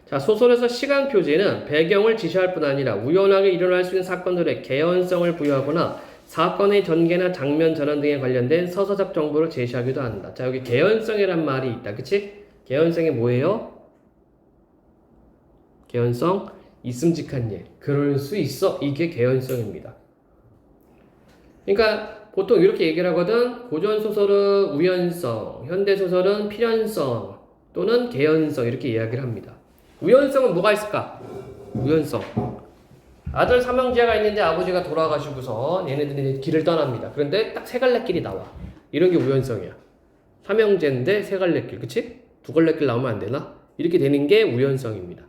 Speaker 1: 자, 소설에서 시간 표지는 배경을 지시할 뿐 아니라 우연하게 일어날 수 있는 사건들의 개연성을 부여하거나 사건의 전개나 장면 전환 등에 관련된 서사적 정보를 제시하기도 한다. 자, 여기 개연성이란 말이 있다. 그치? 개연성이 뭐예요? 개연성? 있음직한 예. 그럴 수 있어. 이게 개연성입니다. 그러니까 보통 이렇게 얘기를 하거든. 고전소설은 우연성, 현대소설은 필연성 또는 개연성 이렇게 이야기를 합니다. 우연성은 뭐가 있을까? 우연성. 아들 삼형제가 있는데 아버지가 돌아가시고서 얘네들이 길을 떠납니다. 그런데 딱 세 갈래 길이 나와. 이런 게 우연성이야. 삼형제인데 세 갈래 길, 그치? 두 갈래 길 나오면 안 되나? 이렇게 되는 게 우연성입니다.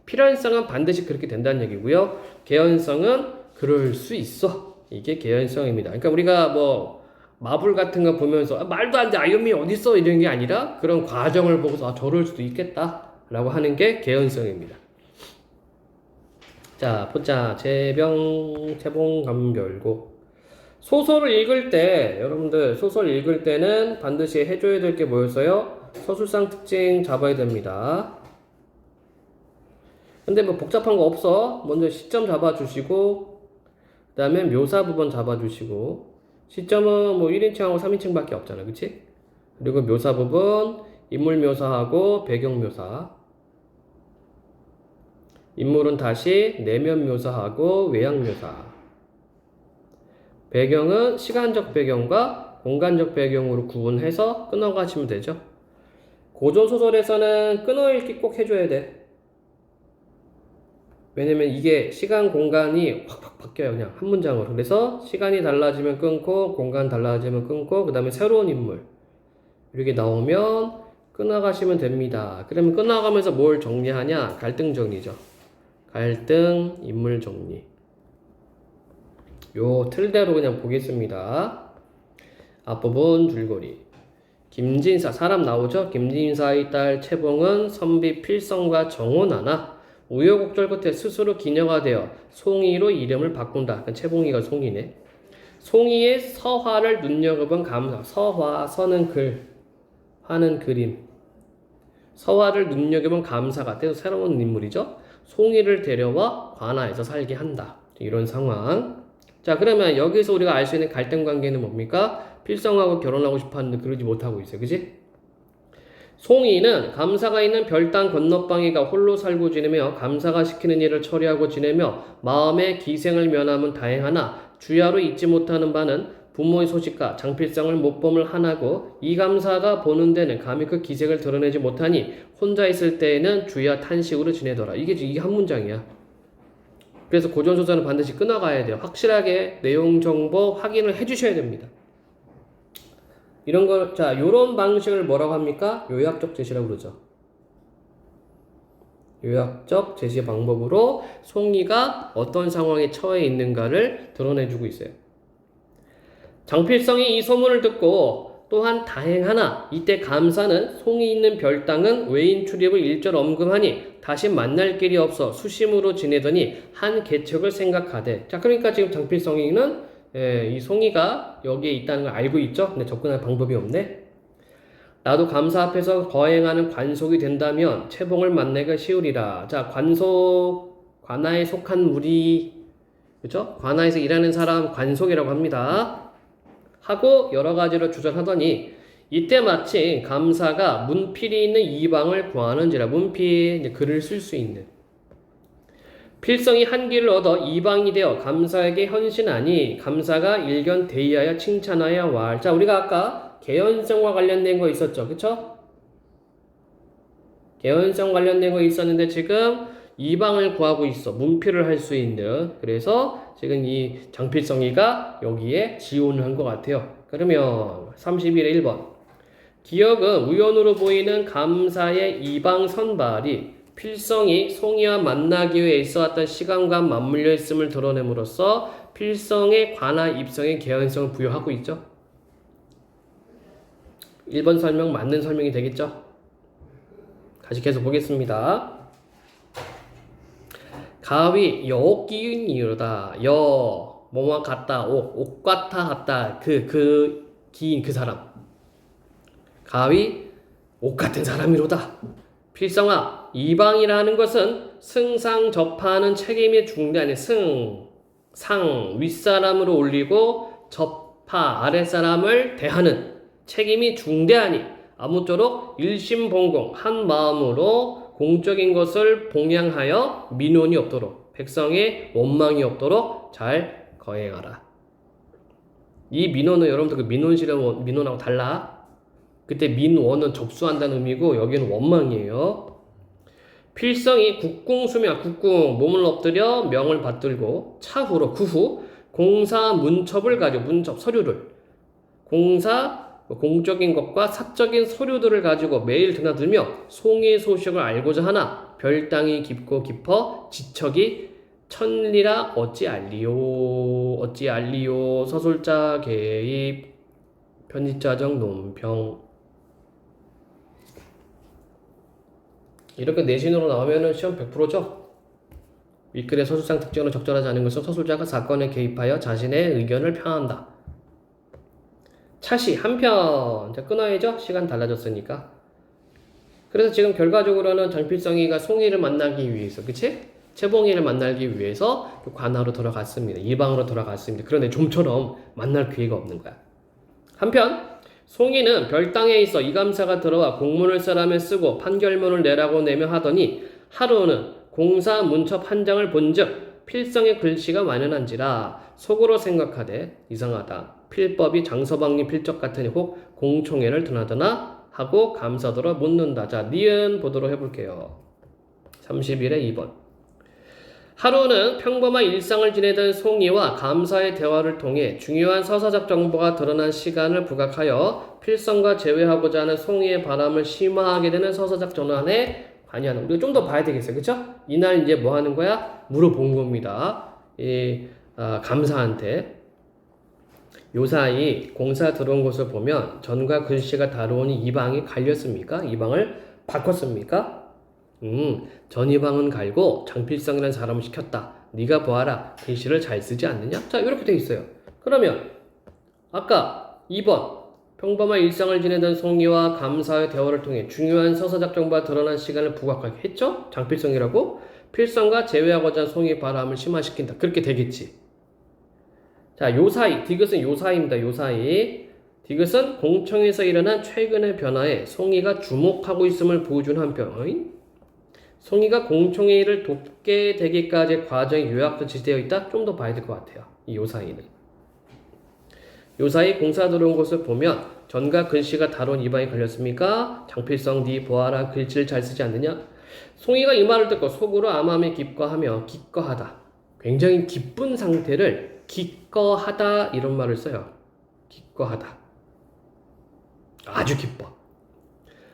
Speaker 1: 필연성은 반드시 그렇게 된다는 얘기고요. 개연성은 그럴 수 있어. 이게 개연성입니다. 그러니까 우리가 뭐 마블 같은 거 보면서 말도 안 돼, 아이언맨이 어딨어 이런 게 아니라 그런 과정을 보고서 저럴 수도 있겠다 라고 하는 게 개연성입니다. 자, 보자. 채봉감별곡. 소설을 읽을 때, 여러분들 소설 읽을 때는 반드시 해줘야 될 게 뭐였어요? 서술상 특징 잡아야 됩니다. 근데 뭐 복잡한 거 없어. 먼저 시점 잡아주시고, 그 다음에 묘사 부분 잡아주시고, 시점은 뭐 1인칭하고 3인칭밖에 없잖아. 그치? 그리고 묘사 부분, 인물 묘사하고 배경 묘사. 인물은 다시 내면 묘사하고 외양 묘사. 배경은 시간적 배경과 공간적 배경으로 구분해서 끊어가시면 되죠. 고전소설에서는 끊어읽기 꼭 해줘야 돼. 왜냐면 이게 시간 공간이 확 바뀌어요. 그냥 한 문장으로. 그래서 시간이 달라지면 끊고 공간 달라지면 끊고 그 다음에 새로운 인물 이렇게 나오면 끊어가시면 됩니다. 그러면 끊어가면서 뭘 정리하냐? 갈등 정리죠. 갈등, 인물 정리. 요 틀대로 그냥 보겠습니다. 앞부분 줄거리. 김진사, 사람 나오죠? 김진사의 딸 채봉은 선비 필성과 정혼하나 우여곡절 끝에 스스로 기녀가 되어 송이로 이름을 바꾼다. 그러니까 채봉이가 송이네. 송이의 서화를 눈여겨본 감사. 서화, 서는 글, 화는 그림. 서화를 눈여겨본 감사가 돼서 새로운 인물이죠. 송이를 데려와 관아에서 살게 한다. 이런 상황. 자, 그러면 여기서 우리가 알 수 있는 갈등 관계는 뭡니까? 필성하고 결혼하고 싶어 하는데 그러지 못하고 있어요. 그지? 송이는 감사가 있는 별당 건너방에가 홀로 살고 지내며 감사가 시키는 일을 처리하고 지내며 마음의 기생을 면하면 다행하나 주야로 잊지 못하는 바는 부모의 소식과 장필성을 못봄을 하나고 이 감사가 보는 데는 감히 그 기색을 드러내지 못하니 혼자 있을 때에는 주야 탄식으로 지내더라. 이게 한 문장이야. 그래서 고전소설은 반드시 끊어가야 돼요. 확실하게 내용 정보 확인을 해주셔야 됩니다. 이런 걸, 자, 요런 방식을 뭐라고 합니까? 요약적 제시라고 그러죠. 요약적 제시 방법으로 송이가 어떤 상황에 처해 있는가를 드러내주고 있어요. 장필성이 이 소문을 듣고 또한 다행하나 이때 감사는 송이 있는 별당은 외인 출입을 일절 언급하니 다시 만날 길이 없어 수심으로 지내더니 한 계책을 생각하되. 자, 그러니까 지금 장필성이는 이 송이가 여기에 있다는 걸 알고 있죠? 근데 접근할 방법이 없네. 나도 감사 앞에서 거행하는 관속이 된다면 채봉을 만나기가 쉬우리라. 자, 관속, 관아에 속한 무리, 그죠? 관아에서 일하는 사람 관속이라고 합니다. 하고 여러 가지로 주장하더니 이때 마침 감사가 문필이 있는 이방을 구하는지라. 문필, 이제 글을 쓸 수 있는 필성이 한기를 얻어 이방이 되어 감사에게 헌신하니 감사가 일견 대의하여 칭찬하여 왈. 자, 우리가 아까 개연성과 관련된 거 있었죠, 그쵸? 개연성 관련된 거 있었는데 지금 이방을 구하고 있어. 문필을 할 수 있는. 그래서 지금 이 장필성이가 여기에 지원을 한 것 같아요. 그러면 31의 1번. 기억은 우연으로 보이는 감사의 이방 선발이 필성이 송이와 만나기 위해 있어왔던 시간과 맞물려 있음을 드러냄으로써 필성의 관하 입성의 개연성을 부여하고 있죠. 1번 설명 맞는 설명이 되겠죠? 다시 계속 보겠습니다. 가위 여옥기인 이유다. 뭐뭐 같다. 옥 같아 같다. 기인 그 사람. 가위 옥 같은 사람이로다. 필성아 이방이라는 것은 승상 접하는 책임이 중대하니 상 윗사람으로 올리고 접하 아랫사람을 대하는 책임이 중대하니 아무쪼록 일심봉공 한 마음으로 공적인 것을 봉양하여 민원이 없도록 백성의 원망이 없도록 잘 거행하라. 이 민원은 여러분들 그 민원실의 민원하고 달라. 그때 민원은 접수한다는 의미고 여기는 원망이에요. 필성이 국궁수명 국궁 몸을 엎드려 명을 받들고 차후로 그 후 공사 문첩을 가지고 문첩 서류를 공사 공적인 것과 사적인 서류들을 가지고 매일 드나들며 송이의 소식을 알고자 하나 별땅이 깊고 깊어 지척이 천리라 어찌 알리요 서술자 개입 편집자적 논평. 이렇게 내신으로 나오면은 시험 100%죠. 윗글의 서술상 특징으로 적절하지 않은 것은 서술자가 사건에 개입하여 자신의 의견을 표한다. 차시 한편 이제 끊어야죠. 시간 달라졌으니까. 그래서 지금 결과적으로는 장필성이가 송이를 만나기 위해서, 그치? 채봉이를 만나기 위해서 관하로 돌아갔습니다. 이방으로 돌아갔습니다. 그런데 좀처럼 만날 기회가 없는 거야. 한편 송이는 별당에 있어 이감사가 들어와 공문을 사람에 쓰고 판결문을 내라고 내며 하더니 하루는 공사 문첩 한 장을 본즉 필성의 글씨가 완연한지라 속으로 생각하되 이상하다. 필법이 장서방리 필적 같으니 혹 공총회를 드나드나 하고 감사더러 묻는다. 자, 니은 보도록 해볼게요. 31의 2번. 하루는 평범한 일상을 지내던 송이와 감사의 대화를 통해 중요한 서사적 정보가 드러난 시간을 부각하여 필성과 재회하고자 하는 송이의 바람을 심화하게 되는 서사적 전환에 관여하는. 우리가 좀 더 봐야 되겠어요. 그쵸? 이날 이제 뭐 하는 거야? 물어본 겁니다. 감사한테. 요사이 공사 들어온 것을 보면 전과 글씨가 다루오니 이방이 갈렸습니까? 이방을 바꿨습니까? 전 이방은 갈고 장필성이라는 사람을 시켰다. 네가 보아라. 글씨를 잘 쓰지 않느냐? 자, 이렇게 돼 있어요. 그러면 아까 2번 평범한 일상을 지내던 송이와 감사의 대화를 통해 중요한 서사적 정보가 드러난 시간을 부각하게 했죠? 장필성이라고. 필성과 제외하고자 한 송이의 바람을 심화시킨다. 그렇게 되겠지. 자, 요사이. 디귿은 요사이입니다. 요사이. 디귿은 공청에서 일어난 최근의 변화에 송이가 주목하고 있음을 보여준 한편 송이가 공청의 일을 돕게 되기까지의 과정이 요약도 지시되어 있다? 좀 더 봐야 될 것 같아요. 이 요사이는. 요사이 공사 들어온 것을 보면 전과 글씨가 다룬 이방이 걸렸습니까? 장필성 네 보아라. 글씨를 잘 쓰지 않느냐? 송이가 이 말을 듣고 속으로 암암에 기뻐하며 기꺼하다. 굉장히 기쁜 상태를 기꺼하다 이런 말을 써요. 기꺼하다. 아주 기뻐.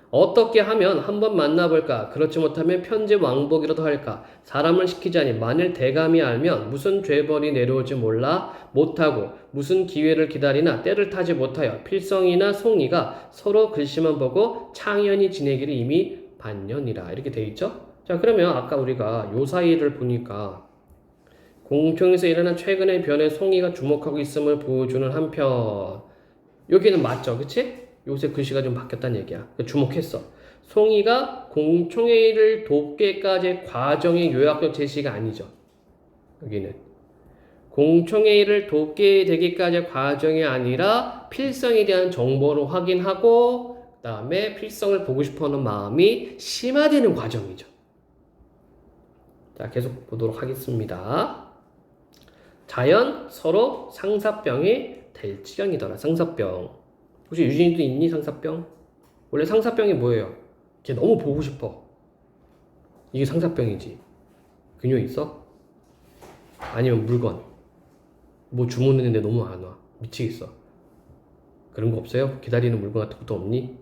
Speaker 1: 어떻게 하면 한번 만나볼까? 그렇지 못하면 편집 왕복이라도 할까? 사람을 시키자니 만일 대감이 알면 무슨 죄벌이 내려올지 몰라 못하고 무슨 기회를 기다리나 때를 타지 못하여 필성이나 송이가 서로 글씨만 보고 창연히 지내기를 이미 반년이라. 이렇게 돼 있죠? 자, 그러면 아까 우리가 요사이를 보니까 공청에서 일어난 최근의 변에 송이가 주목하고 있음을 보여주는 한편 여기는 맞죠? 그치? 요새 글씨가 좀 바뀌었다는 얘기야. 주목했어. 송이가 공청회의를 돕게까지의 과정의 요약적 제시가 아니죠. 여기는 공청회의를 돕게 되기까지의 과정이 아니라 필성에 대한 정보를 확인하고 그 다음에 필성을 보고 싶어하는 마음이 심화되는 과정이죠. 자, 계속 보도록 하겠습니다. 자연 서로 상사병이 될 지경이더라. 상사병. 혹시 유진이도 있니? 상사병? 원래 상사병이 뭐예요? 걔 너무 보고 싶어. 이게 상사병이지. 그녀 있어? 아니면 물건 뭐 주문했는데 너무 안 와. 미치겠어. 그런 거 없어요? 기다리는 물건 같은 것도 없니?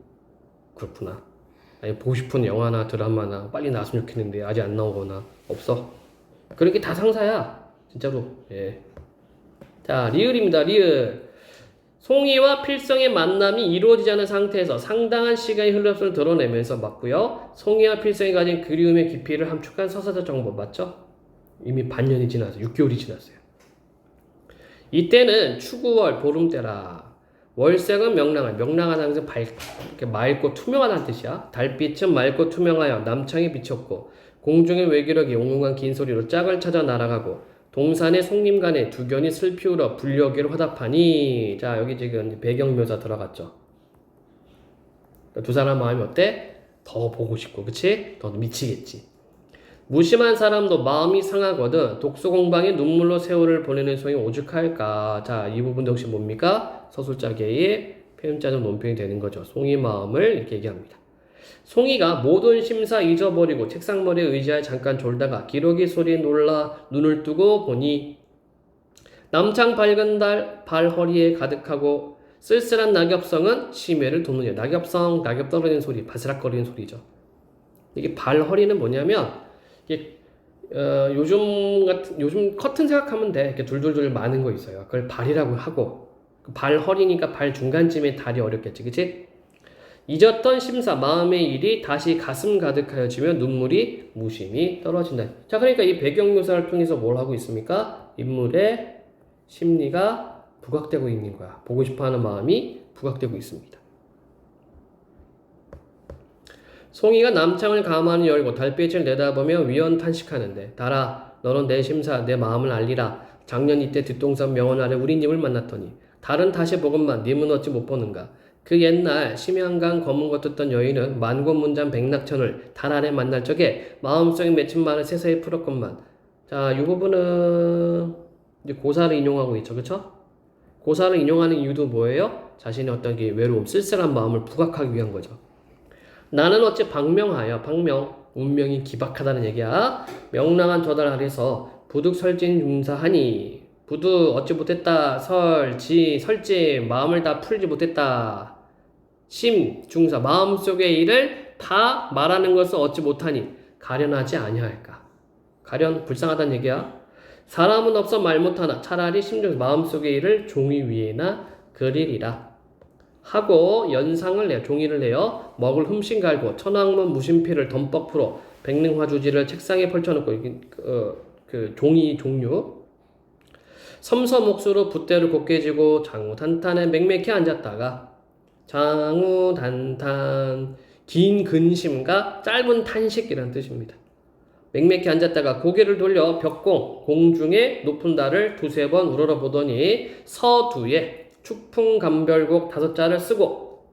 Speaker 1: 그렇구나. 아니 보고 싶은 영화나 드라마나 빨리 나왔으면 좋겠는데 아직 안 나오거나 없어? 그렇게 다 상사야 진짜로. 예. 자, 리을입니다. 리을. 송이와 필성의 만남이 이루어지지 않은 상태에서 상당한 시간이 흘렀음을 드러내면서 맞고요. 송이와 필성이 가진 그리움의 깊이를 함축한 서사적 정보 맞죠? 이미 반년이 지났어요. 6개월이 지났어요. 이때는 추구월 보름때라. 월색은 명랑한, 명랑한 항상 이렇게 맑고 투명하다는 뜻이야. 달빛은 맑고 투명하여 남창에 비쳤고 공중의 외기력이 옹웅한 긴 소리로 짝을 찾아 날아가고 동산의 송림간에 두견이 슬피 울어 불려기를 화답하니. 자, 여기 지금 배경묘사 들어갔죠. 두 사람 마음이 어때? 더 보고 싶고, 그치? 더 미치겠지. 무심한 사람도 마음이 상하거든 독소공방에 눈물로 세월을 보내는 소용이 오죽할까. 자, 이 부분도 역시 뭡니까? 서술자계의 표현자적 논평이 되는 거죠. 송이 마음을 이렇게 얘기합니다. 송이가 모든 심사 잊어버리고 책상머리에 의지하여 잠깐 졸다가 기러기 소리에 놀라 눈을 뜨고 보니 남창 밝은 달 발허리에 가득하고 쓸쓸한 낙엽성은 심해를 돋느냐. 낙엽성, 낙엽 떨어지는 소리, 바스락거리는 소리죠. 이게 발허리는 뭐냐면 이게 요즘 커튼 생각하면 돼. 이렇게 둘둘둘 많은 거 있어요. 그걸 발이라고 하고 발허리니까 발 중간쯤에 달이 어렵겠지, 그치? 잊었던 심사 마음의 일이 다시 가슴 가득하여지며 눈물이 무심히 떨어진다. 자, 그러니까 이 배경 묘사를 통해서 뭘 하고 있습니까? 인물의 심리가 부각되고 있는 거야. 보고 싶어하는 마음이 부각되고 있습니다. 송이가 남창을 가만히 열고 달빛을 내다보며 위언탄식하는데 달아 너는 내 심사 내 마음을 알리라. 작년 이때 뒷동산 명원 아래 우리 님을 만났더니 달은 다시 보건만 님은 어찌 못 보는가. 그 옛날 심양강 검은 것 듣던 여인은 만고문장 백낙천을 달 아래 만날 적에 마음속에 맺힌 말을 세세히 풀었건만. 자, 이 부분은 이제 고사를 인용하고 있죠, 그렇죠? 고사를 인용하는 이유도 뭐예요? 자신의 어떤 게 외로움, 쓸쓸한 마음을 부각하기 위한 거죠. 나는 어찌 방명하여 방명 운명이 기박하다는 얘기야. 명랑한 저달 아래서 부득 설진 융사하니 부득 어찌 못했다. 설지 마음을 다 풀지 못했다. 심 중사 마음속의 일을 다 말하는 것을 얻지 못하니 가련하지 아니할까. 가련 불쌍하다는 얘기야. 사람은 없어 말 못하나 차라리 심중 마음속의 일을 종이 위에나 그리리라 하고 연상을 내요. 종이를 내요. 먹을 흠씬 갈고 천왕문 무심피를 덤뻑 풀어 백능화주지를 책상에 펼쳐놓고 그 종이 종류 섬섬옥수로 붓대를 곧게 쥐고 장우단탄에 맹맥히 앉았다가 장우단탄 긴 근심과 짧은 탄식이라는 뜻입니다. 맹맥히 앉았다가 고개를 돌려 벽공 공중에 높은 달을 두세 번 우러러보더니 서두에 추풍 감별곡 5자를 쓰고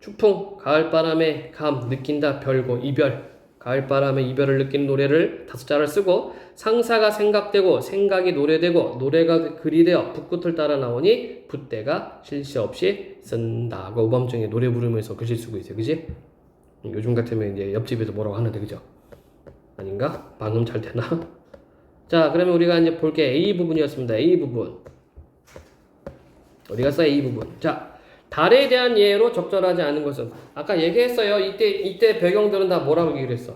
Speaker 1: 추풍 가을바람에 감 느낀다 별고 이별 가을바람에 이별을 느끼는 노래를 5자를 쓰고 상사가 생각되고 생각이 노래되고 노래가 글이 되어 붓끝을 따라 나오니 붓대가 쉴 새 없이 쓴다고 오밤중에 노래 부르면서 글씨 쓰고 있어요. 그지? 요즘 같으면 이제 옆집에서 뭐라고 하는데 그죠? 아닌가? 방음 잘 되나? 자, 그러면 우리가 이제 볼 게 A 부분이었습니다. A 부분. 어디 갔어? A 부분. 자, 달에 대한 예로 적절하지 않은 것은 아까 얘기했어요. 이때 배경들은 다 뭐라고 얘기를 했어?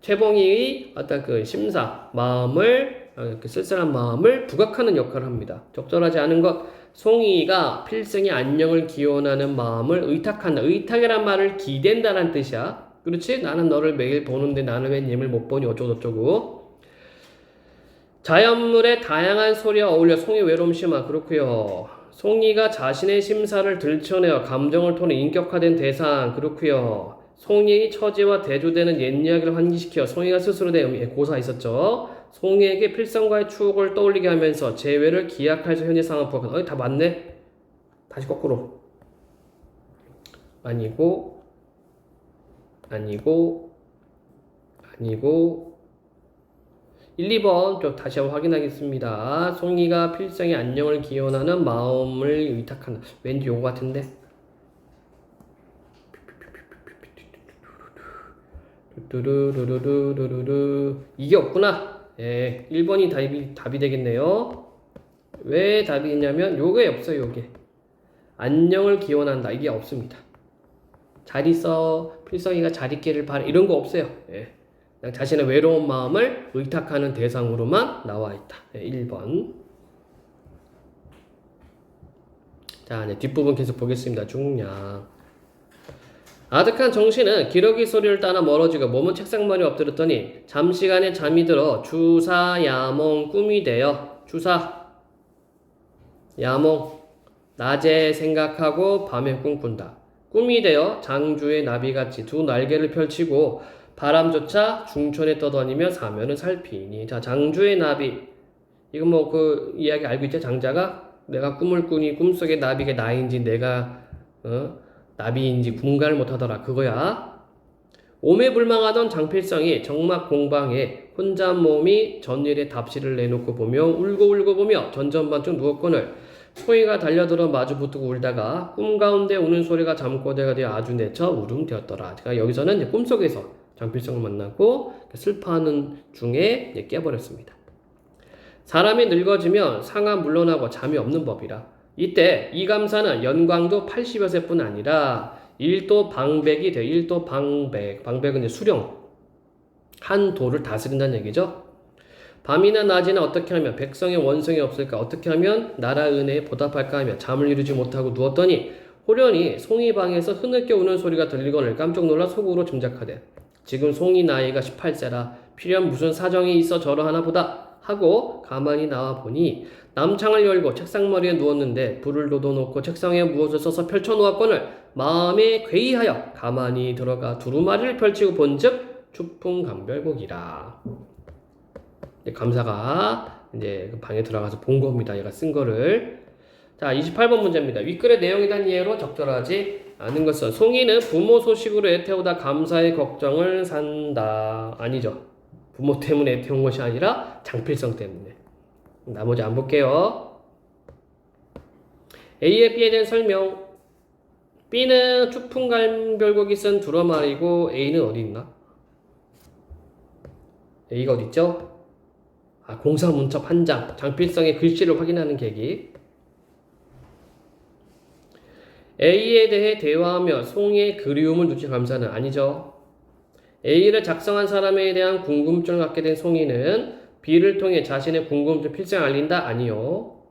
Speaker 1: 최봉희의 어떤 그 심사, 마음을 그 쓸쓸한 마음을 부각하는 역할을 합니다. 적절하지 않은 것, 송이가 필승의 안녕을 기원하는 마음을 의탁한다. 의탁이란 말을 기댄다는 뜻이야. 그렇지? 나는 너를 매일 보는데 나는 왜 님을 못 보니 어쩌고저쩌고. 자연물의 다양한 소리와 어울려 송이 외로움 심하. 그렇고요. 송이가 자신의 심사를 들춰내어 감정을 통해 인격화된 대상. 그렇고요. 송이의 처지와 대조되는 옛 이야기를 환기시켜 송이가 스스로 된 고사 있었죠. 송이에게 필성과의 추억을 떠올리게 하면서 재회를 기약해서 현재 상황을 부각한다. 다 맞네. 다시 거꾸로. 아니고 1, 2번 좀 다시 한번 확인하겠습니다. 송이가 필성의 안녕을 기원하는 마음을 의탁한다. 왠지 요거 같은데. 두루루루루루루. 이게 없구나. 예, 1번이 답이 되겠네요. 왜 답이 있냐면 요게 없어요. 요게 안녕을 기원한다 이게 없습니다. 잘 있어 필성이가 잘 있기를 바래 이런 거 없어요. 예. 그냥 자신의 외로운 마음을 의탁하는 대상으로만 나와 있다. 예, 1번. 자, 이제 뒷부분 계속 보겠습니다. 중량. 아득한 정신은 기러기 소리를 따라 멀어지고 몸은 책상머리에 엎드렸더니 잠시간에 잠이 들어 주사 야몽 꿈이 되어 주사 야몽 낮에 생각하고 밤에 꿈꾼다. 꿈이 되어 장주의 나비같이 두 날개를 펼치고 바람조차 중천에 떠다니며 사면을 살피니. 자, 장주의 나비. 이거 뭐 그 이야기 알고 있죠? 장자가 내가 꿈을 꾸니 꿈속의 나비가 나인지 내가 나비인지 분간을 못하더라. 그거야. 오매불망하던 장필성이 정막 공방에 혼자 몸이 전일의 답시를 내놓고 보며 울고 보며 전전반쯤 누웠거늘 소희가 달려들어 마주 붙고 울다가 꿈 가운데 우는 소리가 잠꼬대가 되어 아주 내쳐 울음되었더라. 제가 여기서는 이제 꿈속에서 장필성을 만나고 슬퍼하는 중에 깨버렸습니다. 사람이 늙어지면 상하 물러나고 잠이 없는 법이라. 이때 이 감사는 연광도 80여 세뿐 아니라 일도 방백이 돼. 일도 방백. 방백은 이제 수령. 한 도를 다스린다는 얘기죠. 밤이나 낮이나 어떻게 하면 백성의 원성이 없을까? 어떻게 하면 나라 은혜에 보답할까 하며 잠을 이루지 못하고 누웠더니 호련히 송이 방에서 흐느껴 우는 소리가 들리거늘 깜짝 놀라 속으로 짐작하되 지금 송이 나이가 18세라 필연 무슨 사정이 있어 저러하나 보다 하고 가만히 나와 보니 남창을 열고 책상머리에 누웠는데 불을 돋워놓고 책상에 무엇을 써서 펼쳐놓았거늘 마음에 괴이하여 가만히 들어가 두루마리를 펼치고 본즉 추풍감별곡이라. 감사가 이제 그 방에 들어가서 본 겁니다. 얘가 쓴 거를. 자, 28번 문제입니다. 윗글의 내용에 대한 이해로 적절하지 않은 것은 송이는 부모 소식으로 애태우다 감사의 걱정을 산다. 아니죠. 부모 때문에 애태운 것이 아니라 장필성 때문에. 나머지 안 볼게요. A의 B에 대한 설명. B는 추풍감별곡이 쓴 두루마리고 A는 어디 있나? A가 어디 있죠? 공사문첩 한 장, 장필성의 글씨를 확인하는 계기. A에 대해 대화하며 송이의 그리움을 누치 감사는 아니죠. A를 작성한 사람에 대한 궁금증을 갖게 된 송이는 B를 통해 자신의 궁금증을 필성에 알린다? 아니요.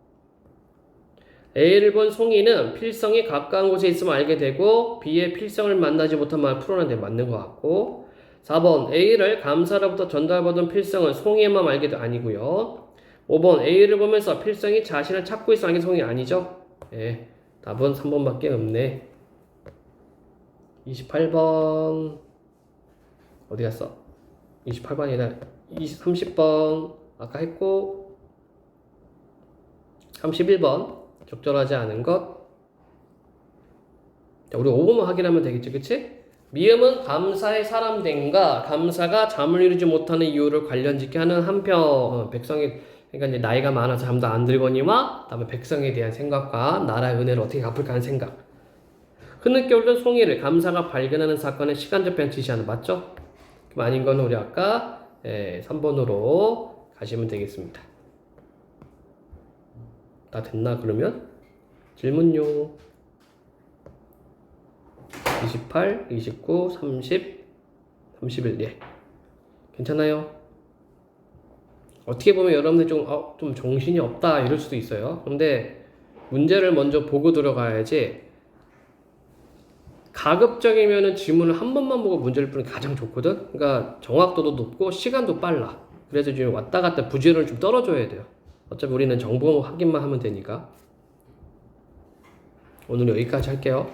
Speaker 1: A를 본 송이는 필성이 가까운 곳에 있음을 알게 되고 B의 필성을 만나지 못한 말을 풀어내는 데 맞는 것 같고 4번 A를 감사로부터 전달받은 필성은 송이의 마음 알게 돼 아니고요. 5번 A를 보면서 필성이 자신을 찾고 있어 알게 송이 아니죠. 예, 답은 3번밖에 없네. 28번 어디 갔어? 28번이 아니라 30번 아까 했고 31번 적절하지 않은 것. 자, 우리 5번만 확인하면 되겠지, 그치? 미음은 감사의 사람됨과 감사가 잠을 이루지 못하는 이유를 관련짓게 하는 한편 백성이 그러니까 이제 나이가 많아서 잠도 안 들거니와 그다음에 백성에 대한 생각과 나라의 은혜를 어떻게 갚을까 하는 생각. 흐느껴 오른 송이를 감사가 발견하는 사건의 시간적 변 지시하는 맞죠? 그럼 아닌 건 우리 아까 3번으로 가시면 되겠습니다. 다 됐나 그러면? 질문요. 28, 29, 30, 31. 예. 괜찮아요? 어떻게 보면 여러분들 좀 정신이 없다 이럴 수도 있어요. 근데 문제를 먼저 보고 들어가야지. 가급적이면은 지문을 한 번만 보고 문제를 푸는 게 가장 좋거든. 그러니까 정확도도 높고 시간도 빨라. 그래서 지금 왔다 갔다 부지런을 좀 떨어줘야 돼요. 어차피 우리는 정보 확인만 하면 되니까. 오늘 여기까지 할게요.